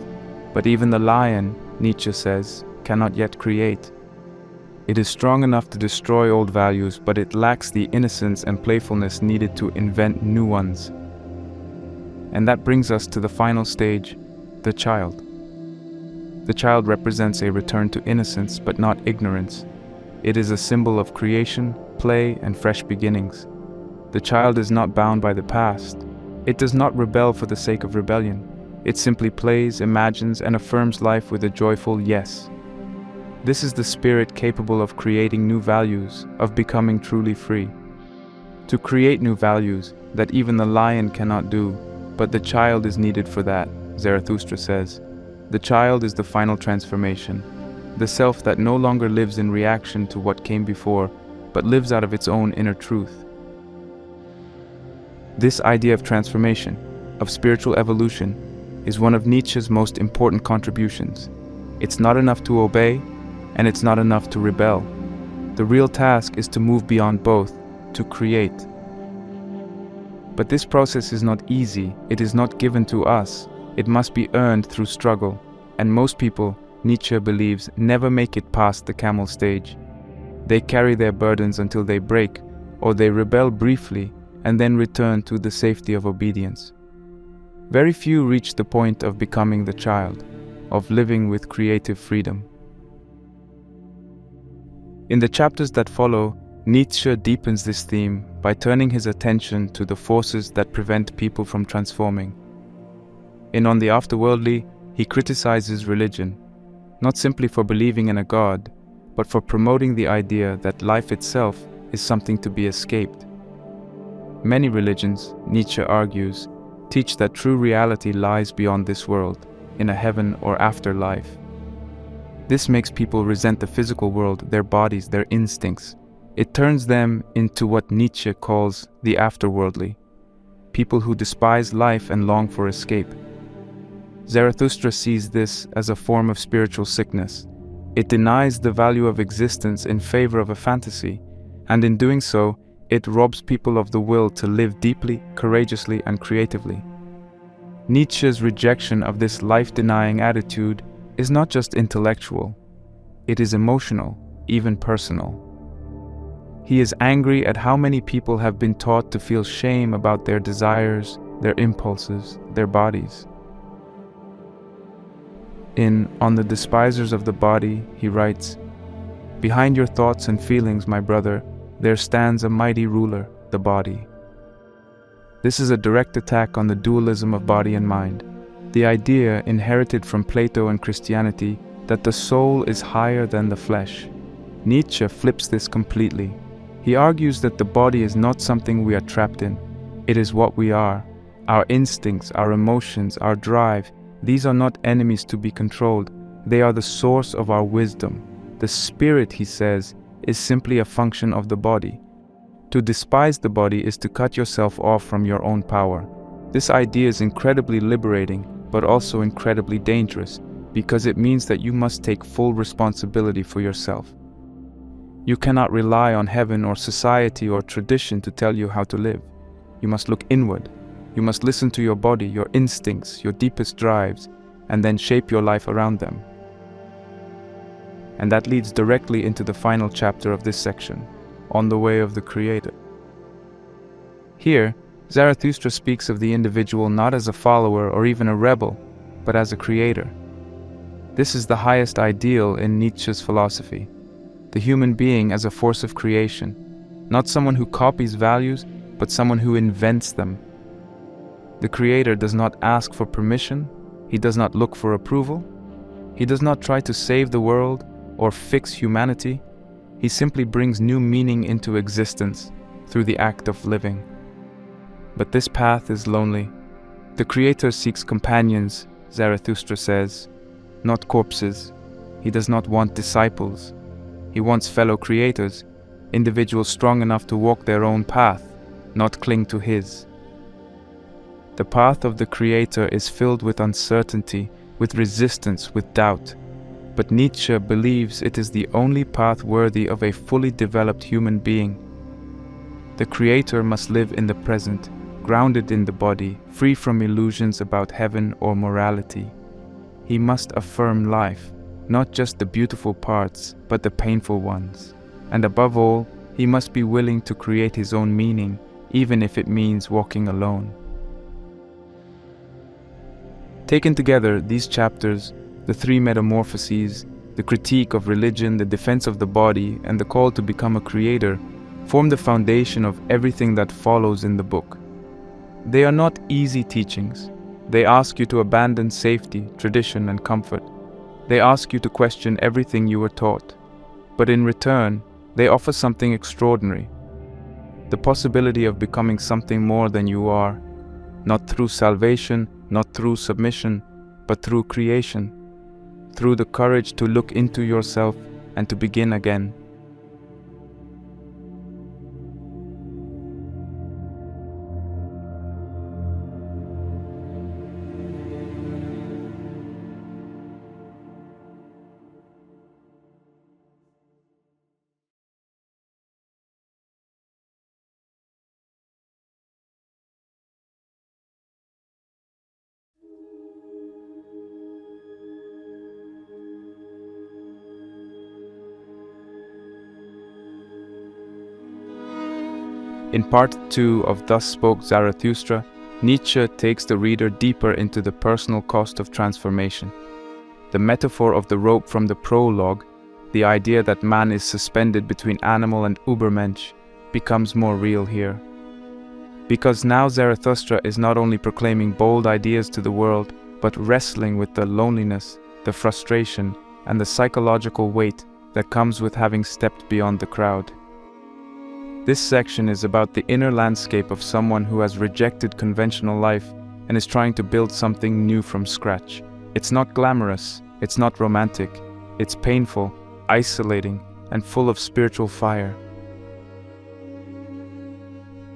But even the lion, Nietzsche says, cannot yet create. It is strong enough to destroy old values, but it lacks the innocence and playfulness needed to invent new ones. And that brings us to the final stage, the child. The child represents a return to innocence, but not ignorance. It is a symbol of creation, play, and fresh beginnings. The child is not bound by the past. It does not rebel for the sake of rebellion. It simply plays, imagines, and affirms life with a joyful yes. This is the spirit capable of creating new values, of becoming truly free. To create new values that even the lion cannot do, but the child is needed for that, Zarathustra says. The child is the final transformation, the self that no longer lives in reaction to what came before, but lives out of its own inner truth. This idea of transformation, of spiritual evolution, is one of Nietzsche's most important contributions. It's not enough to obey, and it's not enough to rebel. The real task is to move beyond both, to create. But this process is not easy, it is not given to us, it must be earned through struggle, and most people, Nietzsche believes, never make it past the camel stage. They carry their burdens until they break, or they rebel briefly, and then return to the safety of obedience. Very few reach the point of becoming the child, of living with creative freedom. In the chapters that follow, Nietzsche deepens this theme by turning his attention to the forces that prevent people from transforming. In On the Afterworldly, he criticizes religion, not simply for believing in a god, but for promoting the idea that life itself is something to be escaped. Many religions, Nietzsche argues, teach that true reality lies beyond this world, in a heaven or afterlife. This makes people resent the physical world, their bodies, their instincts. It turns them into what Nietzsche calls the afterworldly, people who despise life and long for escape. Zarathustra sees this as a form of spiritual sickness. It denies the value of existence in favor of a fantasy, and in doing so, it robs people of the will to live deeply, courageously, and creatively. Nietzsche's rejection of this life-denying attitude is not just intellectual, it is emotional, even personal. He is angry at how many people have been taught to feel shame about their desires, their impulses, their bodies. In On the Despisers of the Body, he writes, "Behind your thoughts and feelings, my brother, there stands a mighty ruler, the body." This is a direct attack on the dualism of body and mind, the idea inherited from Plato and Christianity that the soul is higher than the flesh. Nietzsche flips this completely. He argues that the body is not something we are trapped in. It is what we are. Our instincts, our emotions, our drive, these are not enemies to be controlled. They are the source of our wisdom. The spirit, he says, is simply a function of the body. To despise the body is to cut yourself off from your own power. This idea is incredibly liberating, but also incredibly dangerous, because it means that you must take full responsibility for yourself. You cannot rely on heaven or society or tradition to tell you how to live. You must look inward. You must listen to your body, your instincts, your deepest drives, and then shape your life around them. And that leads directly into the final chapter of this section, On the Way of the Creator. Here, Zarathustra speaks of the individual not as a follower or even a rebel, but as a creator. This is the highest ideal in Nietzsche's philosophy, the human being as a force of creation, not someone who copies values, but someone who invents them. The creator does not ask for permission, he does not look for approval, he does not try to save the world or fix humanity, he simply brings new meaning into existence through the act of living. But this path is lonely. The creator seeks companions, Zarathustra says, not corpses. He does not want disciples. He wants fellow creators, individuals strong enough to walk their own path, not cling to his. The path of the creator is filled with uncertainty, with resistance, with doubt. But Nietzsche believes it is the only path worthy of a fully developed human being. The creator must live in the present, grounded in the body, free from illusions about heaven or morality. He must affirm life, not just the beautiful parts, but the painful ones. And above all, he must be willing to create his own meaning, even if it means walking alone. Taken together, these chapters, the three metamorphoses, the critique of religion, the defense of the body, and the call to become a creator, form the foundation of everything that follows in the book. They are not easy teachings. They ask you to abandon safety, tradition, and comfort. They ask you to question everything you were taught. But in return, they offer something extraordinary. The possibility of becoming something more than you are, not through salvation, not through submission, but through creation, through the courage to look into yourself and to begin again. In part 2 of Thus Spoke Zarathustra, Nietzsche takes the reader deeper into the personal cost of transformation. The metaphor of the rope from the prologue, the idea that man is suspended between animal and Ubermensch, becomes more real here. Because now Zarathustra is not only proclaiming bold ideas to the world, but wrestling with the loneliness, the frustration, and the psychological weight that comes with having stepped beyond the crowd. This section is about the inner landscape of someone who has rejected conventional life and is trying to build something new from scratch. It's not glamorous, it's not romantic, it's painful, isolating, and full of spiritual fire.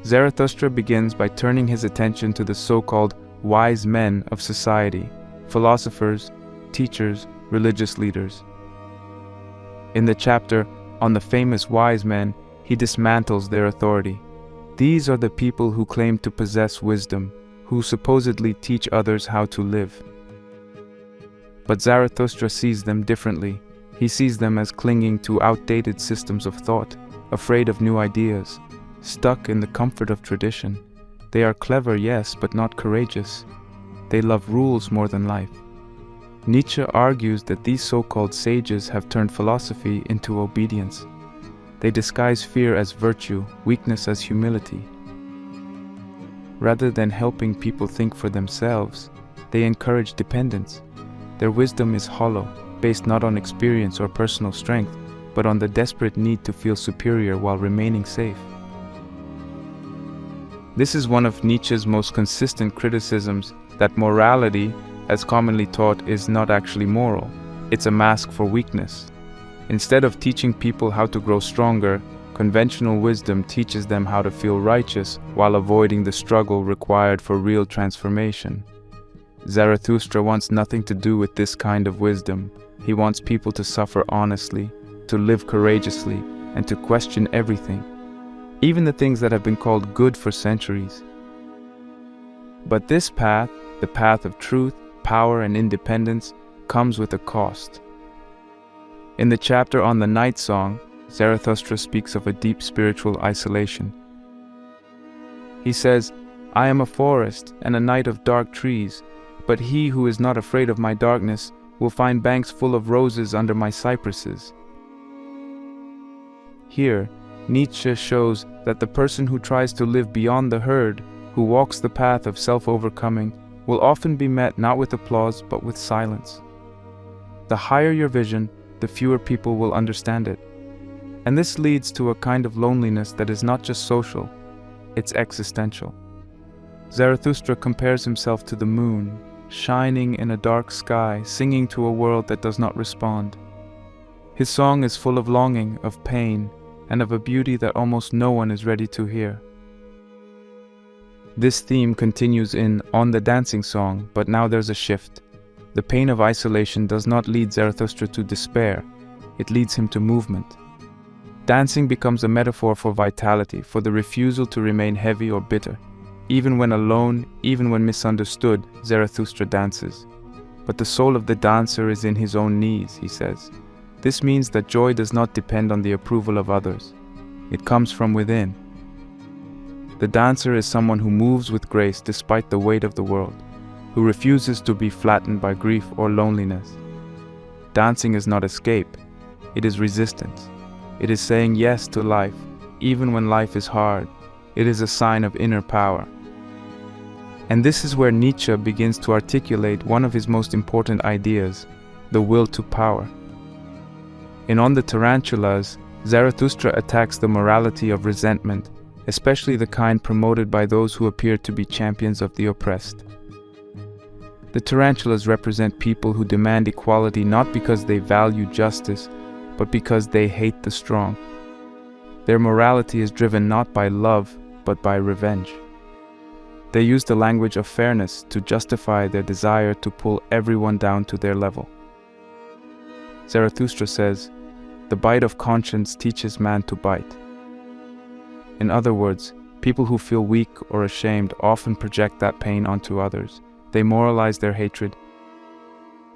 Zarathustra begins by turning his attention to the so-called wise men of society, philosophers, teachers, religious leaders. In the chapter on the famous wise men, he dismantles their authority. These are the people who claim to possess wisdom, who supposedly teach others how to live. But Zarathustra sees them differently. He sees them as clinging to outdated systems of thought, afraid of new ideas, stuck in the comfort of tradition. They are clever, yes, but not courageous. They love rules more than life. Nietzsche argues that these so-called sages have turned philosophy into obedience. They disguise fear as virtue, weakness as humility. Rather than helping people think for themselves, they encourage dependence. Their wisdom is hollow, based not on experience or personal strength, but on the desperate need to feel superior while remaining safe. This is one of Nietzsche's most consistent criticisms, that morality, as commonly taught, is not actually moral. It's a mask for weakness. Instead of teaching people how to grow stronger, conventional wisdom teaches them how to feel righteous while avoiding the struggle required for real transformation. Zarathustra wants nothing to do with this kind of wisdom. He wants people to suffer honestly, to live courageously, and to question everything, even the things that have been called good for centuries. But this path, the path of truth, power, and independence, comes with a cost. In the chapter on the Night Song, Zarathustra speaks of a deep spiritual isolation. He says, "I am a forest and a night of dark trees, but he who is not afraid of my darkness will find banks full of roses under my cypresses." Here, Nietzsche shows that the person who tries to live beyond the herd, who walks the path of self-overcoming, will often be met not with applause but with silence. The higher your vision, the fewer people will understand it. And this leads to a kind of loneliness that is not just social, it's existential. Zarathustra compares himself to the moon, shining in a dark sky, singing to a world that does not respond. His song is full of longing, of pain, and of a beauty that almost no one is ready to hear. This theme continues in On the Dancing Song, but now there's a shift. The pain of isolation does not lead Zarathustra to despair, it leads him to movement. Dancing becomes a metaphor for vitality, for the refusal to remain heavy or bitter. Even when alone, even when misunderstood, Zarathustra dances. But the soul of the dancer is in his own knees, he says. This means that joy does not depend on the approval of others. It comes from within. The dancer is someone who moves with grace despite the weight of the world, who refuses to be flattened by grief or loneliness. Dancing is not escape, it is resistance. It is saying yes to life, even when life is hard. It is a sign of inner power. And this is where Nietzsche begins to articulate one of his most important ideas, the will to power. In On the Tarantulas, Zarathustra attacks the morality of resentment, especially the kind promoted by those who appear to be champions of the oppressed. The tarantulas represent people who demand equality not because they value justice, but because they hate the strong. Their morality is driven not by love, but by revenge. They use the language of fairness to justify their desire to pull everyone down to their level. Zarathustra says, "The bite of conscience teaches man to bite." In other words, people who feel weak or ashamed often project that pain onto others. They moralize their hatred.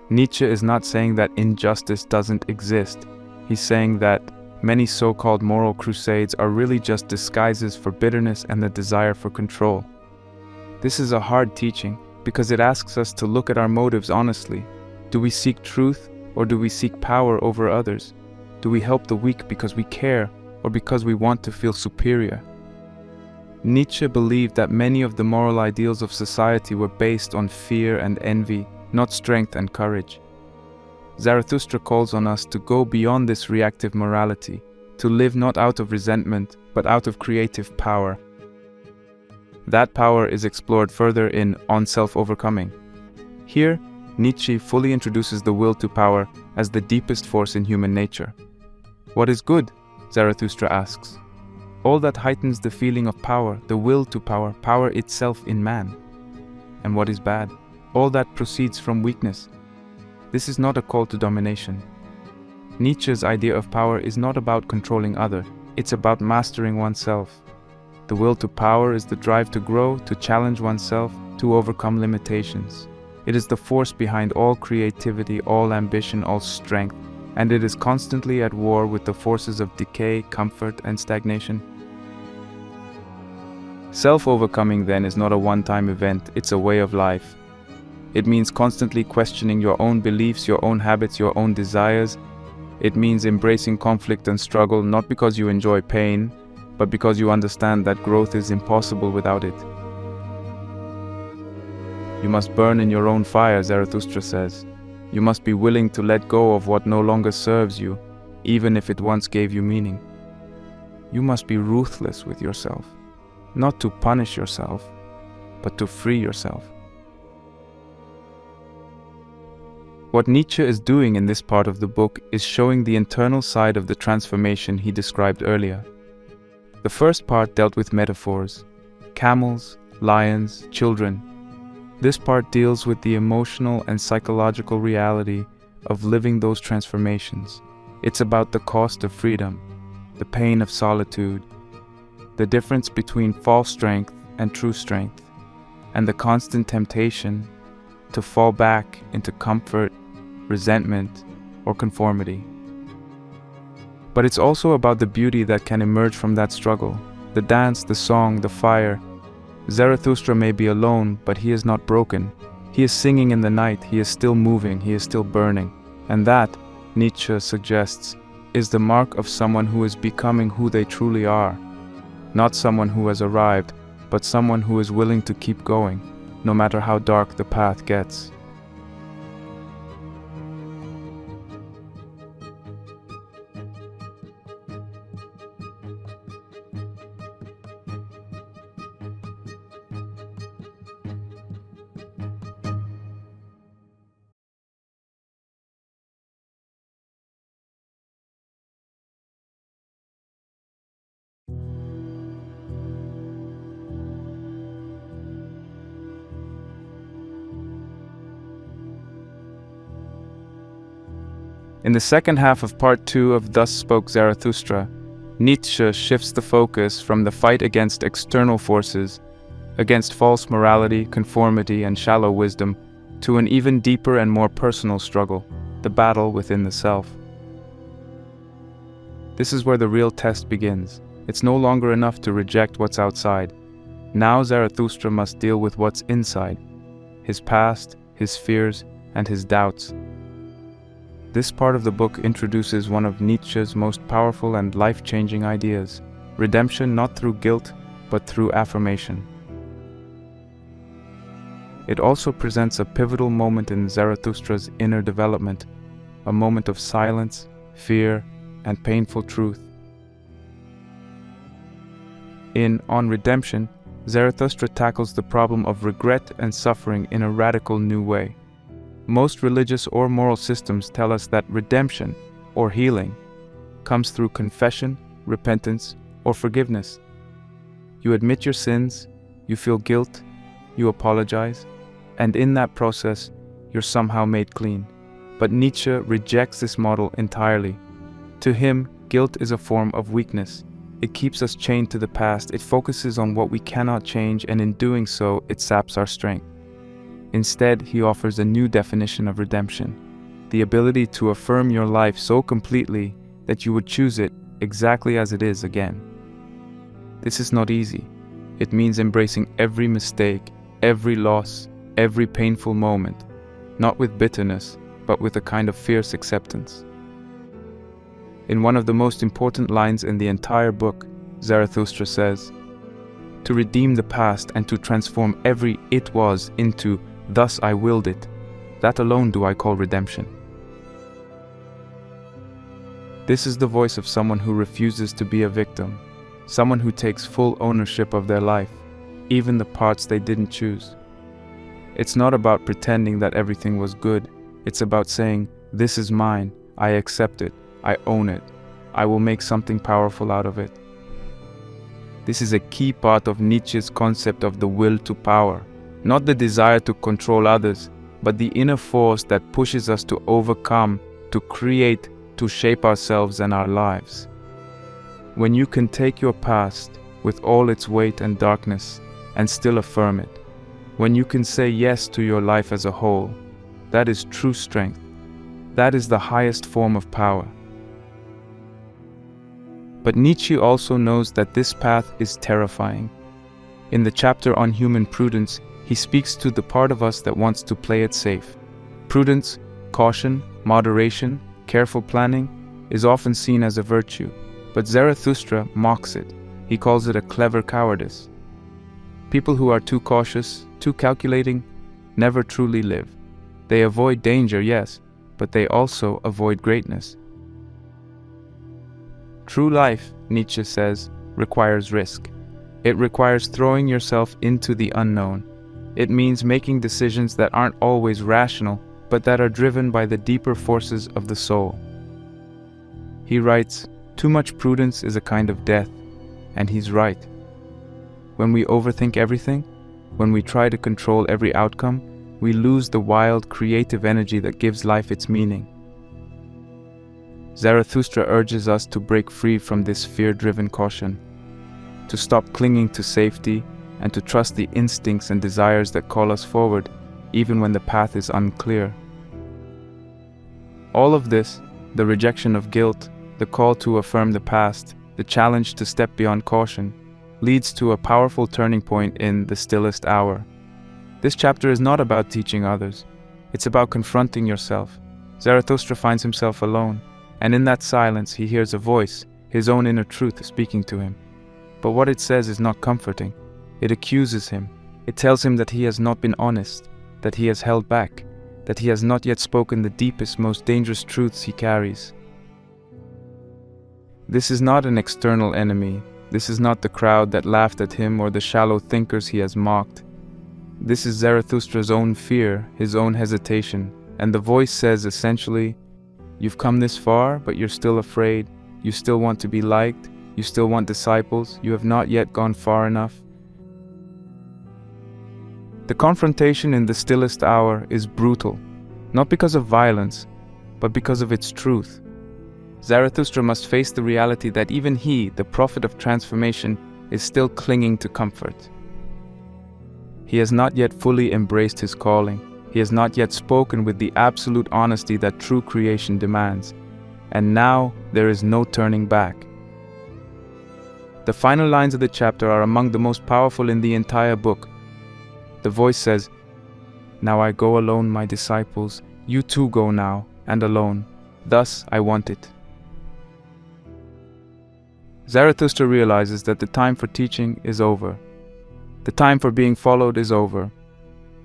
Nietzsche is not saying that injustice doesn't exist. He's saying that many so-called moral crusades are really just disguises for bitterness and the desire for control. This is a hard teaching because it asks us to look at our motives honestly. Do we seek truth or do we seek power over others? Do we help the weak because we care or because we want to feel superior? Nietzsche believed that many of the moral ideals of society were based on fear and envy, not strength and courage. Zarathustra calls on us to go beyond this reactive morality, to live not out of resentment, but out of creative power. That power is explored further in On Self-Overcoming. Here, Nietzsche fully introduces the will to power as the deepest force in human nature. What is good? Zarathustra asks. All that heightens the feeling of power, the will to power, power itself in man. And what is bad? All that proceeds from weakness. This is not a call to domination. Nietzsche's idea of power is not about controlling others, it's about mastering oneself. The will to power is the drive to grow, to challenge oneself, to overcome limitations. It is the force behind all creativity, all ambition, all strength, and it is constantly at war with the forces of decay, comfort, and stagnation. Self-overcoming, then, is not a one-time event, it's a way of life. It means constantly questioning your own beliefs, your own habits, your own desires. It means embracing conflict and struggle, not because you enjoy pain, but because you understand that growth is impossible without it. You must burn in your own fire, Zarathustra says. You must be willing to let go of what no longer serves you, even if it once gave you meaning. You must be ruthless with yourself, not to punish yourself, but to free yourself. What Nietzsche is doing in this part of the book is showing the internal side of the transformation he described earlier. The first part dealt with metaphors, camels, lions, children. This part deals with the emotional and psychological reality of living those transformations. It's about the cost of freedom, the pain of solitude, the difference between false strength and true strength, and the constant temptation to fall back into comfort, resentment, or conformity. But it's also about the beauty that can emerge from that struggle, the dance, the song, the fire. Zarathustra may be alone, but he is not broken. He is singing in the night, he is still moving, he is still burning. And that, Nietzsche suggests, is the mark of someone who is becoming who they truly are. Not someone who has arrived, but someone who is willing to keep going, no matter how dark the path gets. In the second half of part 2 of Thus Spoke Zarathustra, Nietzsche shifts the focus from the fight against external forces, against false morality, conformity, and shallow wisdom, to an even deeper and more personal struggle, the battle within the self. This is where the real test begins. It's no longer enough to reject what's outside. Now Zarathustra must deal with what's inside, his past, his fears, and his doubts. This part of the book introduces one of Nietzsche's most powerful and life-changing ideas, redemption not through guilt, but through affirmation. it also presents a pivotal moment in Zarathustra's inner development, a moment of silence, fear, and painful truth. On Redemption, Zarathustra tackles the problem of regret and suffering in a radical new way. Most religious or moral systems tell us that redemption, or healing, comes through confession, repentance, or forgiveness. You admit your sins, you feel guilt, you apologize, and in that process, you're somehow made clean. But Nietzsche rejects this model entirely. To him, guilt is a form of weakness. It keeps us chained to the past, it focuses on what we cannot change, and in doing so, it saps our strength. Instead, he offers a new definition of redemption: the ability to affirm your life so completely that you would choose it exactly as it is again. This is not easy. It means embracing every mistake, every loss, every painful moment, not with bitterness, but with a kind of fierce acceptance. In one of the most important lines in the entire book, Zarathustra says, "To redeem the past and to transform every it was into thus I willed it, that alone do I call redemption." This is the voice of someone who refuses to be a victim, someone who takes full ownership of their life, even the parts they didn't choose. It's not about pretending that everything was good, it's about saying, "This is mine, I accept it, I own it, I will make something powerful out of it." This is a key part of Nietzsche's concept of the will to power, not the desire to control others, but the inner force that pushes us to overcome, to create, to shape ourselves and our lives. When you can take your past with all its weight and darkness and still affirm it, when you can say yes to your life as a whole, that is true strength. That is the highest form of power. But Nietzsche also knows that this path is terrifying. In the chapter on human prudence, he speaks to the part of us that wants to play it safe. Prudence, caution, moderation, careful planning is often seen as a virtue, but Zarathustra mocks it. He calls it a clever cowardice. People who are too cautious, too calculating, never truly live. They avoid danger, yes, but they also avoid greatness. True life, Nietzsche says, requires risk. It requires throwing yourself into the unknown. It means making decisions that aren't always rational, but that are driven by the deeper forces of the soul. He writes, "Too much prudence is a kind of death," and he's right. When we overthink everything, when we try to control every outcome, we lose the wild, creative energy that gives life its meaning. Zarathustra urges us to break free from this fear-driven caution, to stop clinging to safety and to trust the instincts and desires that call us forward, even when the path is unclear. All of this, the rejection of guilt, the call to affirm the past, the challenge to step beyond caution, leads to a powerful turning point in The Stillest Hour. This chapter is not about teaching others. It's about confronting yourself. Zarathustra finds himself alone, and in that silence he hears a voice, his own inner truth speaking to him. But what it says is not comforting. It accuses him. It tells him that he has not been honest, that he has held back, that he has not yet spoken the deepest, most dangerous truths he carries. This is not an external enemy. This is not the crowd that laughed at him or the shallow thinkers he has mocked. This is Zarathustra's own fear, his own hesitation, and the voice says essentially, "You've come this far, but you're still afraid. You still want to be liked. You still want disciples. You have not yet gone far enough." The confrontation in The Stillest Hour is brutal, not because of violence, but because of its truth. Zarathustra must face the reality that even he, the prophet of transformation, is still clinging to comfort. He has not yet fully embraced his calling. He has not yet spoken with the absolute honesty that true creation demands. And now there is no turning back. The final lines of the chapter are among the most powerful in the entire book. The voice says, "Now I go alone, my disciples. You too go now, and alone. Thus I want it." Zarathustra realizes that the time for teaching is over. The time for being followed is over.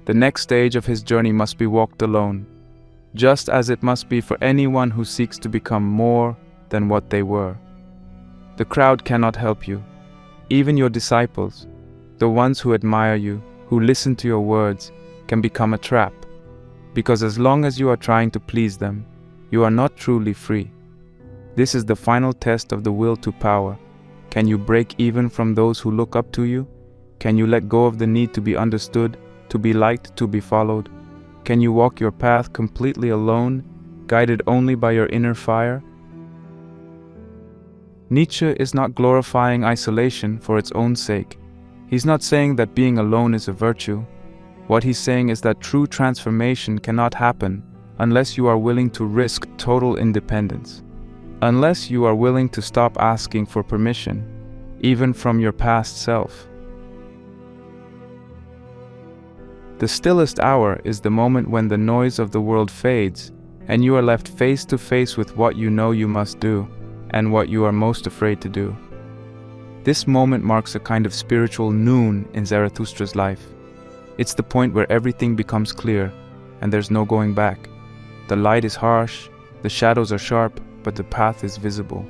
The next stage of his journey must be walked alone, just as it must be for anyone who seeks to become more than what they were. The crowd cannot help you. Even your disciples, the ones who admire you, who listen to your words, can become a trap, because as long as you are trying to please them, you are not truly free. This is the final test of the will to power. Can you break even from those who look up to you? Can you let go of the need to be understood, to be liked, to be followed? Can you walk your path completely alone, guided only by your inner fire? Nietzsche is not glorifying isolation for its own sake. He's not saying that being alone is a virtue. What he's saying is that true transformation cannot happen unless you are willing to risk total independence. Unless you are willing to stop asking for permission, even from your past self. The stillest hour is the moment when the noise of the world fades and you are left face to face with what you know you must do and what you are most afraid to do. This moment marks a kind of spiritual noon in Zarathustra's life. It's the point where everything becomes clear and there's no going back. The light is harsh, the shadows are sharp, but the path is visible.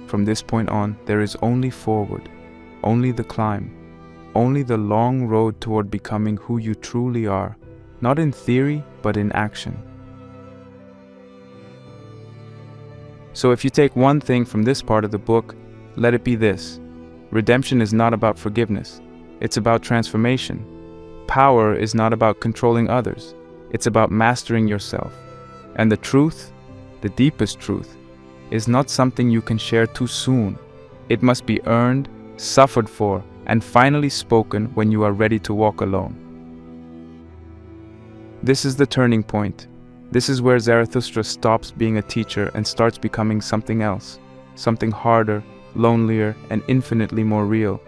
From this point on, there is only forward, only the climb, only the long road toward becoming who you truly are, not in theory, but in action. So if you take one thing from this part of the book, let it be this. Redemption is not about forgiveness. It's about transformation. Power is not about controlling others. It's about mastering yourself. And the truth, the deepest truth, is not something you can share too soon. It must be earned, suffered for, and finally spoken when you are ready to walk alone. This is the turning point. This is where Zarathustra stops being a teacher and starts becoming something else, something harder, lonelier, and infinitely more real.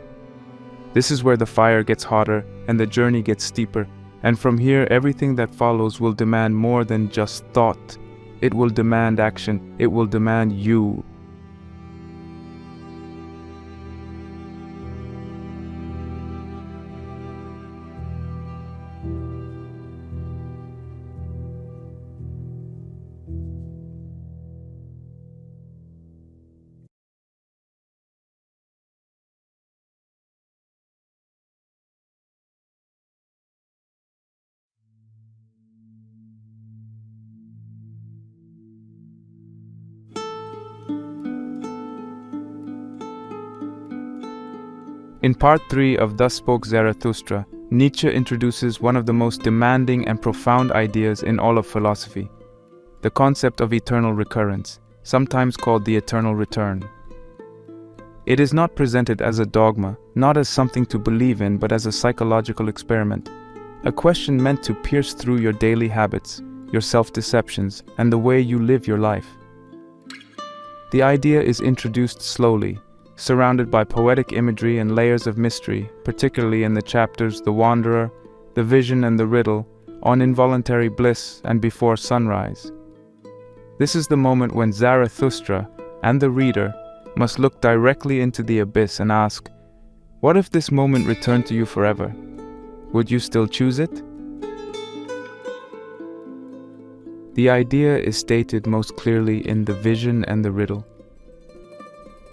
This is where the fire gets hotter and the journey gets steeper, and from here everything that follows will demand more than just thought. It will demand action. It will demand you. In part 3 of Thus Spoke Zarathustra, Nietzsche introduces one of the most demanding and profound ideas in all of philosophy, the concept of eternal recurrence, sometimes called the eternal return. It is not presented as a dogma, not as something to believe in, but as a psychological experiment, a question meant to pierce through your daily habits, your self-deceptions, and the way you live your life. The idea is introduced slowly, surrounded by poetic imagery and layers of mystery, particularly in the chapters The Wanderer, The Vision and the Riddle, On Involuntary Bliss, and Before Sunrise. This is the moment when Zarathustra and the reader must look directly into the abyss and ask, what if this moment returned to you forever? Would you still choose it? The idea is stated most clearly in The Vision and the Riddle.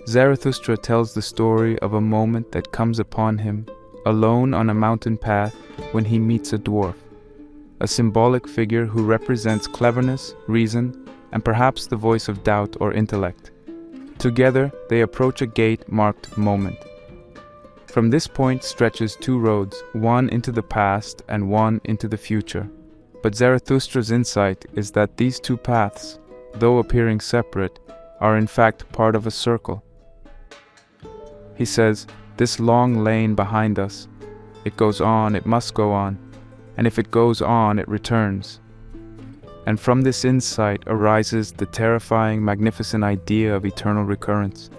Zarathustra tells the story of a moment that comes upon him, alone on a mountain path, when he meets a dwarf, a symbolic figure who represents cleverness, reason, and perhaps the voice of doubt or intellect. Together, they approach a gate marked moment. From this point stretches two roads, one into the past and one into the future. But Zarathustra's insight is that these two paths, though appearing separate, are in fact part of a circle. He says, this long lane behind us, it goes on, it must go on, and if it goes on, it returns. And from this insight arises the terrifying, magnificent idea of eternal recurrence.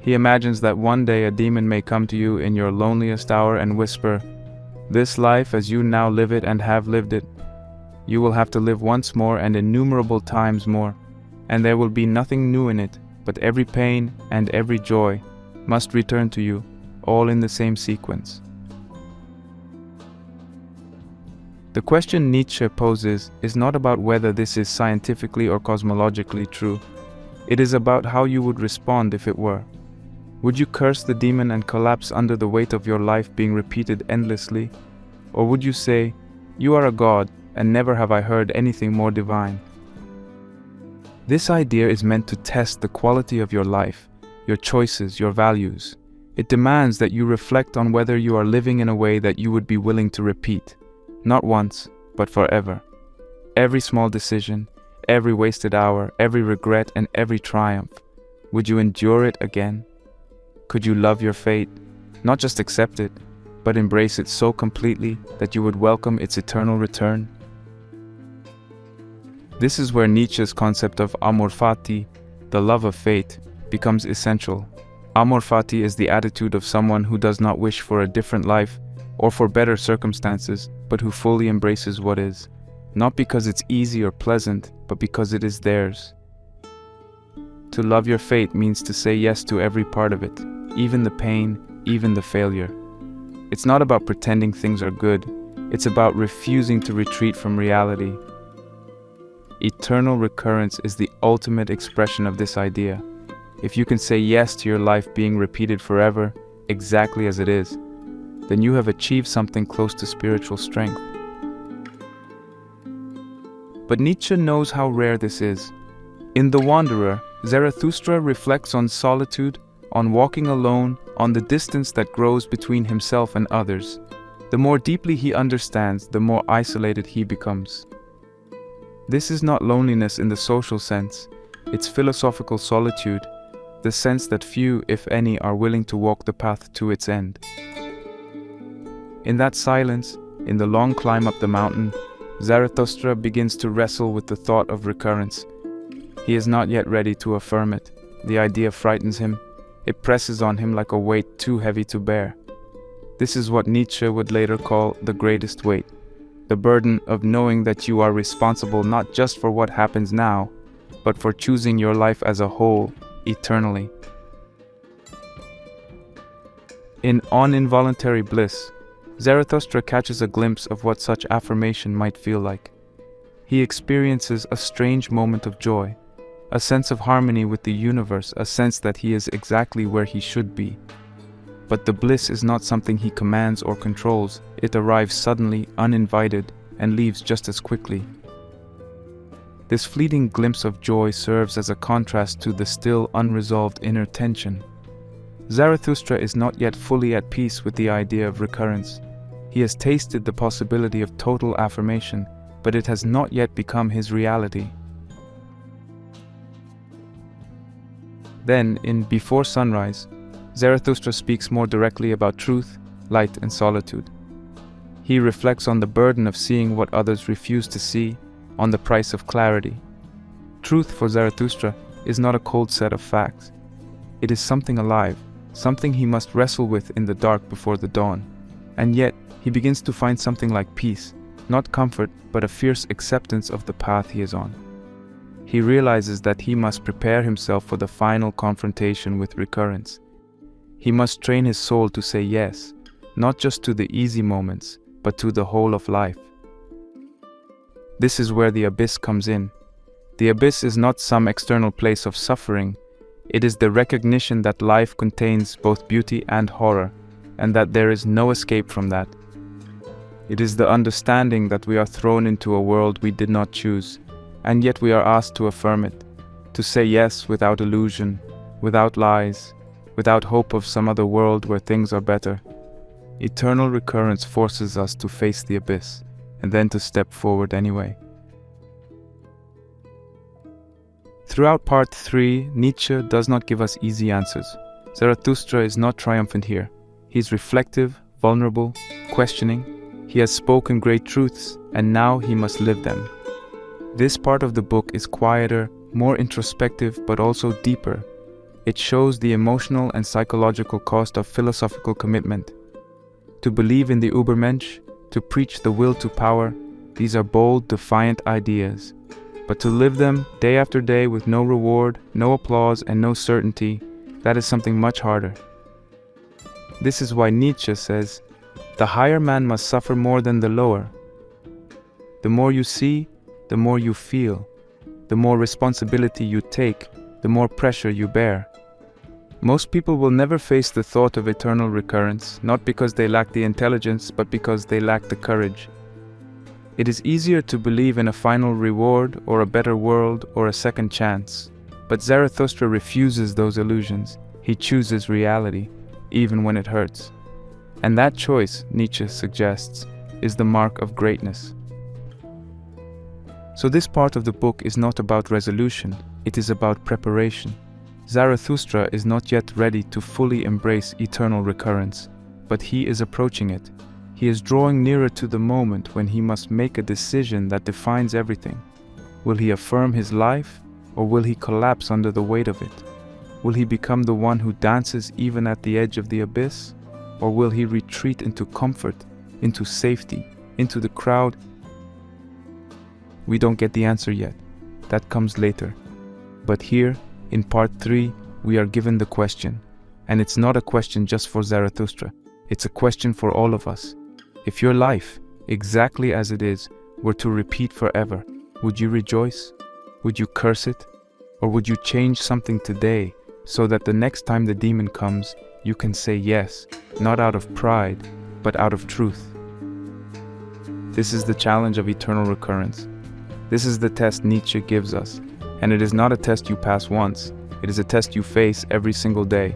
He imagines that one day a demon may come to you in your loneliest hour and whisper, this life as you now live it and have lived it, you will have to live once more and innumerable times more, and there will be nothing new in it, but every pain and every joy must return to you, all in the same sequence. The question Nietzsche poses is not about whether this is scientifically or cosmologically true. It is about how you would respond if it were. Would you curse the demon and collapse under the weight of your life being repeated endlessly? Or would you say, "You are a god, and never have I heard anything more divine"? This idea is meant to test the quality of your life, your choices, your values. It demands that you reflect on whether you are living in a way that you would be willing to repeat, not once, but forever. Every small decision, every wasted hour, every regret, and every triumph. Would you endure it again? Could you love your fate, not just accept it, but embrace it so completely that you would welcome its eternal return? This is where Nietzsche's concept of amor fati, the love of fate, becomes essential. Amor fati is the attitude of someone who does not wish for a different life or for better circumstances, but who fully embraces what is, not because it's easy or pleasant, but because it is theirs. To love your fate means to say yes to every part of it, even the pain, even the failure. It's not about pretending things are good, it's about refusing to retreat from reality. Eternal recurrence is the ultimate expression of this idea. If you can say yes to your life being repeated forever, exactly as it is, then you have achieved something close to spiritual strength. But Nietzsche knows how rare this is. In The Wanderer, Zarathustra reflects on solitude, on walking alone, on the distance that grows between himself and others. The more deeply he understands, the more isolated he becomes. This is not loneliness in the social sense, it's philosophical solitude, the sense that few, if any, are willing to walk the path to its end. In that silence, in the long climb up the mountain, Zarathustra begins to wrestle with the thought of recurrence. He is not yet ready to affirm it. The idea frightens him. It presses on him like a weight too heavy to bear. This is what Nietzsche would later call the greatest weight, the burden of knowing that you are responsible not just for what happens now, but for choosing your life as a whole, eternally. In On Involuntary Bliss, Zarathustra catches a glimpse of what such affirmation might feel like. He experiences a strange moment of joy, a sense of harmony with the universe, a sense that he is exactly where he should be. But the bliss is not something he commands or controls. It arrives suddenly, uninvited, and leaves just as quickly. This fleeting glimpse of joy serves as a contrast to the still unresolved inner tension. Zarathustra is not yet fully at peace with the idea of recurrence. He has tasted the possibility of total affirmation, but it has not yet become his reality. Then, in Before Sunrise, Zarathustra speaks more directly about truth, light, and solitude. He reflects on the burden of seeing what others refuse to see, on the price of clarity. Truth for Zarathustra is not a cold set of facts. It is something alive, something he must wrestle with in the dark before the dawn. And yet, he begins to find something like peace, not comfort, but a fierce acceptance of the path he is on. He realizes that he must prepare himself for the final confrontation with recurrence. He must train his soul to say yes, not just to the easy moments, but to the whole of life. This is where the abyss comes in. The abyss is not some external place of suffering. It is the recognition that life contains both beauty and horror, and that there is no escape from that. It is the understanding that we are thrown into a world we did not choose, and yet we are asked to affirm it, to say yes without illusion, without lies, without hope of some other world where things are better. Eternal recurrence forces us to face the abyss, and then to step forward anyway. Throughout Part 3, Nietzsche does not give us easy answers. Zarathustra is not triumphant here. He is reflective, vulnerable, questioning. He has spoken great truths, and now he must live them. This part of the book is quieter, more introspective, but also deeper. It shows the emotional and psychological cost of philosophical commitment. To believe in the Ubermensch, to preach the will to power, these are bold, defiant ideas. But to live them day after day with no reward, no applause, and no certainty, that is something much harder. This is why Nietzsche says, "The higher man must suffer more than the lower." The more you see, the more you feel. The more responsibility you take, the more pressure you bear. Most people will never face the thought of eternal recurrence, not because they lack the intelligence, but because they lack the courage. It is easier to believe in a final reward, or a better world, or a second chance. But Zarathustra refuses those illusions. He chooses reality, even when it hurts. And that choice, Nietzsche suggests, is the mark of greatness. So this part of the book is not about resolution, it is about preparation. Zarathustra is not yet ready to fully embrace eternal recurrence, but he is approaching it. He is drawing nearer to the moment when he must make a decision that defines everything. Will he affirm his life, or will he collapse under the weight of it? Will he become the one who dances even at the edge of the abyss? Or will he retreat into comfort, into safety, into the crowd? We don't get the answer yet. That comes later. But here, in part 3, we are given the question. And it's not a question just for Zarathustra. It's a question for all of us. If your life, exactly as it is, were to repeat forever, would you rejoice? Would you curse it? Or would you change something today so that the next time the demon comes, you can say yes, not out of pride, but out of truth? This is the challenge of eternal recurrence. This is the test Nietzsche gives us, and it is not a test you pass once, it is a test you face every single day.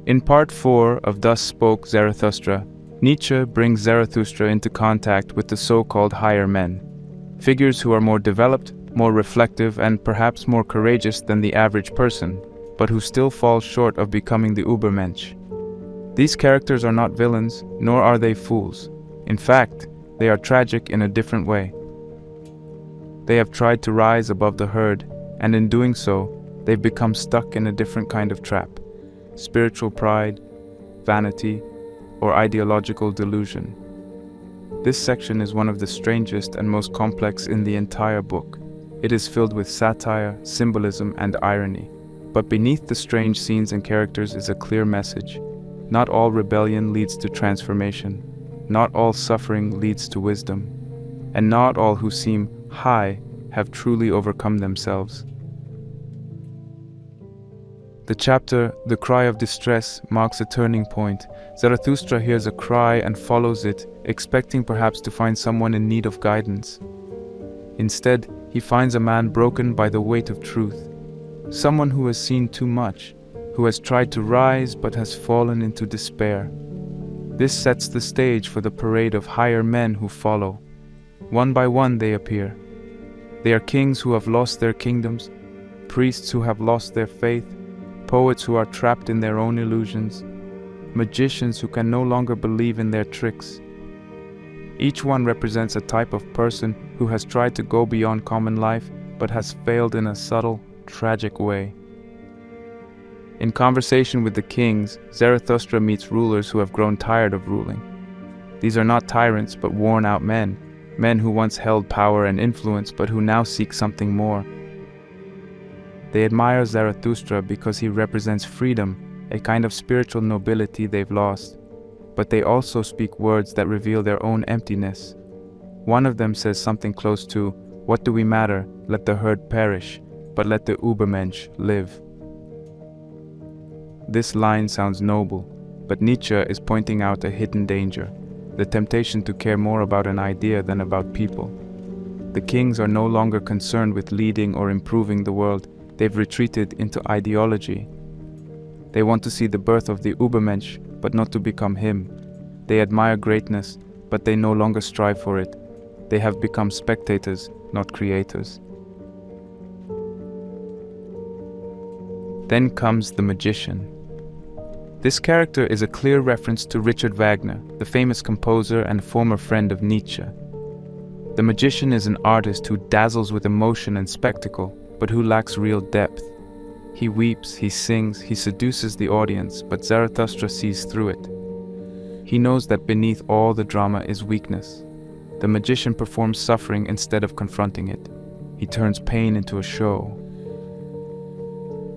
In part 4 of Thus Spoke Zarathustra, Nietzsche brings Zarathustra into contact with the so-called higher men, figures who are more developed, more reflective, and perhaps more courageous than the average person, but who still fall short of becoming the Ubermensch. These characters are not villains, nor are they fools. In fact, they are tragic in a different way. They have tried to rise above the herd, and in doing so, they've become stuck in a different kind of trap. Spiritual pride, vanity, or ideological delusion. This section is one of the strangest and most complex in the entire book. It is filled with satire, symbolism, and irony. But beneath the strange scenes and characters is a clear message. Not all rebellion leads to transformation. Not all suffering leads to wisdom. And not all who seem high have truly overcome themselves. The chapter, The Cry of Distress, marks a turning point. Zarathustra hears a cry and follows it, expecting perhaps to find someone in need of guidance. Instead, he finds a man broken by the weight of truth. Someone who has seen too much, who has tried to rise but has fallen into despair. This sets the stage for the parade of higher men who follow. One by one they appear. They are kings who have lost their kingdoms, priests who have lost their faith, poets who are trapped in their own illusions, magicians who can no longer believe in their tricks. Each one represents a type of person who has tried to go beyond common life, but has failed in a subtle, tragic way. In conversation with the kings, Zarathustra meets rulers who have grown tired of ruling. These are not tyrants, but worn-out men, men who once held power and influence, but who now seek something more. They admire Zarathustra because he represents freedom, a kind of spiritual nobility they've lost. But they also speak words that reveal their own emptiness. One of them says something close to, "What do we matter? Let the herd perish, but let the Ubermensch live." This line sounds noble, but Nietzsche is pointing out a hidden danger, the temptation to care more about an idea than about people. The kings are no longer concerned with leading or improving the world. They've retreated into ideology. They want to see the birth of the Ubermensch, but not to become him. They admire greatness, but they no longer strive for it. They have become spectators, not creators. Then comes the magician. This character is a clear reference to Richard Wagner, the famous composer and former friend of Nietzsche. The magician is an artist who dazzles with emotion and spectacle, but who lacks real depth. He weeps, he sings, he seduces the audience, but Zarathustra sees through it. He knows that beneath all the drama is weakness. The magician performs suffering instead of confronting it. He turns pain into a show.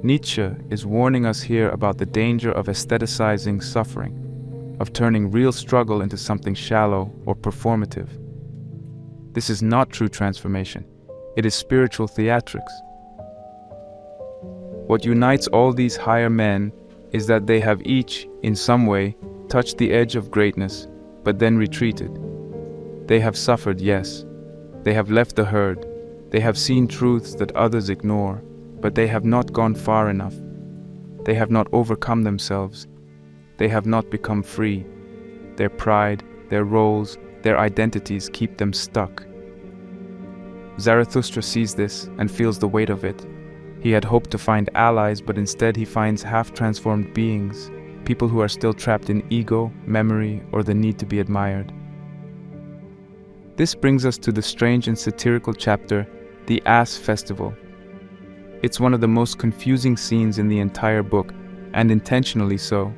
Nietzsche is warning us here about the danger of aestheticizing suffering, of turning real struggle into something shallow or performative. This is not true transformation. It is spiritual theatrics. What unites all these higher men is that they have each, in some way, touched the edge of greatness, but then retreated. They have suffered, yes. They have left the herd. They have seen truths that others ignore, but they have not gone far enough. They have not overcome themselves. They have not become free. Their pride, their roles, their identities keep them stuck. Zarathustra sees this and feels the weight of it. He had hoped to find allies, but instead he finds half-transformed beings, people who are still trapped in ego, memory, or the need to be admired. This brings us to the strange and satirical chapter, The Ass Festival. It's one of the most confusing scenes in the entire book, and intentionally so.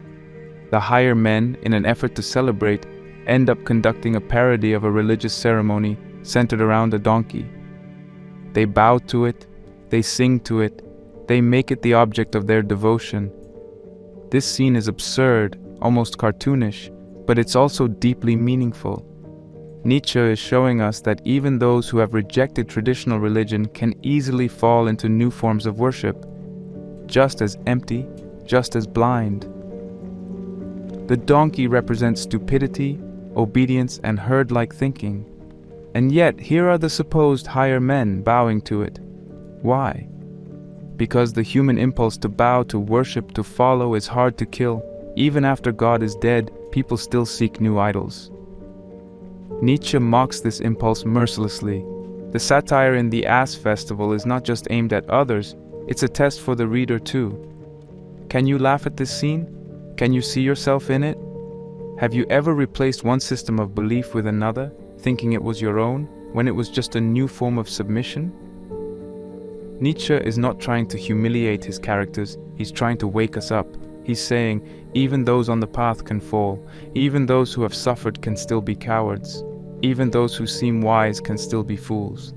The higher men, in an effort to celebrate, end up conducting a parody of a religious ceremony centered around a donkey. They bow to it, they sing to it, they make it the object of their devotion. This scene is absurd, almost cartoonish, but it's also deeply meaningful. Nietzsche is showing us that even those who have rejected traditional religion can easily fall into new forms of worship, just as empty, just as blind. The donkey represents stupidity, obedience, and herd-like thinking. And yet, here are the supposed higher men bowing to it. Why? Because the human impulse to bow, to worship, to follow is hard to kill. Even after God is dead, people still seek new idols. Nietzsche mocks this impulse mercilessly. The satire in The Ass Festival is not just aimed at others, it's a test for the reader too. Can you laugh at this scene? Can you see yourself in it? Have you ever replaced one system of belief with another, thinking it was your own, when it was just a new form of submission? Nietzsche is not trying to humiliate his characters, he's trying to wake us up. He's saying, even those on the path can fall, even those who have suffered can still be cowards, even those who seem wise can still be fools.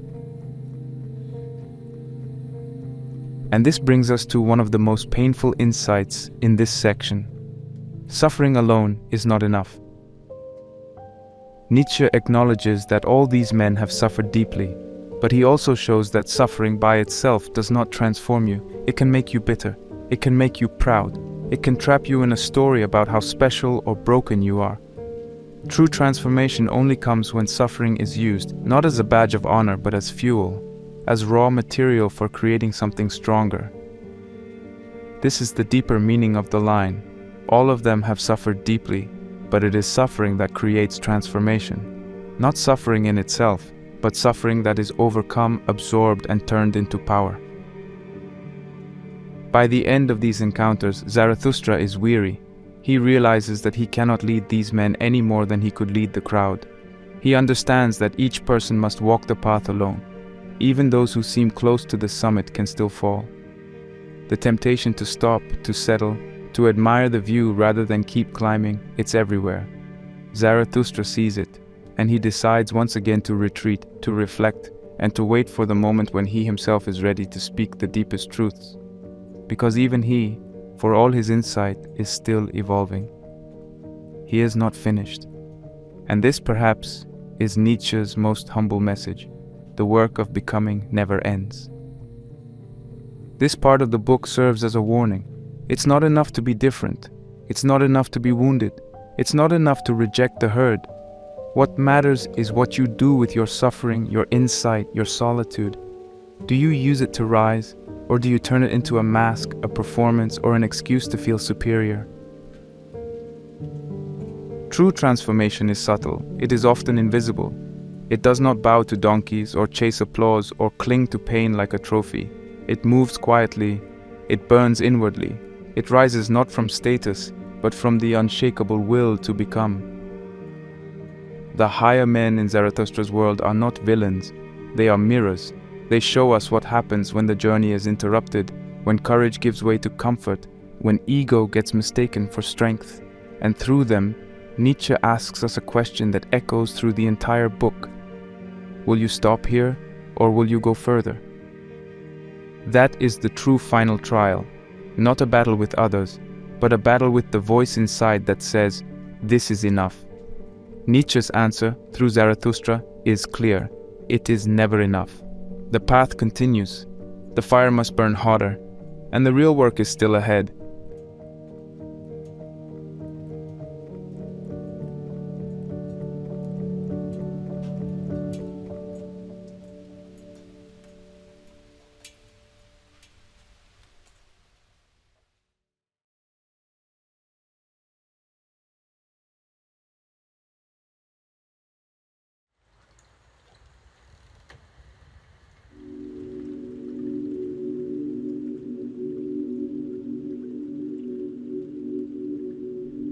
And this brings us to one of the most painful insights in this section. Suffering alone is not enough. Nietzsche acknowledges that all these men have suffered deeply, but he also shows that suffering by itself does not transform you. It can make you bitter. It can make you proud. It can trap you in a story about how special or broken you are. True transformation only comes when suffering is used, not as a badge of honor, but as fuel, as raw material for creating something stronger. This is the deeper meaning of the line. All of them have suffered deeply, but it is suffering that creates transformation. Not suffering in itself, but suffering that is overcome, absorbed, and turned into power. By the end of these encounters, Zarathustra is weary. He realizes that he cannot lead these men any more than he could lead the crowd. He understands that each person must walk the path alone. Even those who seem close to the summit can still fall. The temptation to stop, to settle, to admire the view rather than keep climbing, it's everywhere. Zarathustra sees it, and he decides once again to retreat, to reflect, and to wait for the moment when he himself is ready to speak the deepest truths. Because even he, for all his insight, is still evolving. He is not finished. And this, perhaps, is Nietzsche's most humble message. The work of becoming never ends. This part of the book serves as a warning. It's not enough to be different. It's not enough to be wounded. It's not enough to reject the herd. What matters is what you do with your suffering, your insight, your solitude. Do you use it to rise, or do you turn it into a mask, a performance, or an excuse to feel superior? True transformation is subtle. It is often invisible. It does not bow to donkeys or chase applause or cling to pain like a trophy. It moves quietly. It burns inwardly. It rises not from status, but from the unshakable will to become. The higher men in Zarathustra's world are not villains, they are mirrors. They show us what happens when the journey is interrupted, when courage gives way to comfort, when ego gets mistaken for strength. And through them, Nietzsche asks us a question that echoes through the entire book. Will you stop here, or will you go further? That is the true final trial, not a battle with others, but a battle with the voice inside that says, "This is enough." Nietzsche's answer, through Zarathustra, is clear. It is never enough. The path continues. The fire must burn hotter, and the real work is still ahead.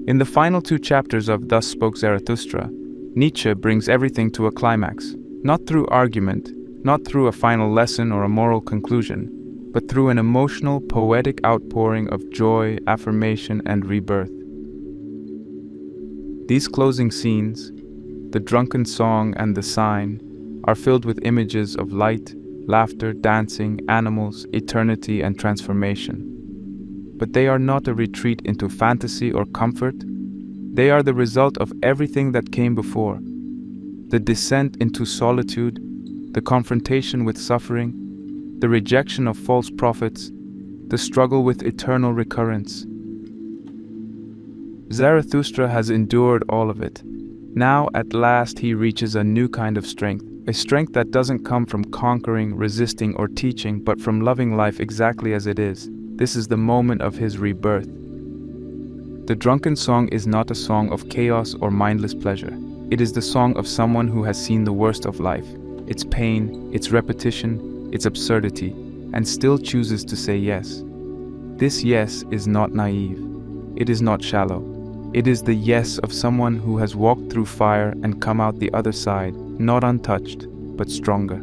In the final 2 chapters of Thus Spoke Zarathustra, Nietzsche brings everything to a climax, not through argument, not through a final lesson or a moral conclusion, but through an emotional, poetic outpouring of joy, affirmation, and rebirth. These closing scenes, the drunken song and the sign, are filled with images of light, laughter, dancing, animals, eternity, and transformation. But they are not a retreat into fantasy or comfort. They are the result of everything that came before. The descent into solitude, the confrontation with suffering, the rejection of false prophets, the struggle with eternal recurrence. Zarathustra has endured all of it. Now, at last, he reaches a new kind of strength, a strength that doesn't come from conquering, resisting, or teaching, but from loving life exactly as it is. This is the moment of his rebirth. The drunken song is not a song of chaos or mindless pleasure. It is the song of someone who has seen the worst of life, its pain, its repetition, its absurdity, and still chooses to say yes. This yes is not naive. It is not shallow. It is the yes of someone who has walked through fire and come out the other side, not untouched, but stronger.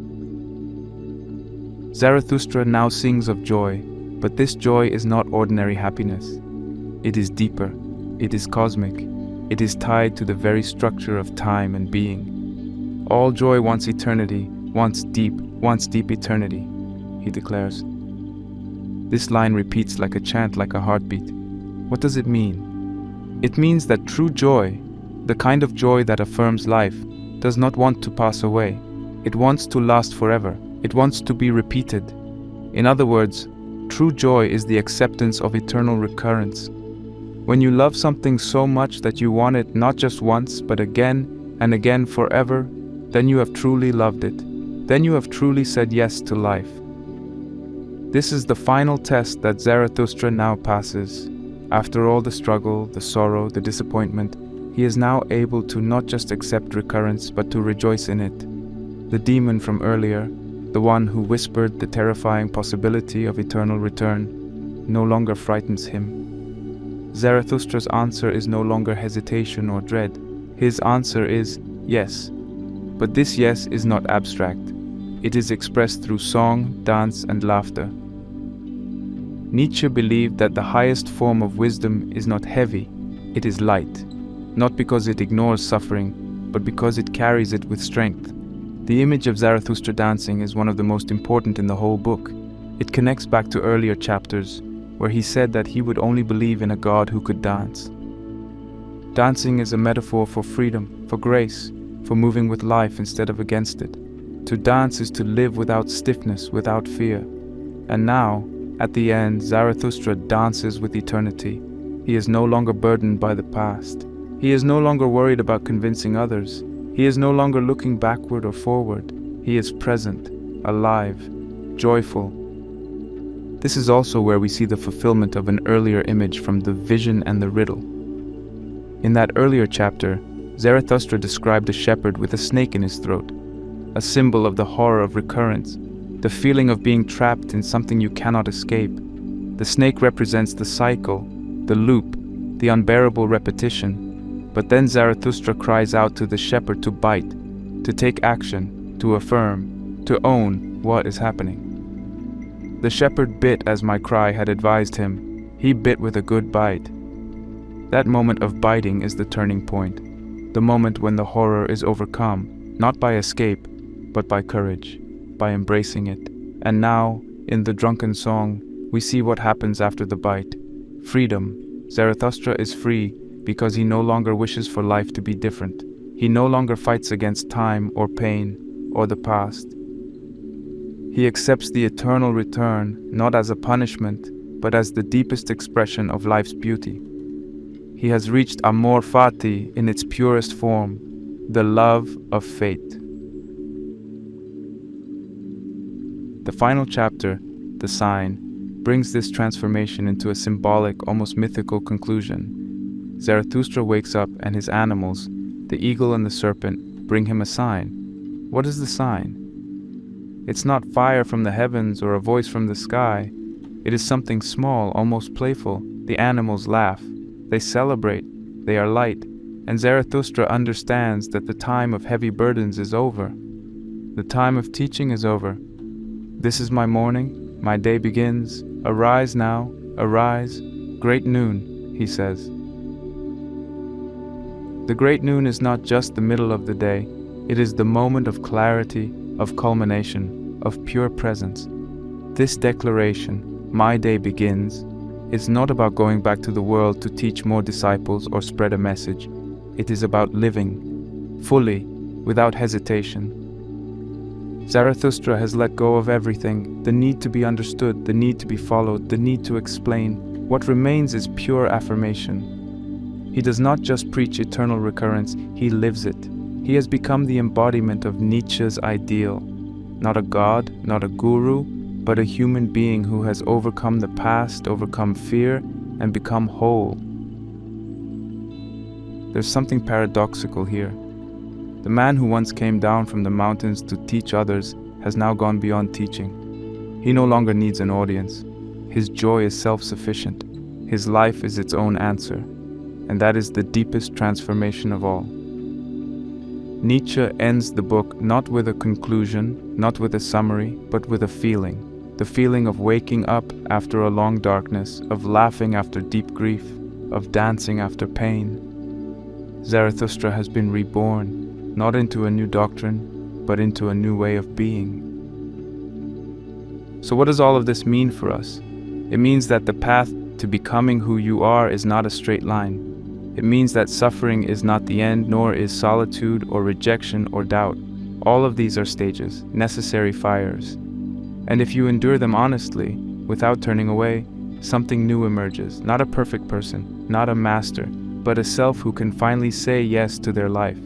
Zarathustra now sings of joy, but this joy is not ordinary happiness. It is deeper. It is cosmic. It is tied to the very structure of time and being. All joy wants eternity, wants deep eternity, he declares. This line repeats like a chant, like a heartbeat. What does it mean? It means that true joy, the kind of joy that affirms life, does not want to pass away. It wants to last forever. It wants to be repeated. In other words, true joy is the acceptance of eternal recurrence. When you love something so much that you want it not just once, but again and again forever, then you have truly loved it. Then you have truly said yes to life. This is the final test that Zarathustra now passes. After all the struggle, the sorrow, the disappointment, he is now able to not just accept recurrence, but to rejoice in it. The demon from earlier, the one who whispered the terrifying possibility of eternal return, no longer frightens him. Zarathustra's answer is no longer hesitation or dread. His answer is yes. But this yes is not abstract. It is expressed through song, dance, and laughter. Nietzsche believed that the highest form of wisdom is not heavy, it is light. Not because it ignores suffering, but because it carries it with strength. The image of Zarathustra dancing is one of the most important in the whole book. It connects back to earlier chapters, where he said that he would only believe in a God who could dance. Dancing is a metaphor for freedom, for grace, for moving with life instead of against it. To dance is to live without stiffness, without fear. And now, at the end, Zarathustra dances with eternity. He is no longer burdened by the past. He is no longer worried about convincing others. He is no longer looking backward or forward. He is present, alive, joyful. This is also where we see the fulfillment of an earlier image from The Vision and the Riddle. In that earlier chapter, Zarathustra described a shepherd with a snake in his throat, a symbol of the horror of recurrence, the feeling of being trapped in something you cannot escape. The snake represents the cycle, the loop, the unbearable repetition. But then Zarathustra cries out to the shepherd to bite, to take action, to affirm, to own what is happening. The shepherd bit as my cry had advised him. He bit with a good bite. That moment of biting is the turning point, the moment when the horror is overcome, not by escape, but by courage, by embracing it. And now, in the drunken song, we see what happens after the bite. Freedom. Zarathustra is free because he no longer wishes for life to be different. He no longer fights against time or pain or the past. He accepts the eternal return not as a punishment, but as the deepest expression of life's beauty. He has reached Amor Fati in its purest form, the love of fate. The final chapter, The Sign, brings this transformation into a symbolic, almost mythical conclusion. Zarathustra wakes up and his animals, the eagle and the serpent, bring him a sign. What is the sign? It's not fire from the heavens or a voice from the sky. It is something small, almost playful. The animals laugh. They celebrate. They are light. And Zarathustra understands that the time of heavy burdens is over. The time of teaching is over. This is my morning. My day begins. Arise now. Arise. Great noon, he says. The great noon is not just the middle of the day. It is the moment of clarity, of culmination, of pure presence. This declaration, my day begins, is not about going back to the world to teach more disciples or spread a message. It is about living, fully, without hesitation. Zarathustra has let go of everything, the need to be understood, the need to be followed, the need to explain. What remains is pure affirmation. He does not just preach eternal recurrence, he lives it. He has become the embodiment of Nietzsche's ideal. Not a god, not a guru, but a human being who has overcome the past, overcome fear, and become whole. There's something paradoxical here. The man who once came down from the mountains to teach others has now gone beyond teaching. He no longer needs an audience. His joy is self-sufficient. His life is its own answer. And that is the deepest transformation of all. Nietzsche ends the book not with a conclusion, not with a summary, but with a feeling. The feeling of waking up after a long darkness, of laughing after deep grief, of dancing after pain. Zarathustra has been reborn, not into a new doctrine, but into a new way of being. So what does all of this mean for us? It means that the path to becoming who you are is not a straight line. It means that suffering is not the end, nor is solitude or rejection or doubt. All of these are stages, necessary fires. And if you endure them honestly, without turning away, something new emerges. Not a perfect person, not a master, but a self who can finally say yes to their life.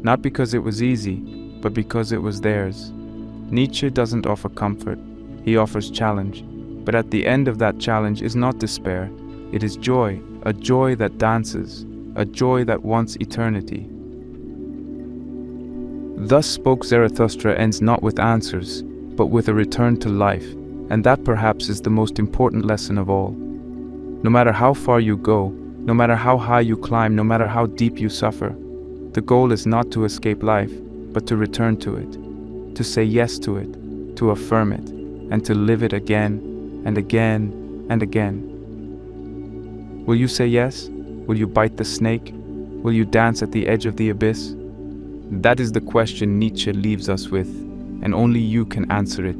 Not because it was easy, but because it was theirs. Nietzsche doesn't offer comfort, he offers challenge. But at the end of that challenge is not despair, it is joy, a joy that dances, a joy that wants eternity. Thus spoke Zarathustra ends not with answers, but with a return to life, and that perhaps is the most important lesson of all. No matter how far you go, no matter how high you climb, no matter how deep you suffer, the goal is not to escape life, but to return to it, to say yes to it, to affirm it, and to live it again and again and again. Will you say yes? Will you bite the snake? Will you dance at the edge of the abyss? That is the question Nietzsche leaves us with, and only you can answer it.